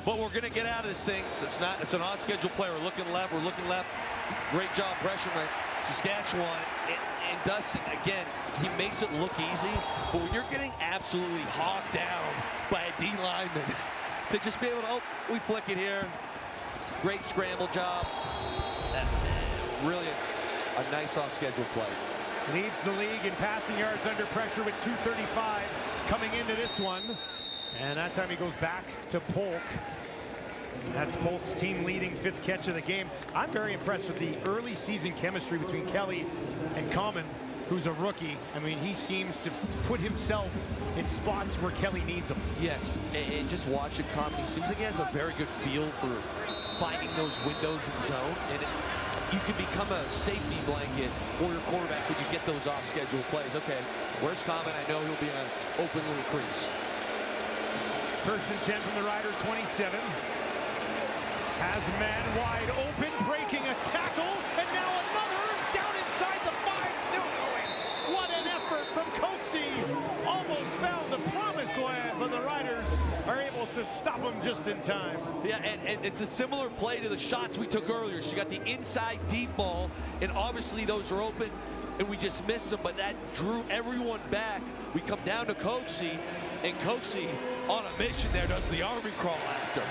but we're gonna get out of this thing. So it's an on-schedule play. We're looking left. Great job pressuring Saskatchewan. And Dustin, again, he makes it look easy, but when you're getting absolutely hawked down by a D lineman, to just be able to, we flick it here. Great scramble job. Really a nice off-schedule play. Leads the league in passing yards under pressure with 2:35 coming into this one. And that time he goes back to Polk. That's Polk's team leading 5th catch of the game. I'm very impressed with the early season chemistry between Kelly and Common, who's a rookie. I mean, he seems to put himself in spots where Kelly needs him. Yes, and just watch it, Common. He seems like he has a very good feel for finding those windows in zone. And you can become a safety blanket for your quarterback when you get those off-schedule plays. Okay, where's Common? I know he'll be in an open little crease. 1st and 10 from the Rider 27. Has a man wide open, breaking a tackle, and now another down inside the 5, still going. What an effort from Coxie. Almost found the promised land, but the Riders are able to stop him just in time. Yeah, and it's a similar play to the shots we took earlier. So you got the inside deep ball, and obviously those are open, and we just missed them, but that drew everyone back. We come down to Coxie, and Coxie, on a mission there, does the army crawl after.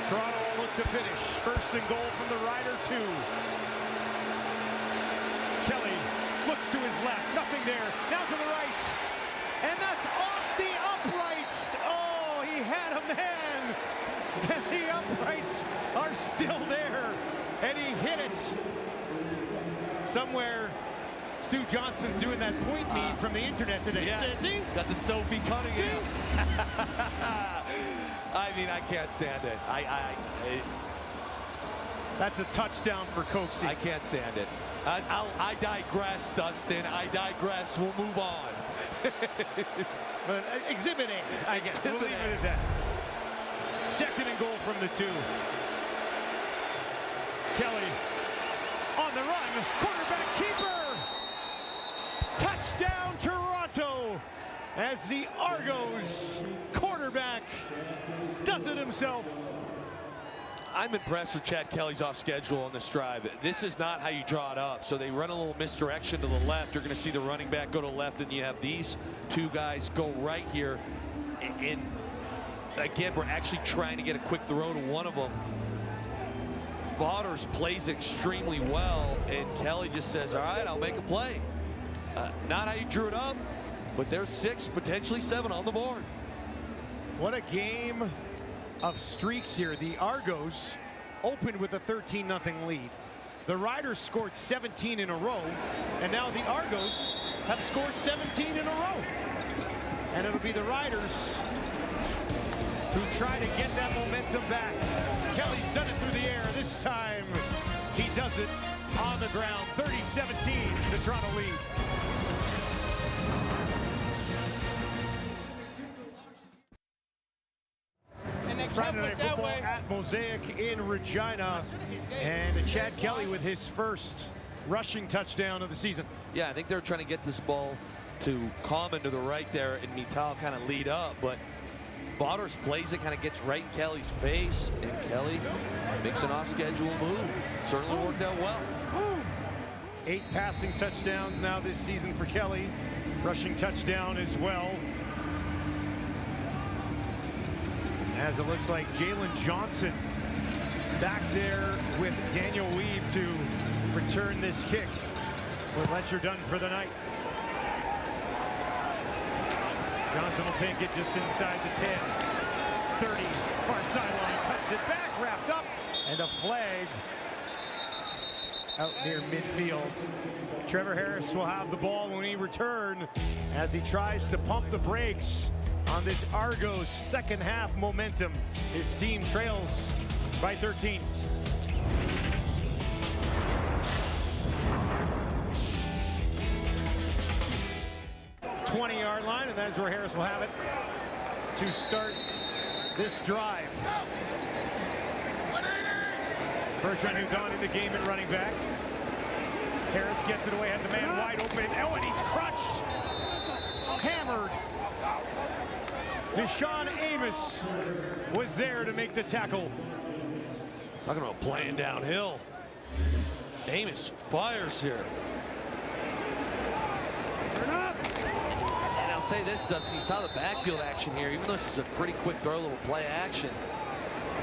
Toronto will look to finish. 1st and goal from the Rider 2. Kelly looks to his left, nothing there. Now to the right, and that's off the uprights. Oh, he had a man, and the uprights are still there, and he hit it. Somewhere, Stu Johnson's doing that point meme from the internet today. Yes, see? Got the Sophie Cunningham. I mean, I can't stand it. That's a touchdown for Coxie. I can't stand it. I digress, Dustin. I digress. We'll move on. But exhibit A, I guess. We'll leave it at that. 2nd and goal from the 2. Kelly on the run. Quarterback keeper. Touchdown, Toronto. As the Argos quarterback does it himself. I'm impressed with Chad Kelly's off schedule on this drive. This is not how you draw it up. So they run a little misdirection to the left. You're going to see the running back go to left, and you have these two guys go right here. And again, we're actually trying to get a quick throw to one of them. Vaughters plays extremely well, and Kelly just says, all right, I'll make a play. Not how you drew it up, but there's 6, potentially 7 on the board. What a game of streaks here. The Argos opened with a 13-0 lead. The Riders scored 17 in a row, and now the Argos have scored 17 in a row. And it'll be the Riders who try to get that momentum back. Kelly's done it through the air. This time he does it on the ground. 30-17, the Toronto lead. Friday Night Football at Mosaic in Regina, and Chad Kelly with his first rushing touchdown of the season. Yeah, I think they're trying to get this ball to Common to the right there, and Mittal kind of lead up, but Vaughters plays it, kind of gets right in Kelly's face, and Kelly makes an off-schedule move. Certainly worked out well. 8 passing touchdowns now this season for Kelly. Rushing touchdown as well. As it looks like Jalen Johnson back there with Daniel Weave to return this kick. With Letcher done for the night. Johnson will take it just inside the 10. 30, far sideline, cuts it back, wrapped up, and a flag out near midfield. Trevor Harris will have the ball when he returns as he tries to pump the brakes on this Argos second half momentum. His team trails by 13. Yard line, and that's where Harris will have it to start this drive. Bertrand, who's on in the game at running back. Harris gets it away, has a man wide open. Oh, and he's crushed. Hammered. Deshaun Amos was there to make the tackle. Talking about playing downhill. Amos fires here. And I'll say this, Dusty, you saw the backfield action here. Even though this is a pretty quick throw, little play action.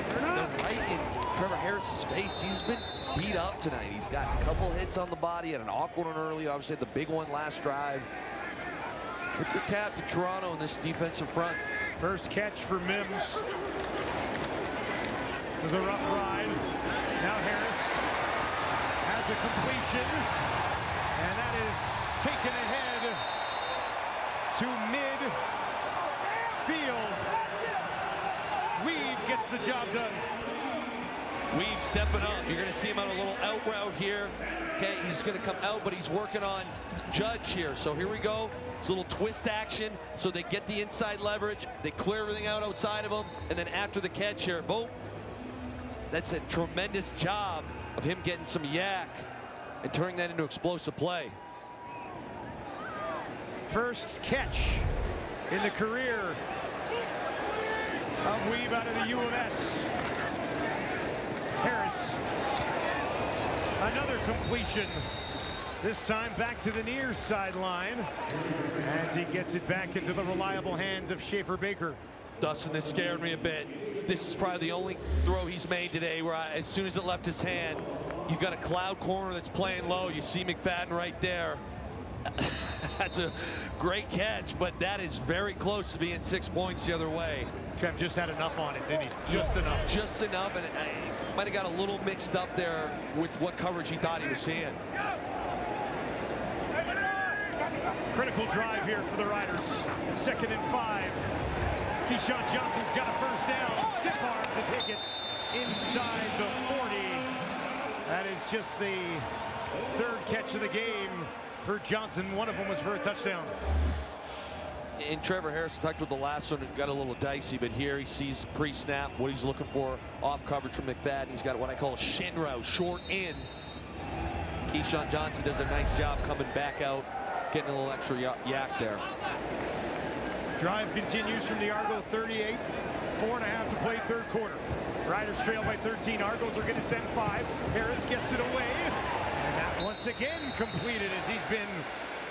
They're right in Trevor Harris's face. He's been beat up tonight. He's got a couple hits on the body, had an awkward one early, obviously had the big one last drive. Tip your cap to Toronto in this defensive front. First catch for Mims. It was a rough ride. Now Harris has a completion, and that is taken ahead to mid-field. Weave gets the job done. Weave stepping up. You're going to see him on a little out route here. Okay, he's going to come out, but he's working on Judge here. So here we go. It's a little twist action, so they get the inside leverage. They clear everything out outside of him, and then after the catch here, boom. That's a tremendous job of him getting some yak and turning that into explosive play. First catch in the career of Weave out of the U of S. Harris, another completion. This time back to the near sideline as he gets it back into the reliable hands of Schaefer Baker. Dustin, this scared me a bit. This is probably the only throw he's made today where as soon as it left his hand, you've got a cloud corner that's playing low. You see McFadden right there. That's a great catch, but that is very close to being 6 points the other way. Trev just had enough on it, didn't he? Just enough. Just enough, and might have got a little mixed up there with what coverage he thought he was seeing. Critical drive here for the Riders. 2nd and 5. Keyshawn Johnson's got a first down. Stiff arm to take it inside the 40. That is just the 3rd catch of the game for Johnson. One of them was for a touchdown. And Trevor Harris talked with the last one and got a little dicey, but here he sees pre-snap, what he's looking for off coverage from McFadden. He's got what I call a shin route, short in. Keyshawn Johnson does a nice job coming back out, getting a little extra yak there. Drive continues from the Argo 38. 4.5 to play, 3rd quarter. Riders trail by 13. Argos are going to send 5. Harris gets it away. And that once again completed as he's been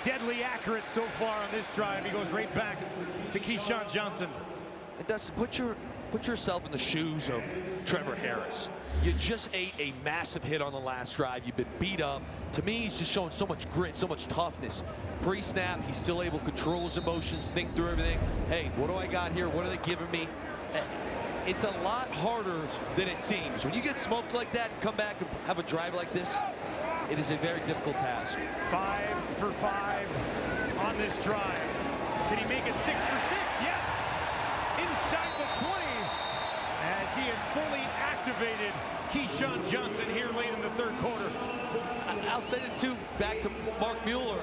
deadly accurate so far on this drive. He goes right back to Keyshawn Johnson. And Dustin, put yourself in the shoes of Trevor Harris. You just ate a massive hit on the last drive. You've been beat up. To me, he's just showing so much grit, so much toughness. Pre-snap, he's still able to control his emotions, think through everything. Hey, what do I got here? What are they giving me? It's a lot harder than it seems. When you get smoked like that, to come back and have a drive like this, it is a very difficult task. 5 for 5 on this drive. Can he make it 6 for 6? Yes! Inside the 20 as he has fully activated Keyshawn Johnson here late in the 3rd quarter. I'll say this too, back to Mark Mueller.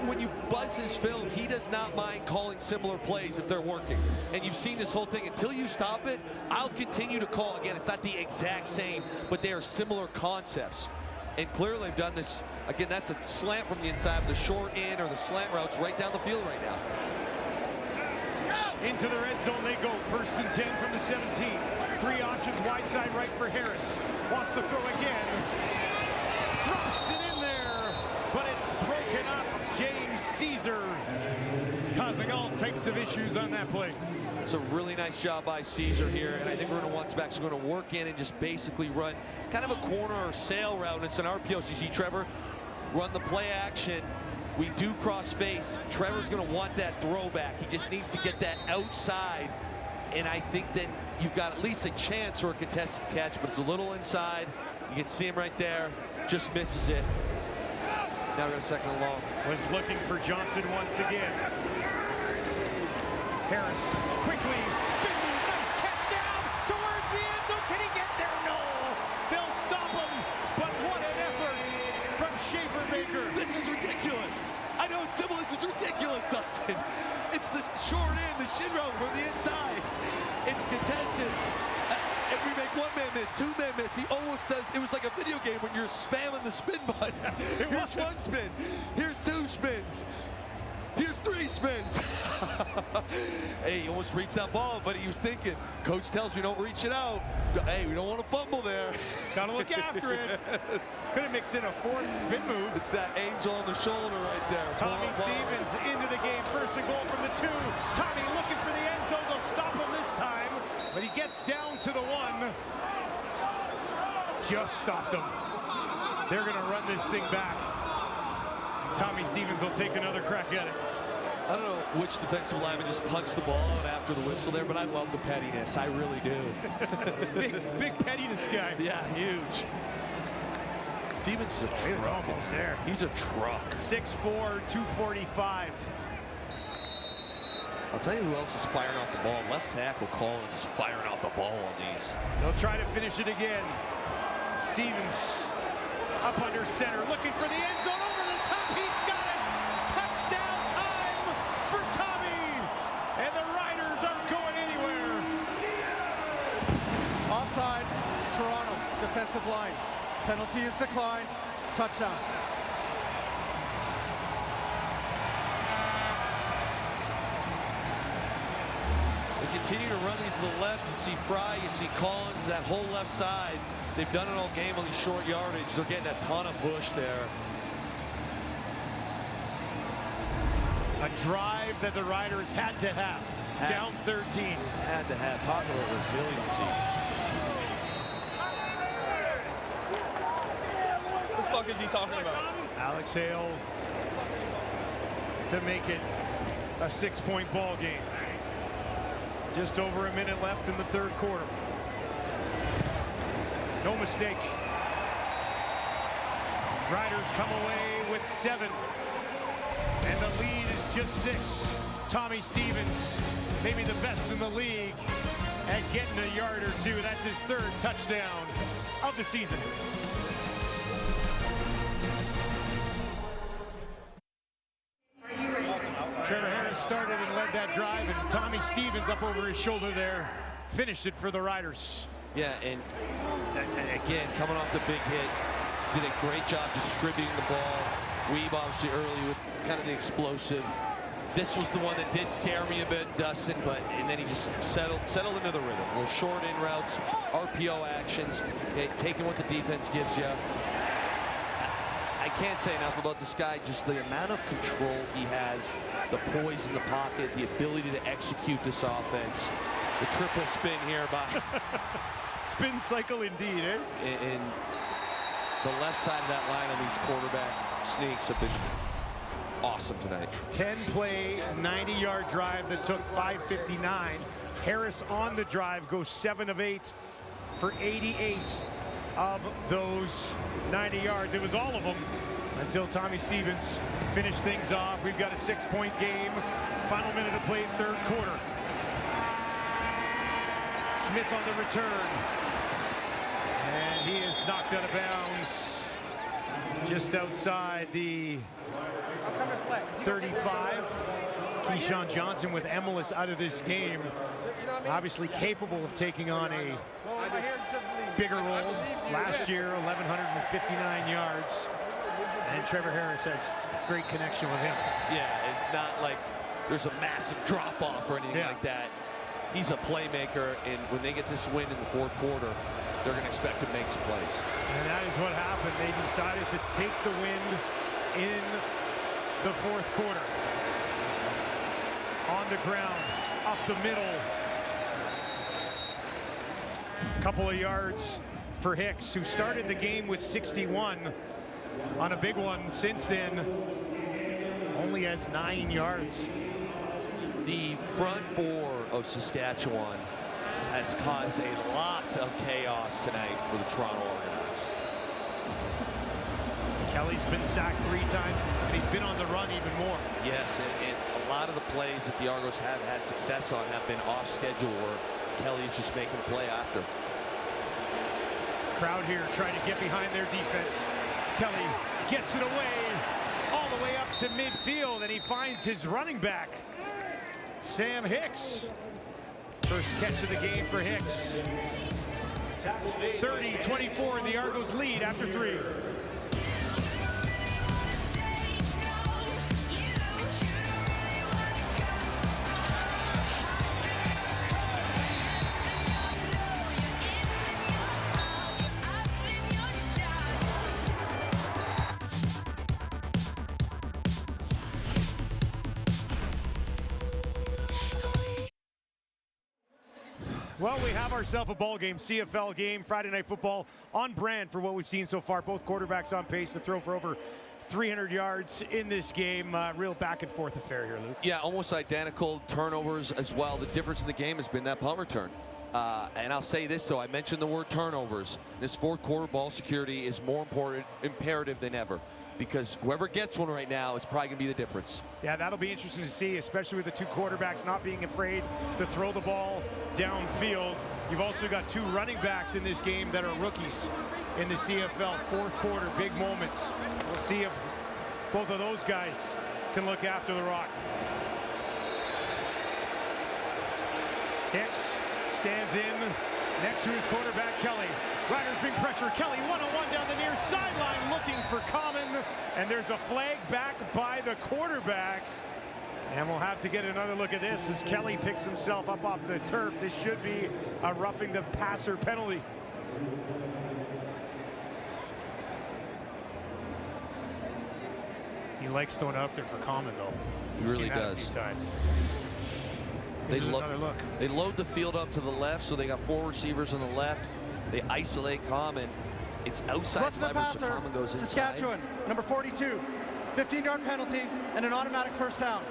When you buzz his film, he does not mind calling similar plays if they're working. And you've seen this whole thing. Until you stop it, I'll continue to call. Again, it's not the exact same, but they are similar concepts. And clearly they've done this. Again, that's a slant from the inside, the short in or the slant routes right down the field right now. Into the red zone they go. 1st and 10 from the 17. 3 options, wide side right for Harris. Wants to throw again. Drops it in there, but it's broken up. James Caesar causing all types of issues on that play. It's a really nice job by Caesar here, and I think we're going to want backs going to work in and just basically run kind of a corner or sail route. It's an RPO. So you see Trevor run the play action. We do cross face. Trevor's going to want that throwback. He just needs to get that outside, and I think that you've got at least a chance for a contested catch, but it's a little inside. You can see him right there. Just misses it. Now we're at 2nd and long. Was looking for Johnson once again. Harris quickly spin move, nice catch down towards the end zone. Can he get there? No. They'll stop him, but what an effort from Schaefer Baker. This is ridiculous. I know it's simple. This is ridiculous, Dustin. It's the short end, the shin route from the inside. It's contested. If we make 1 man miss, 2 man miss, he almost does. It was like a video game when you're spamming the spin button. Here's 1 spin. Here's 2 spins. Here's 3 spins. Hey, he almost reached that ball, but he was thinking, coach tells me don't reach it out. Hey, we don't want to fumble there. Gotta look after it. Could have mixed in a 4th spin move. It's that angel on the shoulder right there. Tommy Stevens into the game. 1st and goal from the 2. Tommy looking for the end zone. They'll stop him this time, but he gets down to the 1. Just stopped him. They're gonna run this thing back. Tommy Stevens will take another crack at it. I don't know which defensive lineman just punched the ball out after the whistle there, but I love the pettiness. I really do. big pettiness guy. Yeah, huge. Stevens is a truck. He was almost there. He's a truck. 6'4", 245. I'll tell you who else is firing off the ball. Left tackle Collins is firing off the ball on these. They'll try to finish it again. Stevens up under center, looking for the end zone. Over the top, he's got it. Touchdown time for Tommy. And the Riders aren't going anywhere. Offside, Toronto, defensive line. Penalty is declined. Touchdown. They continue to run these to the left. You see Fry, you see Collins, that whole left side. They've done it all game on these short yardage. They're getting a ton of push there. A drive that the Riders had to have. Down 13. Had to have. Talk about resiliency. What the fuck is he talking about? Alex Hale to make it a 6-point ball game. Just over a minute left in the 3rd quarter. No mistake. Riders come away with 7. And the lead is just 6. Tommy Stevens, maybe the best in the league at getting a yard or 2. That's his 3rd touchdown of the season. Trevor Harris started and led that drive, and Tommy Stevens up over his shoulder there finished it for the Riders. Yeah, and again, coming off the big hit, did a great job distributing the ball. Weeb obviously early with kind of the explosive. This was the one that did scare me a bit, Dustin, and then he just settled into the rhythm. Little short in routes, RPO actions, taking what the defense gives you. I can't say enough about this guy, just the amount of control he has, the poise in the pocket, the ability to execute this offense. The triple spin here by... Spin cycle indeed, eh? And the left side of that line on these quarterback sneaks have been awesome tonight. 10-play, 90-yard drive that took 5:59. Harris on the drive goes 7 of 8 for 88 of those 90 yards. It was all of them until Tommy Stevens finished things off. We've got a 6-point game. Final minute to play, 3rd quarter. Smith on the return. And he is knocked out of bounds just outside the 35. Keyshawn Johnson with Emilus out of this game. Obviously capable of taking on a bigger role. Last year, 1,159 yards. And Trevor Harris has great connection with him. Yeah, it's not like there's a massive drop-off or anything like that. He's a playmaker, and when they get this win in the fourth quarter, they're going to expect to make some plays. And that is what happened. They decided to take the win in the fourth quarter. On the ground, up the middle. Couple of yards for Hicks, who started the game with 61. On a big one since then, only has 9 yards. The front four of Saskatchewan has caused a lot of chaos tonight for the Toronto Argonauts. Kelly's been sacked 3 times, and he's been on the run even more. Yes, and a lot of the plays that the Argos have had success on have been off schedule, where Kelly's just making a play after. Crowd here trying to get behind their defense. Kelly gets it away, all the way up to midfield, and he finds his running back, Sam Hicks. First catch of the game for Hicks. 30-24, the Argos lead after 3. Well, we have ourselves a ball game, CFL game, Friday Night Football, on brand for what we've seen so far. Both quarterbacks on pace to throw for over 300 yards in this game. Real back and forth affair here, Luke. Yeah, almost identical turnovers as well. The difference in the game has been that punt return. And I'll say this, though. I mentioned the word turnovers. This fourth quarter ball security is more imperative than ever, because whoever gets one right now, it's probably going to be the difference. Yeah, that'll be interesting to see, especially with the 2 quarterbacks not being afraid to throw the ball downfield. You've also got 2 running backs in this game that are rookies in the CFL. Fourth quarter, big moments. We'll see if both of those guys can look after the rock. Hicks stands in next to his quarterback, Kelly. Riders bring pressure. Kelly one-on-one down the near sideline looking for Common. And there's a flag back by the quarterback. And we'll have to get another look at this as Kelly picks himself up off the turf. This should be a roughing the passer penalty. He likes throwing it up there for Common, though. He really does. A few times. They load the field up to the left, so they got 4 receivers on the left. They isolate Common. It's outside leverage, so Common goes inside. Saskatchewan, number 42, 15-yard penalty and an automatic first down.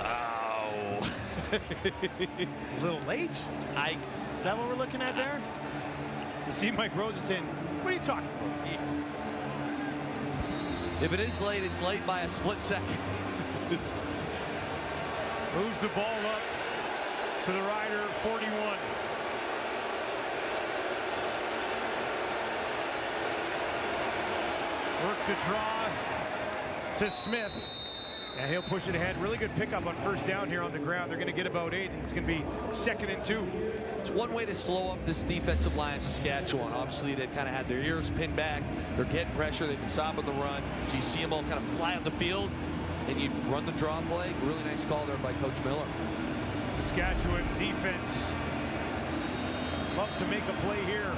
Oh. A little late? Is that what we're looking at there? You see Mike Rose is saying, what are you talking about? If it is late, it's late by a split second. Moves the ball up to the rider, 41. Work the draw to Smith. And he'll push it ahead. Really good pickup on first down here on the ground. They're going to get about 8, and it's going to be 2nd and 2. It's one way to slow up this defensive line of Saskatchewan. Obviously, they've kind of had their ears pinned back. They're getting pressure. They've been stopping the run. So you see them all kind of fly on the field, and you run the draw play. Really nice call there by Coach Miller. Saskatchewan defense love to make a play here.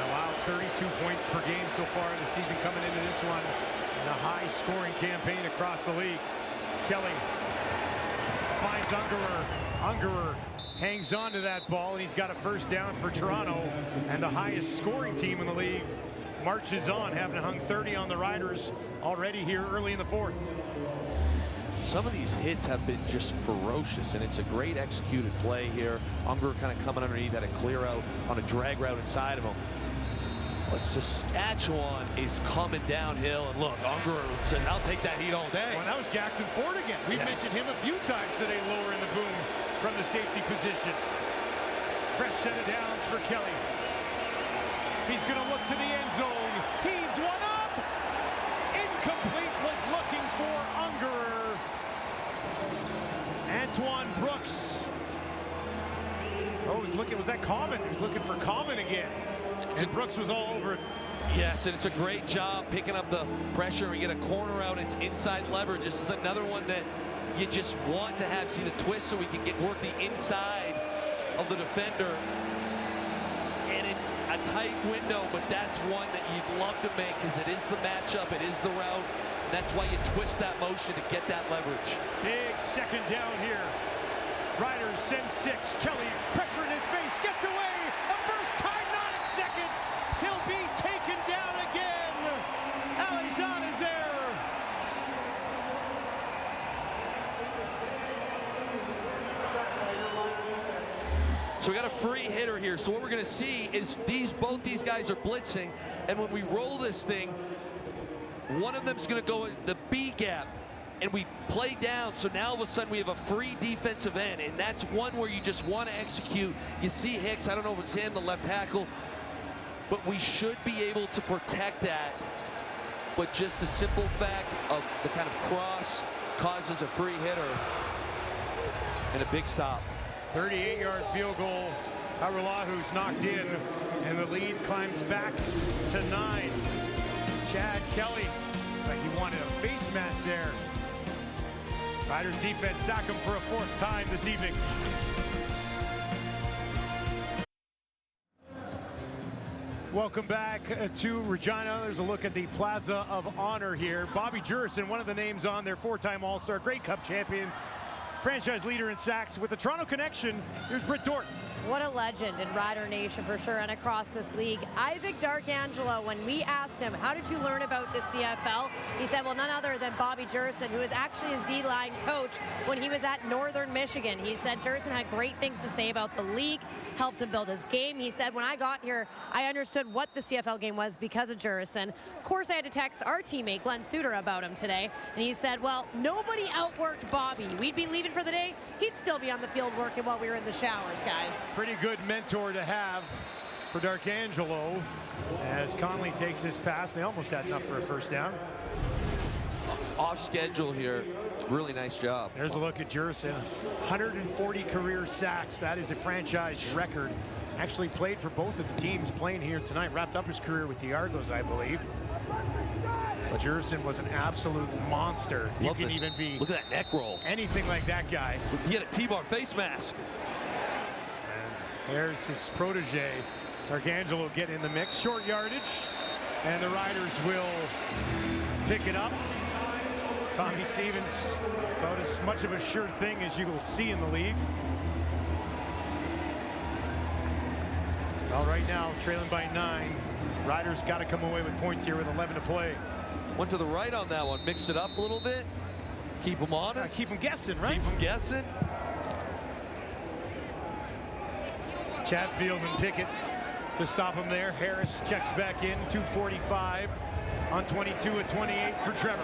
Allowed 32 points per game so far in the season coming into this one. And a high-scoring campaign across the league. Kelly finds Ungerer. Ungerer hangs on to that ball, and he's got a first down for Toronto. And the highest-scoring team in the league marches on, having hung 30 on the Riders already here early in the fourth. Some of these hits have been just ferocious, and it's a great executed play here. Ungerer kind of coming underneath at a clear out on a drag route inside of him. But Saskatchewan is coming downhill, and look, Ungerer says, I'll take that heat all day. Well, that was Jackson Ford again. We've mentioned him a few times today, lower in the boom from the safety position. Fresh set of downs for Kelly. He's going to look to the end zone. Heaves one up. Incomplete, was looking for Ungerer. Antoine Brooks. Oh, he's looking, was that Common? He's looking for Common again. And Brooks was all over it. Yes, and it's a great job picking up the pressure. We get a corner out. It's inside leverage. This is another one that you just want to have see the twist so we can work the inside of the defender. And it's a tight window, but that's one that you'd love to make because it is the matchup, it is the route. And that's why you twist that motion to get that leverage. Big second down here. Riders send 6. Kelly, pressure in his face, gets away. A first time, not a second. He'll be taken down again. Alexan is there. So we got a free hitter here. So what we're going to see is both these guys are blitzing, and when we roll this thing, one of them's going to go in the B gap, and we play down. So now all of a sudden we have a free defensive end, and that's one where you just want to execute. You see Hicks, I don't know if it's him, the left tackle, but we should be able to protect that. But just the simple fact of the kind of cross causes a free hitter and a big stop. 38-yard field goal. Haralahu knocked in, and the lead climbs back to 9. Chad Kelly, like he wanted a face mask there. Riders defense sack him for a 4th time this evening. Welcome back to Regina. There's a look at the Plaza of Honor here. Bobby Jurison, one of the names on there, 4-time All-Star, Grey Cup champion, franchise leader in sacks. With the Toronto connection, here's Britt Dort. What a legend in Rider Nation for sure, and across this league. Isaac Darkangelo, when we asked him, how did you learn about the CFL? He said, well, none other than Bobby Jurison, who was actually his D-line coach when he was at Northern Michigan. He said Jurison had great things to say about the league, helped him build his game. He said, when I got here, I understood what the CFL game was because of Jurison. Of course, I had to text our teammate, Glenn Suter, about him today, and he said, well, nobody outworked Bobby. We'd be leaving for the day, he'd still be on the field working while we were in the showers, guys. Pretty good mentor to have for Darkangelo as Conley takes his pass. They almost had enough for a first down. Off schedule here. Really nice job. There's a look at Jurison. 140 career sacks. That is a franchise record. Actually played for both of the teams playing here tonight. Wrapped up his career with the Argos, I believe. But Jurison was an absolute monster. You can even be. Look at that neck roll. Anything like that guy. He had a T-bar face mask. And there's his protege. Darkangelo getting in the mix. Short yardage. And the Riders will pick it up. Tommy Stevens, about as much of a sure thing as you will see in the league. Well, right now, trailing by 9. Riders got to come away with points here with 11 to play. Went to the right on that one. Mix it up a little bit. Keep them honest. Keep them guessing, right? Keep them guessing. Chatfield and Pickett to stop him there. Harris checks back in. 2:45 on 22 at 28 for Trevor.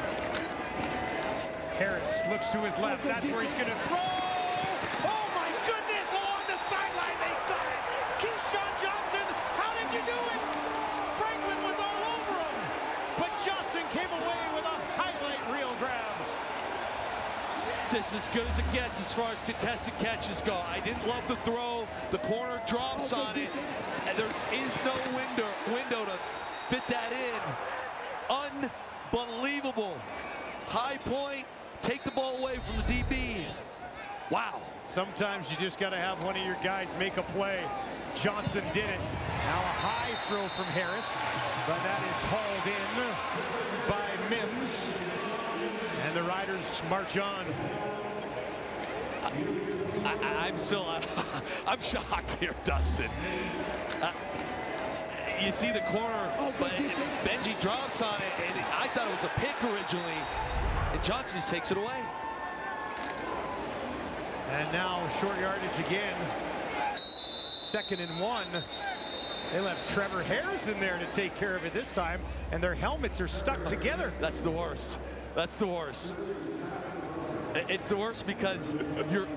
Harris looks to his left. That's where he's going to throw. Oh, my goodness. Along the sideline, they got it. Keyshawn Johnson, how did you do it? Franklin was all over him. But Johnson came away with a highlight reel grab. This is as good as it gets as far as contested catches go. I didn't love the throw. The corner drops on it. And there is no window to fit that in. Unbelievable. High point. Take the ball away from the DB. Wow. Sometimes you just got to have one of your guys make a play. Johnson did it. Now a high throw from Harris, but that is hauled in by Mims. And the Riders march on. I'm still, I'm shocked here, Dustin. You see the corner, but Benji drops on it, and I thought it was a pick originally, and Johnson just takes it away. And now short yardage again. 2nd and 1. They left Trevor Harris in there to take care of it this time, and their helmets are stuck together. That's the worst. That's the worst. It's the worst because you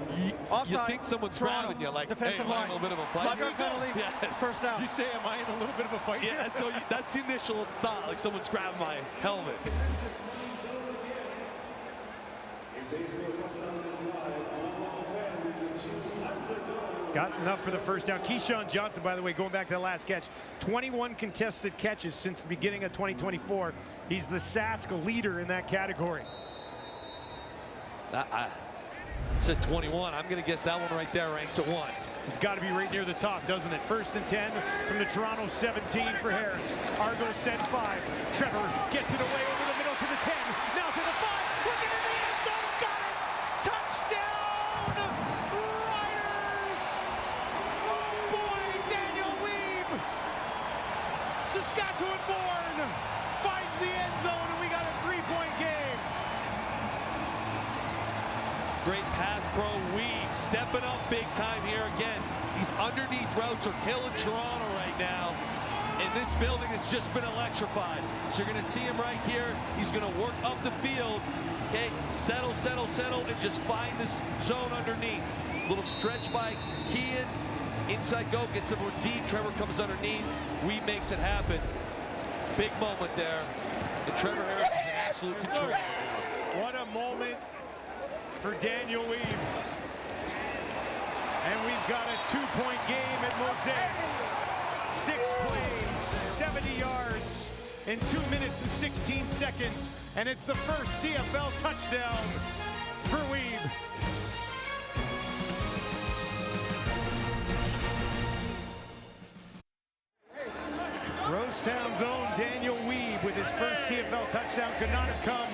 think someone's grabbing you, like, defensive hey, line. am I in a little bit of a fight? Slug yard penalty. Yes. First down. You say, am I in a little bit of a fight? Yeah, and so that's the initial thought, like someone's grabbing my helmet. Got enough for the first down. Keyshawn Johnson, by the way, going back to the last catch, 21 contested catches since the beginning of 2024. He's the Sask leader in that category. It's at 21. I'm going to guess that one right there ranks at 1. It's got to be right near the top, doesn't it? 1st and 10 from the Toronto 17 for Harris. Argo sent 5. Trevor gets it away over the middle to the 10. Now to the 5. Looking in the end zone. Got it. Touchdown, Riders. Oh boy, Daniel Weeb. Saskatchewan born finds the end zone, and we got a 3-point game. Great pass pro Weave, stepping up big time here again. These underneath routes are killing Toronto right now. And this building has just been electrified. So you're going to see him right here. He's going to work up the field. Okay, settle, and just find this zone underneath. Little stretch by Kean. Inside go, gets him deep. Trevor comes underneath. Weave makes it happen. Big moment there. And Trevor Harris is in absolute control. What a moment for Daniel Weave. And we've got a 2-point game at Mosaic. 6 plays, 70 yards in 2 minutes and 16 seconds. And it's the first CFL touchdown for Weave. Rosetown's own Daniel Weave with his first CFL touchdown. Could not have come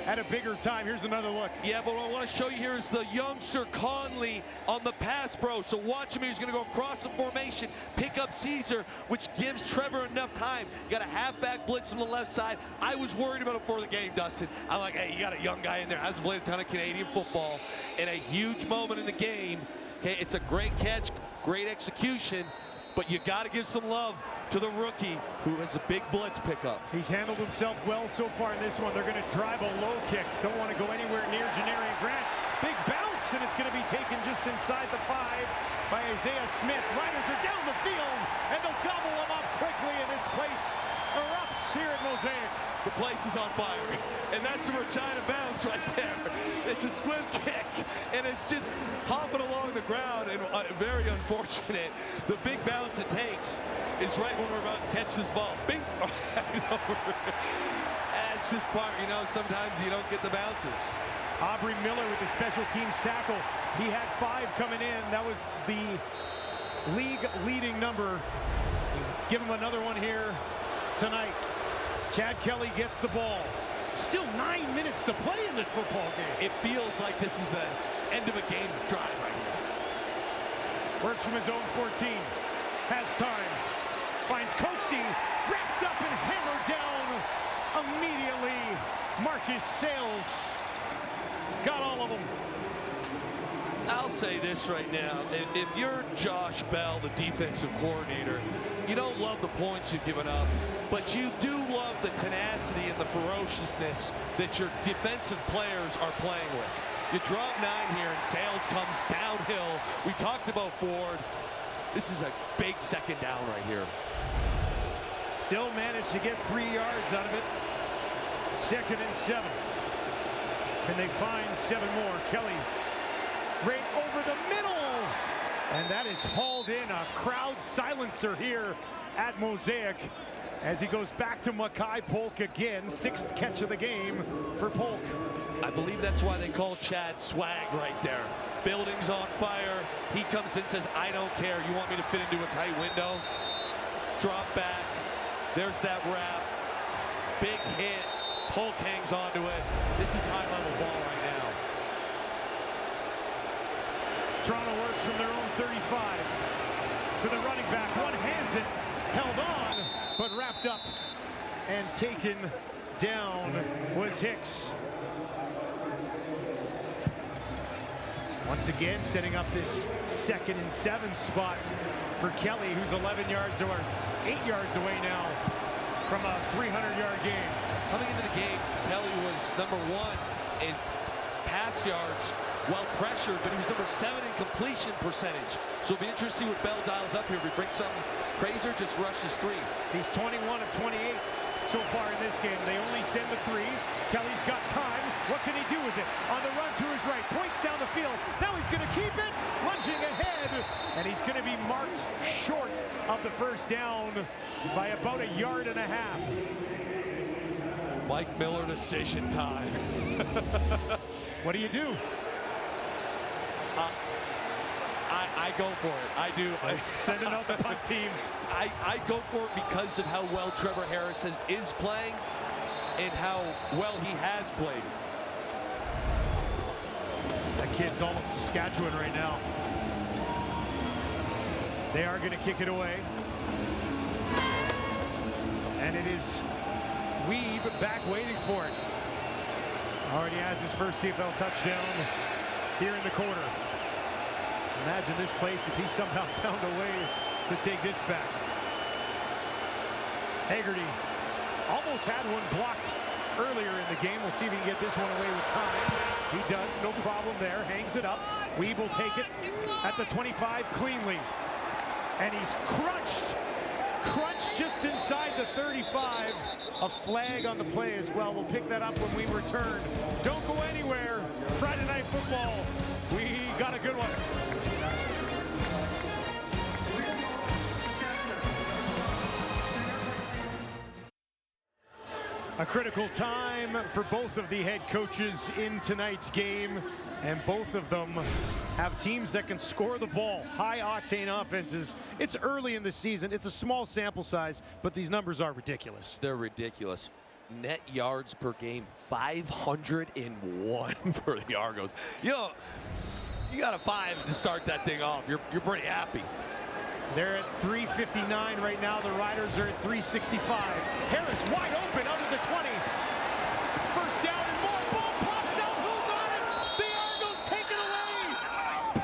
at a bigger time. Here's another look. Yeah, but what I want to show you here is the youngster Conley on the pass pro. So watch him. He's going to go across the formation, pick up Caesar, which gives Trevor enough time. You got a halfback blitz on the left side. I was worried about it before the game, Dustin. I'm like, hey, you got a young guy in there, hasn't played a ton of Canadian football, and a huge moment in the game. Okay, it's a great catch, great execution, but you got to give some love to the rookie who has a big blitz pickup. He's handled himself well so far in this one. They're going to drive a low kick. Don't want to go anywhere near Janarian Grant. Big bounce, and it's going to be taken just inside the 5 by Isaiah Smith. Riders are down the field, and they'll gobble them up quickly, and this place erupts here at Mosaic. The place is on fire, and that's a Regina bounce right there. It's a squib kick, and it's just hopping along the ground, and very unfortunate. The big bounce it takes is right when we're about to catch this ball. Bing! It's just part, you know, sometimes you don't get the bounces. Aubrey Miller with the special teams tackle. He had 5 coming in. That was the league leading number. Give him another one here tonight. Chad Kelly gets the ball. Still 9 minutes to play in this football game. It feels like this is an end of a game drive right here. Works from his own 14. Has time. Finds Coxie. Wrapped up and hammered down immediately. Marcus Sales got all of them. I'll say this right now. If you're Josh Bell, the defensive coordinator, you don't love the points you've given up, but you do love the tenacity and the ferociousness that your defensive players are playing with. You drop 9 here, and Sales comes downhill. We talked about Ford. This is a big second down right here. Still managed to get 3 yards out of it. 2nd and 7. Can they find 7 more? Kelly right over the middle. And that is hauled in, a crowd silencer here at Mosaic as he goes back to Mackay Polk again. 6th catch of the game for Polk. I believe that's why they call Chad swag right there. Building's on fire. He comes in and says, I don't care. You want me to fit into a tight window? Drop back. There's that wrap. Big hit. Polk hangs onto it. This is high-level ball right now. Toronto works from their own 35 to the running back. One hands it, held on, but wrapped up and taken down was Hicks. Once again, setting up this 2nd and 7 spot for Kelly, who's 11 yards or 8 yards away now from a 300-yard game. Coming into the game, Kelly was number 1 in pass yards while pressured, but he was number 7 in completion percentage. So it'll be interesting to see what Bell dials up here. If he brings something crazy or just rushes 3. He's 21 of 28 so far in this game. They only send the 3. Kelly's got time. What can he do with it? On the run to his right, points down the field. Now he's going to keep it, lunging ahead, and he's going to be marked short of the first down by about 1.5 yards. Mike Miller decision time. What do you do? I go for it. I do. Sending out the punt team. I go for it because of how well Trevor Harris is playing and how well he has played. That kid's almost Saskatchewan right now. They are going to kick it away. And it is Weeb back waiting for it. Already has his first CFL touchdown here in the quarter. Imagine this place if he somehow found a way to take this back. Haggerty almost had one blocked earlier in the game. We'll see if he can get this one away with time. He does, no problem there. Hangs it up. Weeb will take it at the 25 cleanly. And he's crunched just inside the 35. A flag on the play as well. We'll pick that up when we return. Don't go anywhere. Friday Night Football. We got a good one. A critical time for both of the head coaches in tonight's game, and both of them have teams that can score the ball, high-octane offenses. It's early in the season. It's a small sample size, but these numbers are ridiculous. They're ridiculous. Net yards per game, 501 for the Argos. You know, you got a 5 to start that thing off. You're pretty happy. They're at 359 right now. The Riders are at 365. Harris wide open under the 20. First down and more. Ball pops out. Who's on it? The Argos take it away.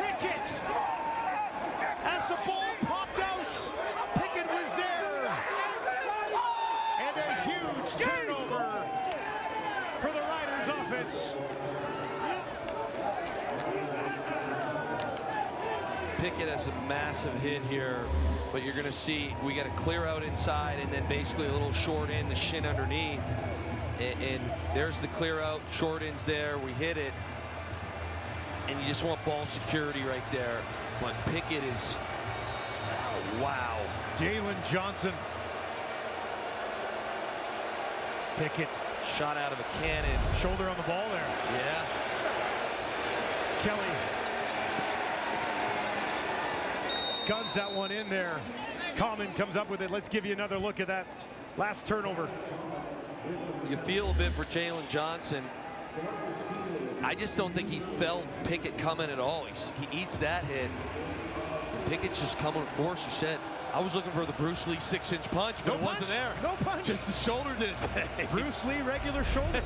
Pickett. As the ball popped out, Pickett was there. And a huge turnover for the Riders offense. Pickett has a massive hit here, but you're going to see we got to clear out inside and then basically a little short in, the shin underneath. And there's the clear out, short ends there. We hit it. And you just want ball security right there. But Pickett is, oh, wow. Jalen Johnson. Pickett. Shot out of a cannon. Shoulder on the ball there. Yeah. Kelly. Guns that one in there. Common comes up with it. Let's give you another look at that last turnover. You feel a bit for Jalen Johnson. I just don't think he felt Pickett coming at all. He eats that hit. Pickett's just coming with force. He said, I was looking for the Bruce Lee 6-inch punch, but it wasn't there. No punch. Just the shoulder did it today. Bruce Lee regular shoulder.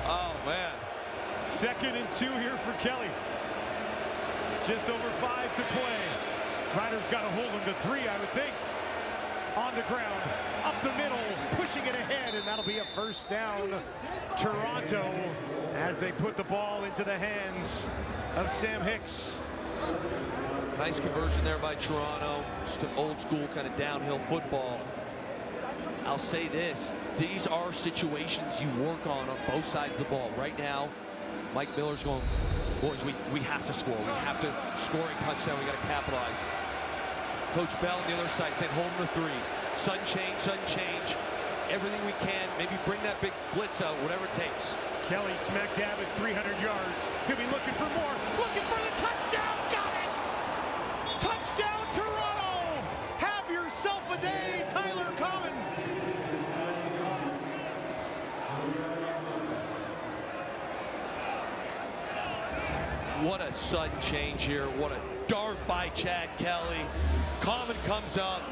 Oh, man. 2nd and 2 here for Kelly. Just over 5 to play. Riders got to hold him to 3, I would think. On the ground, up the middle, pushing it ahead, and that'll be a first down. Toronto, as they put the ball into the hands of Sam Hicks. Nice conversion there by Toronto. Just an old school kind of downhill football. I'll say this, these are situations you work on both sides of the ball. Right now, Mike Miller's going, boys, we have to score. We have to scoring touchdown. We got to capitalize. Coach Bell on the other side saying, hold him to 3. Sudden change. Everything we can. Maybe bring that big blitz out, whatever it takes. Kelly smack dab at 300 yards. He'll be looking for more. Looking for the touchdown. Got it. Touchdown, Toronto. Have yourself a day, Tyler Common. What a sudden change here. What a dart by Chad Kelly. Common comes up,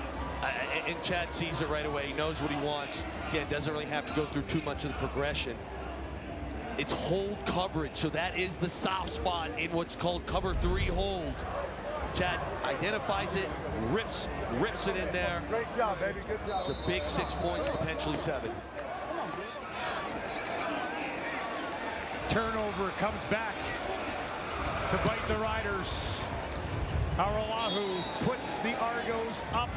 and Chad sees it right away. He knows what he wants. Again, doesn't really have to go through too much of the progression. It's hold coverage, so that is the soft spot in what's called cover 3 hold. Chad identifies it, rips it in there. Great job, baby. Good job. It's a big 6 points, potentially 7. Turnover comes back to bite the Riders. Arolahu puts the Argos up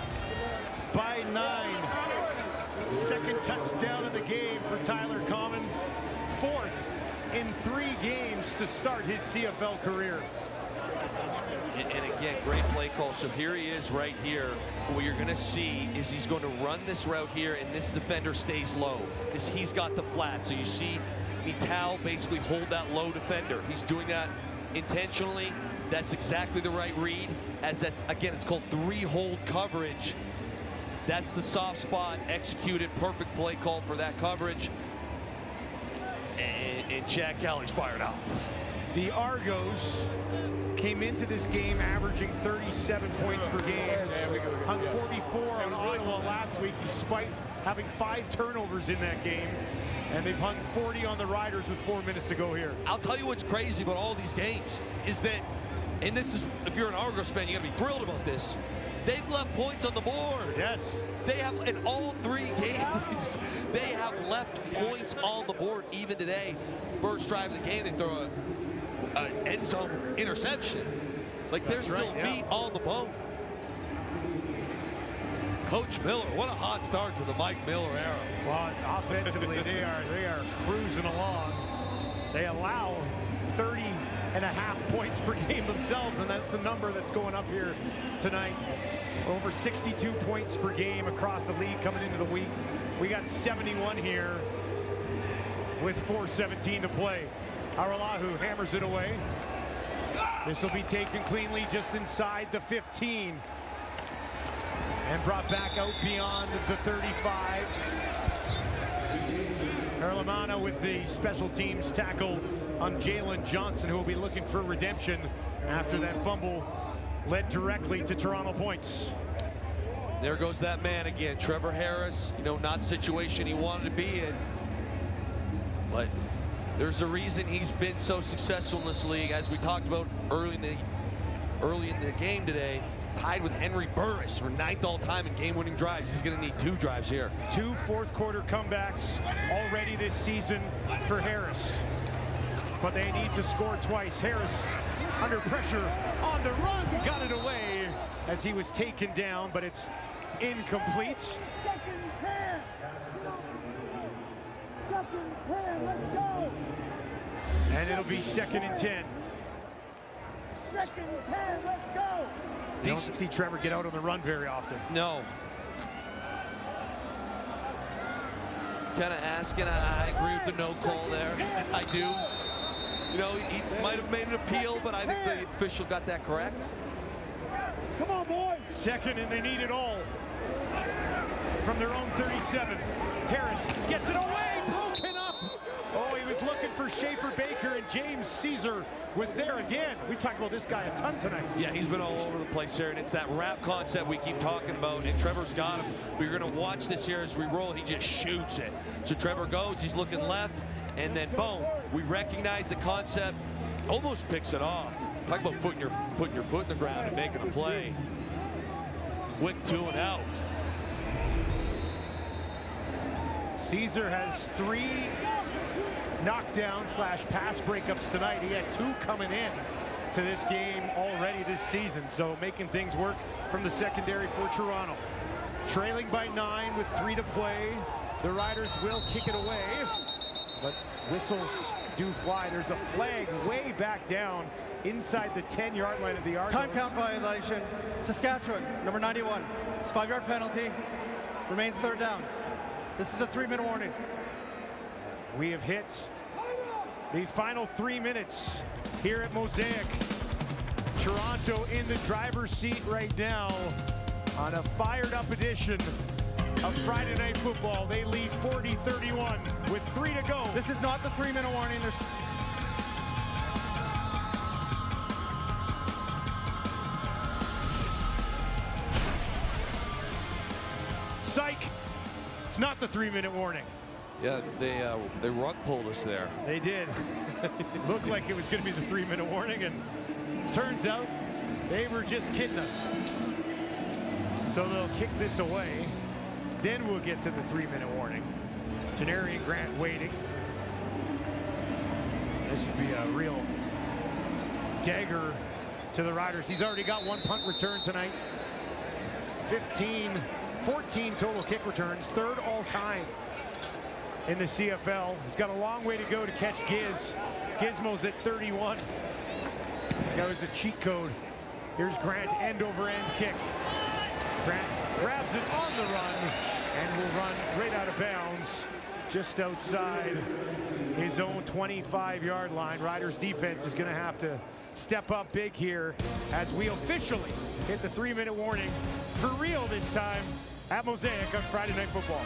by 9. Second touchdown of the game for Tyler Common. 4th in 3 games to start his CFL career. And again, great play call. So here he is right here. What you're going to see is he's going to run this route here, and this defender stays low because he's got the flat. So you see Mittal basically hold that low defender. He's doing that intentionally. That's exactly the right read, as that's, again, it's called 3-hold coverage. That's the soft spot, executed, perfect play call for that coverage. And Chad Kelly's fired up. The Argos came into this game averaging 37 points per game. Hung 44 on Ottawa last week, despite having 5 turnovers in that game. And they've hung 40 on the Riders with 4 minutes to go here. I'll tell you what's crazy about all these games is that, and this is, if you're an Argos fan, you gotta be thrilled about this. They've left points on the board. Yes. They have, in all 3 games, they have left points on the board. Even today, first drive of the game, they throw an end zone interception. Like, there's still meat on the bone. Coach Miller, what a hot start to the Mike Miller era. Well, offensively, they are cruising along. They allow 30.5 points per game themselves, and that's a number that's going up here tonight. Over 62 points per game across the league coming into the week. We got 71 here with 4:17 to play. Aralahu hammers it away. This will be taken cleanly just inside the 15. And brought back out beyond the 35. Erlamana with the special teams tackle on Jalen Johnson, who will be looking for redemption after that fumble led directly to Toronto points. There goes that man again, Trevor Harris. You know, not situation he wanted to be in, but there's a reason he's been so successful in this league. As we talked about early in the game today, tied with Henry Burris for 9th all-time in game-winning drives. He's going to need 2 drives here. 2 fourth-quarter comebacks already this season for Harris. But they need to score twice. Harris under pressure on the run, got it away as he was taken down, but it's incomplete. Second 10. Second 10, let's go. And it'll be 2nd and 10. Second 10, let's go. You don't see Trevor get out on the run very often. No. Kind of asking, I agree with the no call there. I do. You know, he might have made an appeal, but I think the official got that correct. Come on, boy. 2nd, and they need it all. From their own 37. Harris gets it away, broken up. Oh, he was looking for Schaefer Baker, and James Caesar was there again. We talked about this guy a ton tonight. Yeah, he's been all over the place here, and it's that wrap concept we keep talking about, and Trevor's got him. But you're going to watch this here as we roll. He just shoots it. So Trevor goes, he's looking left, and then boom, we recognize the concept, almost picks it off. Talk about putting your foot in the ground and making a play. Quick 2 and out. Caesar has 3 knockdown / pass breakups tonight. He had 2 coming in to this game already this season. So making things work from the secondary for Toronto. Trailing by 9 with 3 to play. The Riders will kick it away, but whistles do fly. There's a flag way back down inside the 10-yard line of the Argonauts. Time count violation. Saskatchewan, number 91. It's 5-yard penalty. Remains 3rd down. This is a 3-minute warning. We have hit the final 3 minutes here at Mosaic. Toronto in the driver's seat right now on a fired-up edition of Friday Night Football. They lead 40-31 with 3 to go. This is not the 3-minute warning. There's psych. It's not the 3-minute warning. Yeah, they rug pulled us there. They did. Looked like it was going to be the 3-minute warning, and turns out they were just kidding us. So they'll kick this away. Then we'll get to the 3-minute warning. Janarian Grant waiting. This would be a real dagger to the Riders. He's already got 1 punt return tonight. 15-14 14 total kick returns, third all time in the CFL. He's got a long way to go to catch Giz. Gizmo's at 31. That was a cheat code. Here's Grant, end over end kick. Grant grabs it on the run and will run right out of bounds just outside his own 25-yard line. Riders defense is going to have to step up big here as we officially hit the 3-minute warning for real this time at Mosaic on Friday Night Football.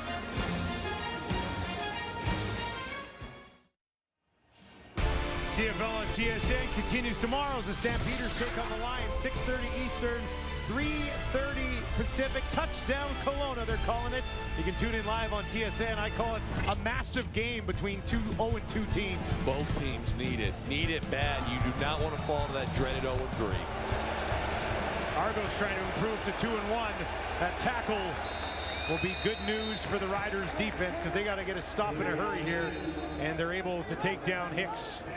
CFL on TSN continues tomorrow as the Stampeders take on the Lions, 6:30 Eastern, 3:30 Pacific. Touchdown Kelowna, they're calling it. You can tune in live on TSN. I call it a massive game between two 0-2 teams. Both teams need it. Need it bad. You do not want to fall to that dreaded 0-3. Argos trying to improve to 2-1. That tackle will be good news for the Riders defense because they got to get a stop in a hurry here, and they're able to take down Hicks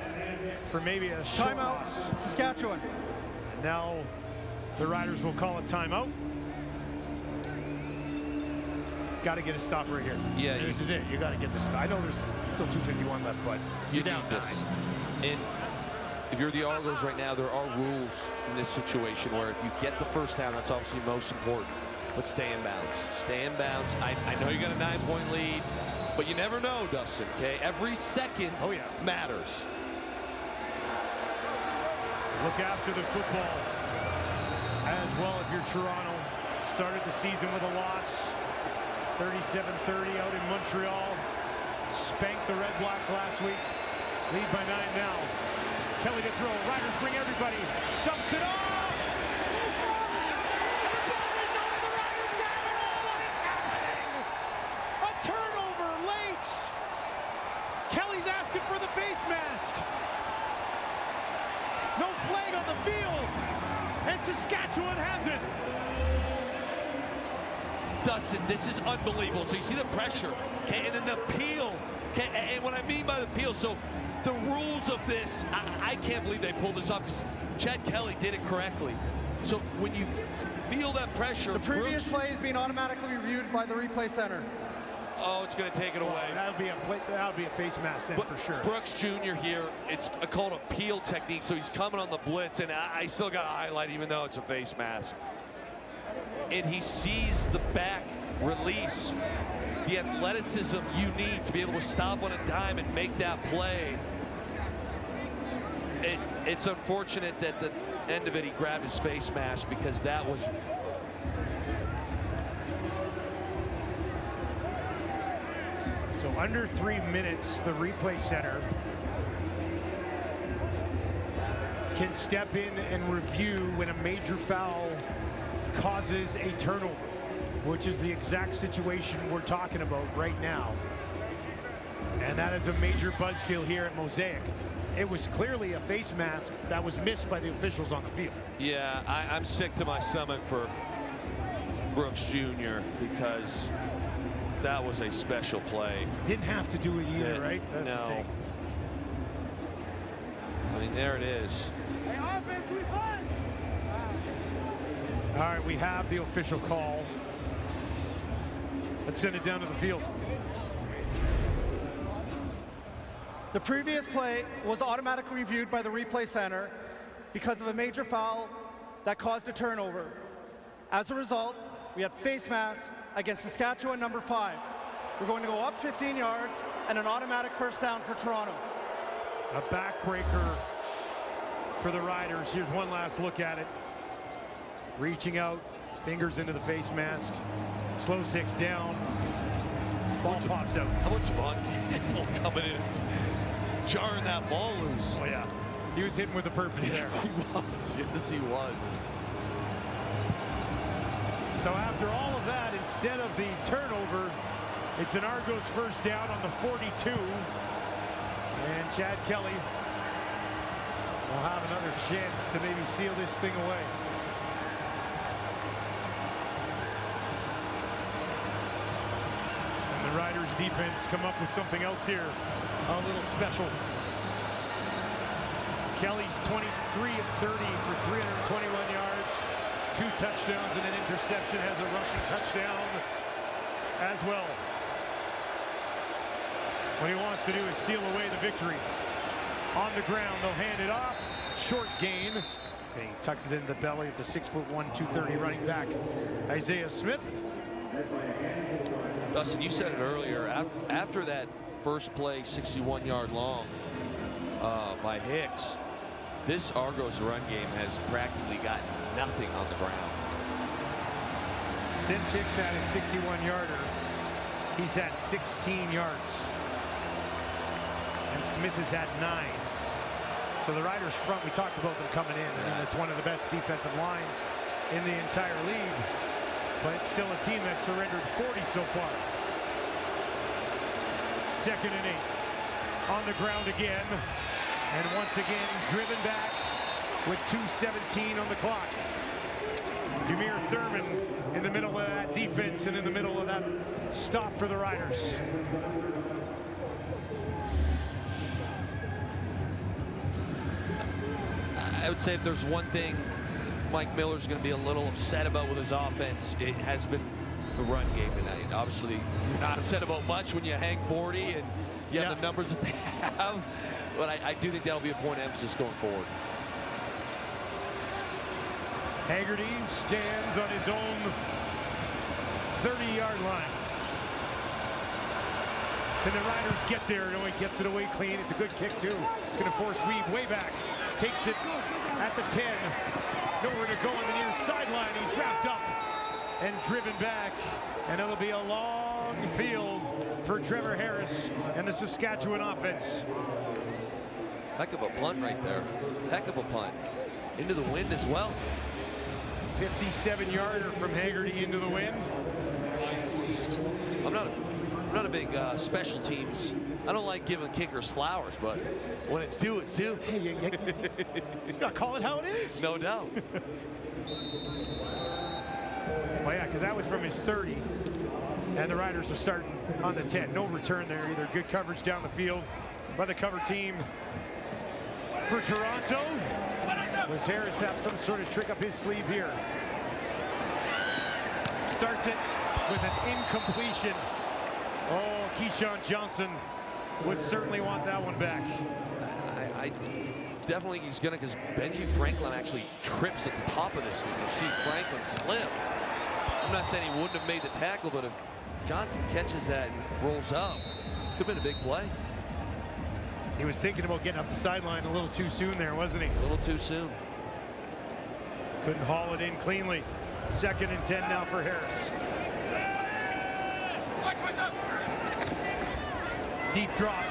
for maybe a short loss. Timeout, Saskatchewan. And now the Riders will call a timeout. Got to get a stop right here. Yeah, this is it. You got to get this stop. I know there's still 2:51 left, but you're down this. And if you're the Argos right now, there are rules in this situation where if you get the first down, that's obviously most important. But stay in bounds. Stay in bounds. I know you got a 9-point lead, but you never know, Dustin, okay? Every second matters. Look after the football as well if you're Toronto. Started the season with a loss. 37-30 out in Montreal. Spanked the Red Blacks last week. Lead by 9 now. Kelly to throw. Riders bring everybody. Dumps it off. A turnover late. Kelly's asking for the face mask. No flag on the field. And Saskatchewan has it. Dustin, this is unbelievable. So you see the pressure, okay, and then the peel, okay, and what I mean by the peel, so the rules of this, I can't believe they pulled this off because Chad Kelly did it correctly. So when you feel that pressure, the previous play is being automatically reviewed by the replay center. Oh, it's going to take it away. That would be a face mask then for sure. Brooks Jr. here, it's called a peel technique, so he's coming on the blitz, and I still got to highlight even though it's a face mask. And he sees the back release, the athleticism you need to be able to stop on a dime and make that play. It's unfortunate that the end of it he grabbed his face mask because that was... So under 3 minutes, the replay center can step in and review when a major foul causes a turnover, which is the exact situation we're talking about right now. And that is a major buzzkill here at Mosaic. It was clearly a face mask that was missed by the officials on the field. Yeah, I'm sick to my stomach for Brooks Jr. because that was a special play. Didn't have to do it either, right? That's no. the thing. I mean, there it is. All right, we have the official call. Let's send it down to the field. The previous play was automatically reviewed by the replay center because of a major foul that caused a turnover. As a result, we had face mask against Saskatchewan number 5. We're going to go up 15 yards and an automatic first down for Toronto. A backbreaker for the Riders. Here's one last look at it. Reaching out, fingers into the face mask. Slow 6 down. Ball pops out. How about Javon Campbell coming in, jarring that ball loose? Oh yeah, he was hitting with a purpose there. Yes, he was. Yes, he was. So after all of that, instead of the turnover, it's an Argos first down on the 42. And Chad Kelly will have another chance to maybe seal this thing away. And the Riders defense come up with something else here, a little special. Kelly's 23 of 30 for 321 yards, 2 touchdowns and an interception, has a rushing touchdown as well. What he wants to do is seal away the victory. On the ground, they'll hand it off. Short gain. And he tucked it into the belly of the 6'1", 230 running back, Isaiah Smith. Dustin, you said it earlier. After that first play, 61-yard long by Hicks, this Argos run game has practically gotten nothing on the ground. Since Hicks had his 61-yarder, he's had 16 yards. And Smith has had 9. So the Riders front, we talked about them coming in. I mean, it's one of the best defensive lines in the entire league. But it's still a team that surrendered 40 so far. 2nd and 8. On the ground again. And once again, driven back with 2:17 on the clock. Jameer Thurman in the middle of that defense and in the middle of that stop for the Riders. I would say if there's one thing Mike Miller's going to be a little upset about with his offense, it has been the run game tonight. Obviously, you're not upset about much when you hang 40 and you have the numbers that they have, but I do think that'll be a point of emphasis going forward. Haggerty stands on his own 30-yard line. Can the Riders get there? No, he gets it away clean. It's a good kick, too. It's going to force Weave way back. Takes it at the 10. Nowhere to go on the near sideline. He's wrapped up and driven back. And it'll be a long field for Trevor Harris and the Saskatchewan offense. Heck of a punt right there. Heck of a punt. Into the wind as well. 57-yarder from Haggerty into the wind. I'm not a big special teams. I don't like giving kickers flowers, but when it's due, it's due. Hey, he's got to call it how it is. No doubt. Well, yeah, because that was from his 30. And the Riders are starting on the 10. No return there either. Good coverage down the field by the cover team for Toronto. Does Harris have some sort of trick up his sleeve here? Starts it with an incompletion. Oh, Keyshawn Johnson would certainly want that one back. I definitely think he's going to, because Benji Franklin actually trips at the top of this thing. You see Franklin slip. I'm not saying he wouldn't have made the tackle, but if Johnson catches that and rolls up, could have been a big play. He was thinking about getting up the sideline a little too soon there, wasn't he? A little too soon. Couldn't haul it in cleanly. 2nd and 10 now for Harris. Deep drop.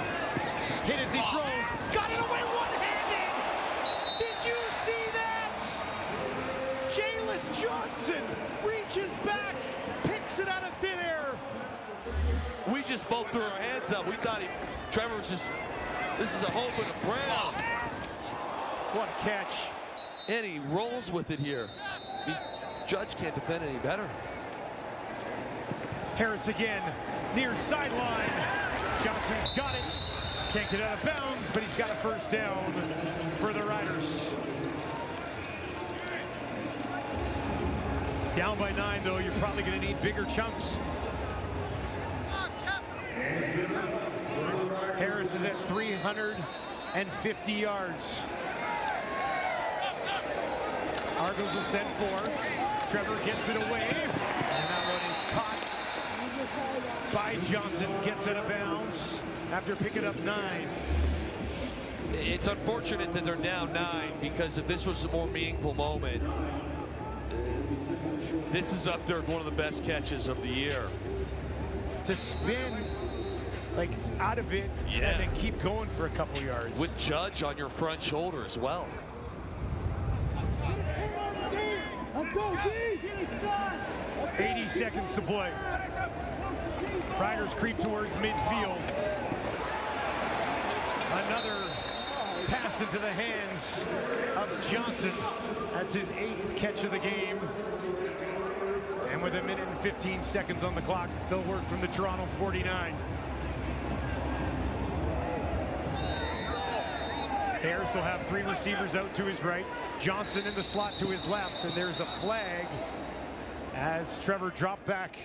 Hit as he throws. Got it away one-handed. Did you see that? Jalen Johnson reaches back, picks it out of thin air. We just both threw our hands up. We thought Trevor was just, this is a hope and a prayer. What a catch. And he rolls with it here. Judge can't defend any better. Harris again, near sideline. Johnson's got it. Can't get out of bounds, but he's got a first down for the Riders. Down by 9, though. You're probably going to need bigger chunks. Harris is at 350 yards. Argos will send 4. Trevor gets it away. And that one is caught by Johnson. Gets out of bounds after picking up 9. It's unfortunate that they're down 9, because if this was a more meaningful moment, this is up there with one of the best catches of the year. To spin like out of it and then keep going for a couple yards. With Judge on your front shoulder as well. 80 seconds to play. Riders creep towards midfield. Another pass into the hands of Johnson. That's his 8th catch of the game. And with 1 minute and 15 seconds on the clock, they'll work from the Toronto 49. Harris will have 3 receivers out to his right. Johnson in the slot to his left, and there's a flag as Trevor dropped back.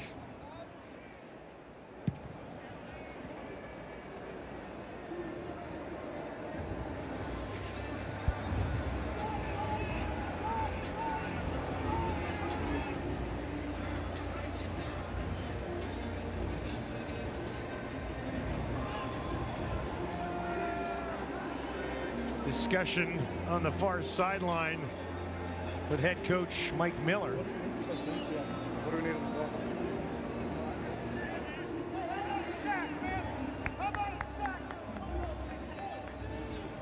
Discussion on the far sideline with head coach Mike Miller.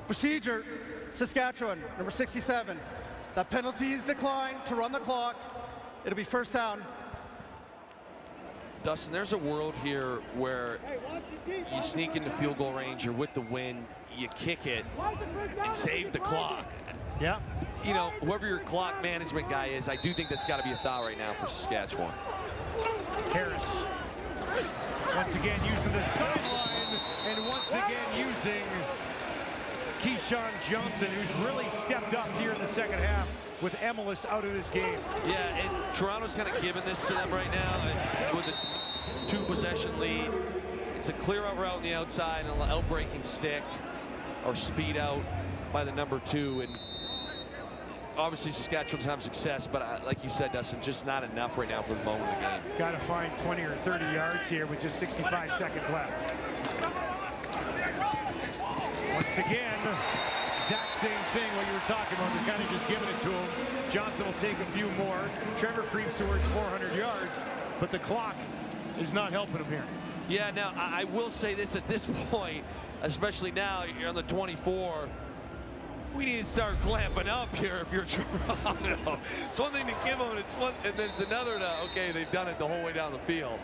Procedure, Saskatchewan, number 67. That penalty is declined to run the clock. It'll be first down. Dustin, there's a world here where you sneak into field goal range, you're with the win, you kick it, and save the clock. Yeah. You know, whoever your clock management guy is, I do think that's got to be a foul right now for Saskatchewan. Harris, once again using the sideline, and once again using Keyshawn Johnson, who's really stepped up here in the second half with Emilus out of this game. Yeah, and Toronto's kind of giving this to them right now with a 2-possession lead. It's a clear out route on the outside and an out-breaking stick or speed out by the number 2. And obviously Saskatchewan's having success, but like you said, Dustin, just not enough right now for the moment of the game. Got to find 20 or 30 yards here with just 65 seconds left. Once again, exact same thing what you were talking about. They're kind of just giving it to him. Johnson will take a few more. Trevor creeps towards 400 yards, but the clock is not helping him here. Yeah, now I will say this at this point, especially now you're on the 24. We need to start clamping up here if you're Toronto. It's one thing to give them, and then it's another to, okay, they've done it the whole way down the field.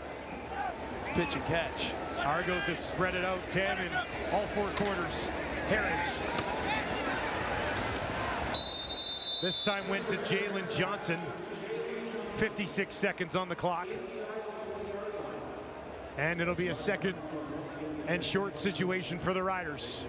It's pitch and catch. Argos has spread it out 10 in all 4 quarters. Harris. This time went to Jalen Johnson. 56 seconds on the clock. And it'll be a second and short situation for the Riders.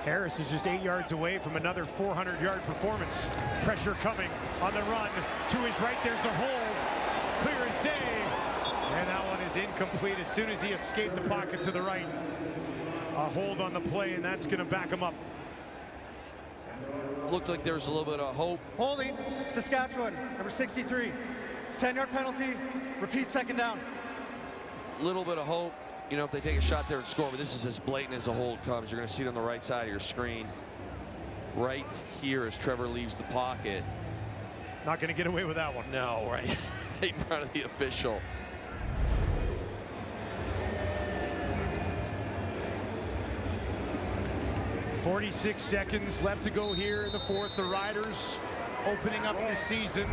Harris is just 8 yards away from another 400-yard performance. Pressure coming on the run. To his right, there's a hold. Clear as day. And that one is incomplete as soon as he escaped the pocket to the right. A hold on the play, and that's going to back him up. Looked like there was a little bit of hope. Holding, Saskatchewan, number 63. It's a 10-yard penalty. Repeat, second down. Little bit of hope. You know, if they take a shot there and score, but this is as blatant as a hold comes. You're going to see it on the right side of your screen. Right here as Trevor leaves the pocket. Not going to get away with that one. No, right in front of the official. .46 seconds left to go here in the fourth. The Riders opening up the season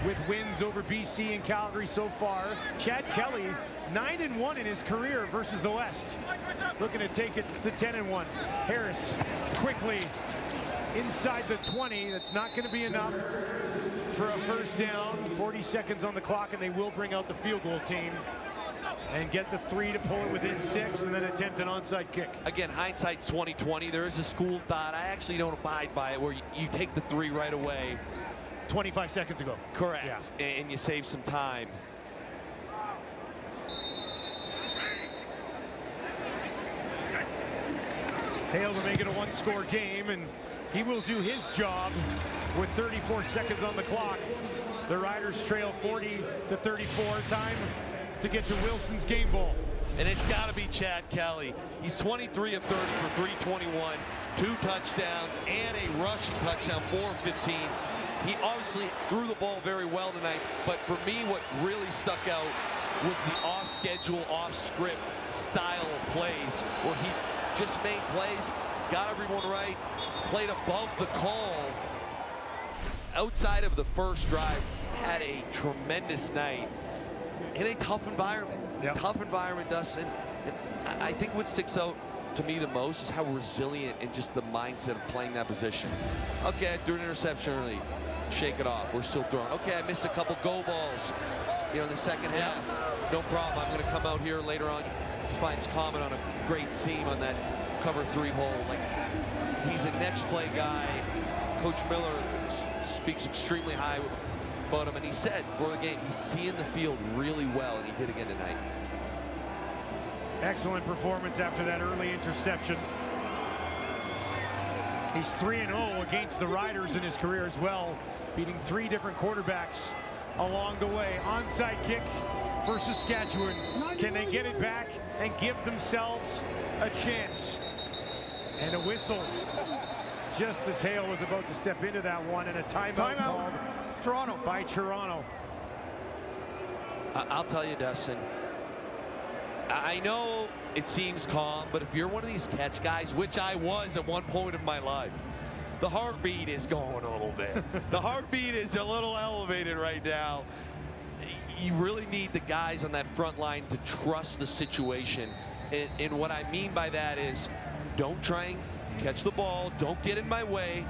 with wins over BC and Calgary so far. Chad Kelly, 9-1 in his career versus the West. Looking to take it to 10-1. Harris quickly inside the 20. That's not going to be enough for a first down. 40 seconds on the clock, and they will bring out the field goal team and get the 3 to pull it within 6, and then attempt an onside kick. Again, hindsight's 20/20. There is a school of thought. I actually don't abide by it, where you take the 3 right away. 25 seconds ago. Correct, yeah. And you save some time. Hale to make it a 1-score game, and he will do his job with 34 seconds on the clock. The Riders trail 40-34. Time to get to Wilson's game ball. And it's got to be Chad Kelly. He's 23 of 30 for 321, 2 touchdowns, and a rushing touchdown, 4-15. He obviously threw the ball very well tonight, but for me, what really stuck out was the off-schedule, off-script style of plays, where he just made plays, got everyone right, played above the call. Outside of the first drive, had a tremendous night in a tough environment. Yep. Tough environment, Dustin. And I think what sticks out to me the most is how resilient and just the mindset of playing that position. Okay, I threw an interception early. Shake it off. We're still throwing. Okay, I missed a couple go balls, in the second half. No problem. I'm going to come out here later on. finds Common on a great seam on that cover 3 hole. Like, he's a next play guy. Coach Miller speaks extremely high about him, and he said before the game he's seeing the field really well, and he did again tonight. Excellent performance after that early interception. He's 3-0 against the Riders in his career as well, beating 3 different quarterbacks along the way. Onside kick for Saskatchewan. Can they get it back and give themselves a chance? And a whistle just as Hale was about to step into that one, and a timeout called Toronto. By Toronto. I'll tell you, Dustin, I know it seems calm, but if you're one of these catch guys, which I was at one point of my life, the heartbeat is going a little bit. The heartbeat is a little elevated right now. You really need the guys on that front line to trust the situation. And what I mean by that is, don't try and catch the ball, don't get in my way,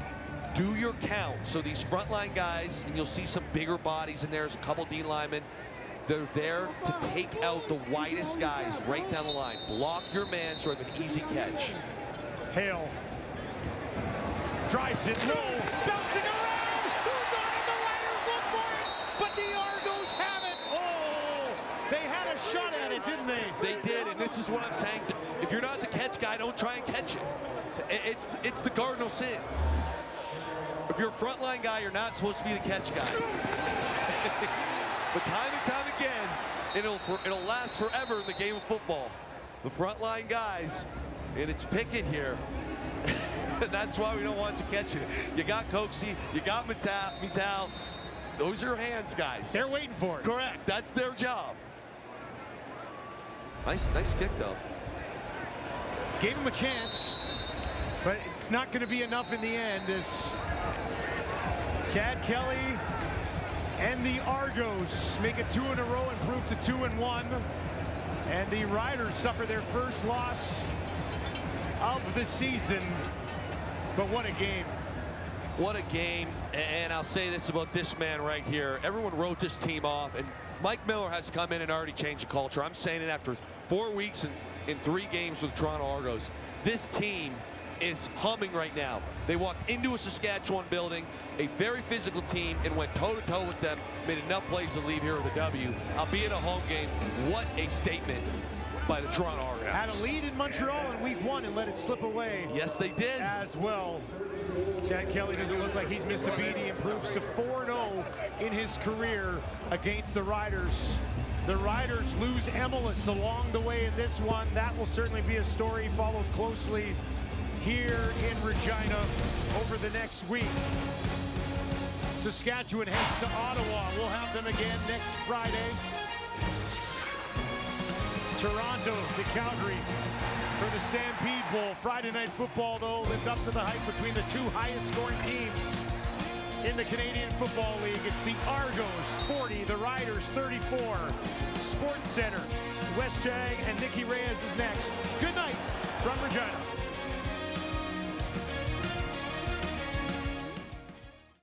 do your count. So these frontline guys, and you'll see some bigger bodies in there, there's a couple D linemen, they're there to take out the widest guys right down the line. Block your man so you have an easy catch. Hale drives it low, bouncing around. Who's on it? The Riders look for it, but the Argos have it. Oh, they had a shot at it, didn't they? They did, and this is what I'm saying. If you're not the catch guy, don't try and catch it. It's the cardinal sin. If you're a frontline guy, you're not supposed to be the catch guy. But time and time again, it'll last forever in the game of football. The frontline guys, and it's Pickett here. That's why we don't want you catching it. You got Coxie, you got Mittal. Those are hands, guys. They're waiting for it. Correct. That's their job. Nice kick, though. Gave him a chance, but it's not going to be enough in the end as Chad Kelly and the Argos make it 2 in a row, improve to 2-1. And the Riders suffer their first loss of the season. But what a game. What a game. And I'll say this about this man right here. Everyone wrote this team off, and Mike Miller has come in and already changed the culture. I'm saying it after 4 weeks in 3 games with Toronto Argos. This team is humming right now. They walked into a Saskatchewan building, a very physical team, and went toe-to-toe with them, made enough plays to leave here with a W. Albeit a home game, what a statement by the Toronto Argonauts. Had a lead in Montreal in week 1 and let it slip away. Yes, they did. As well. Chad Kelly doesn't look like he's missed a beat. He improves to 4-0 in his career against the Riders. The Riders lose Emelis along the way in this one. That will certainly be a story followed closely here in Regina over the next week. Saskatchewan heads to Ottawa. We'll have them again next Friday. Toronto to Calgary for the Stampede Bowl. Friday Night Football, though, lived up to the hype between the 2 highest scoring teams in the Canadian Football League. It's the Argos 40, the Riders 34. Sports Center, West Jag and Nikki Reyes is next. Good night from Regina.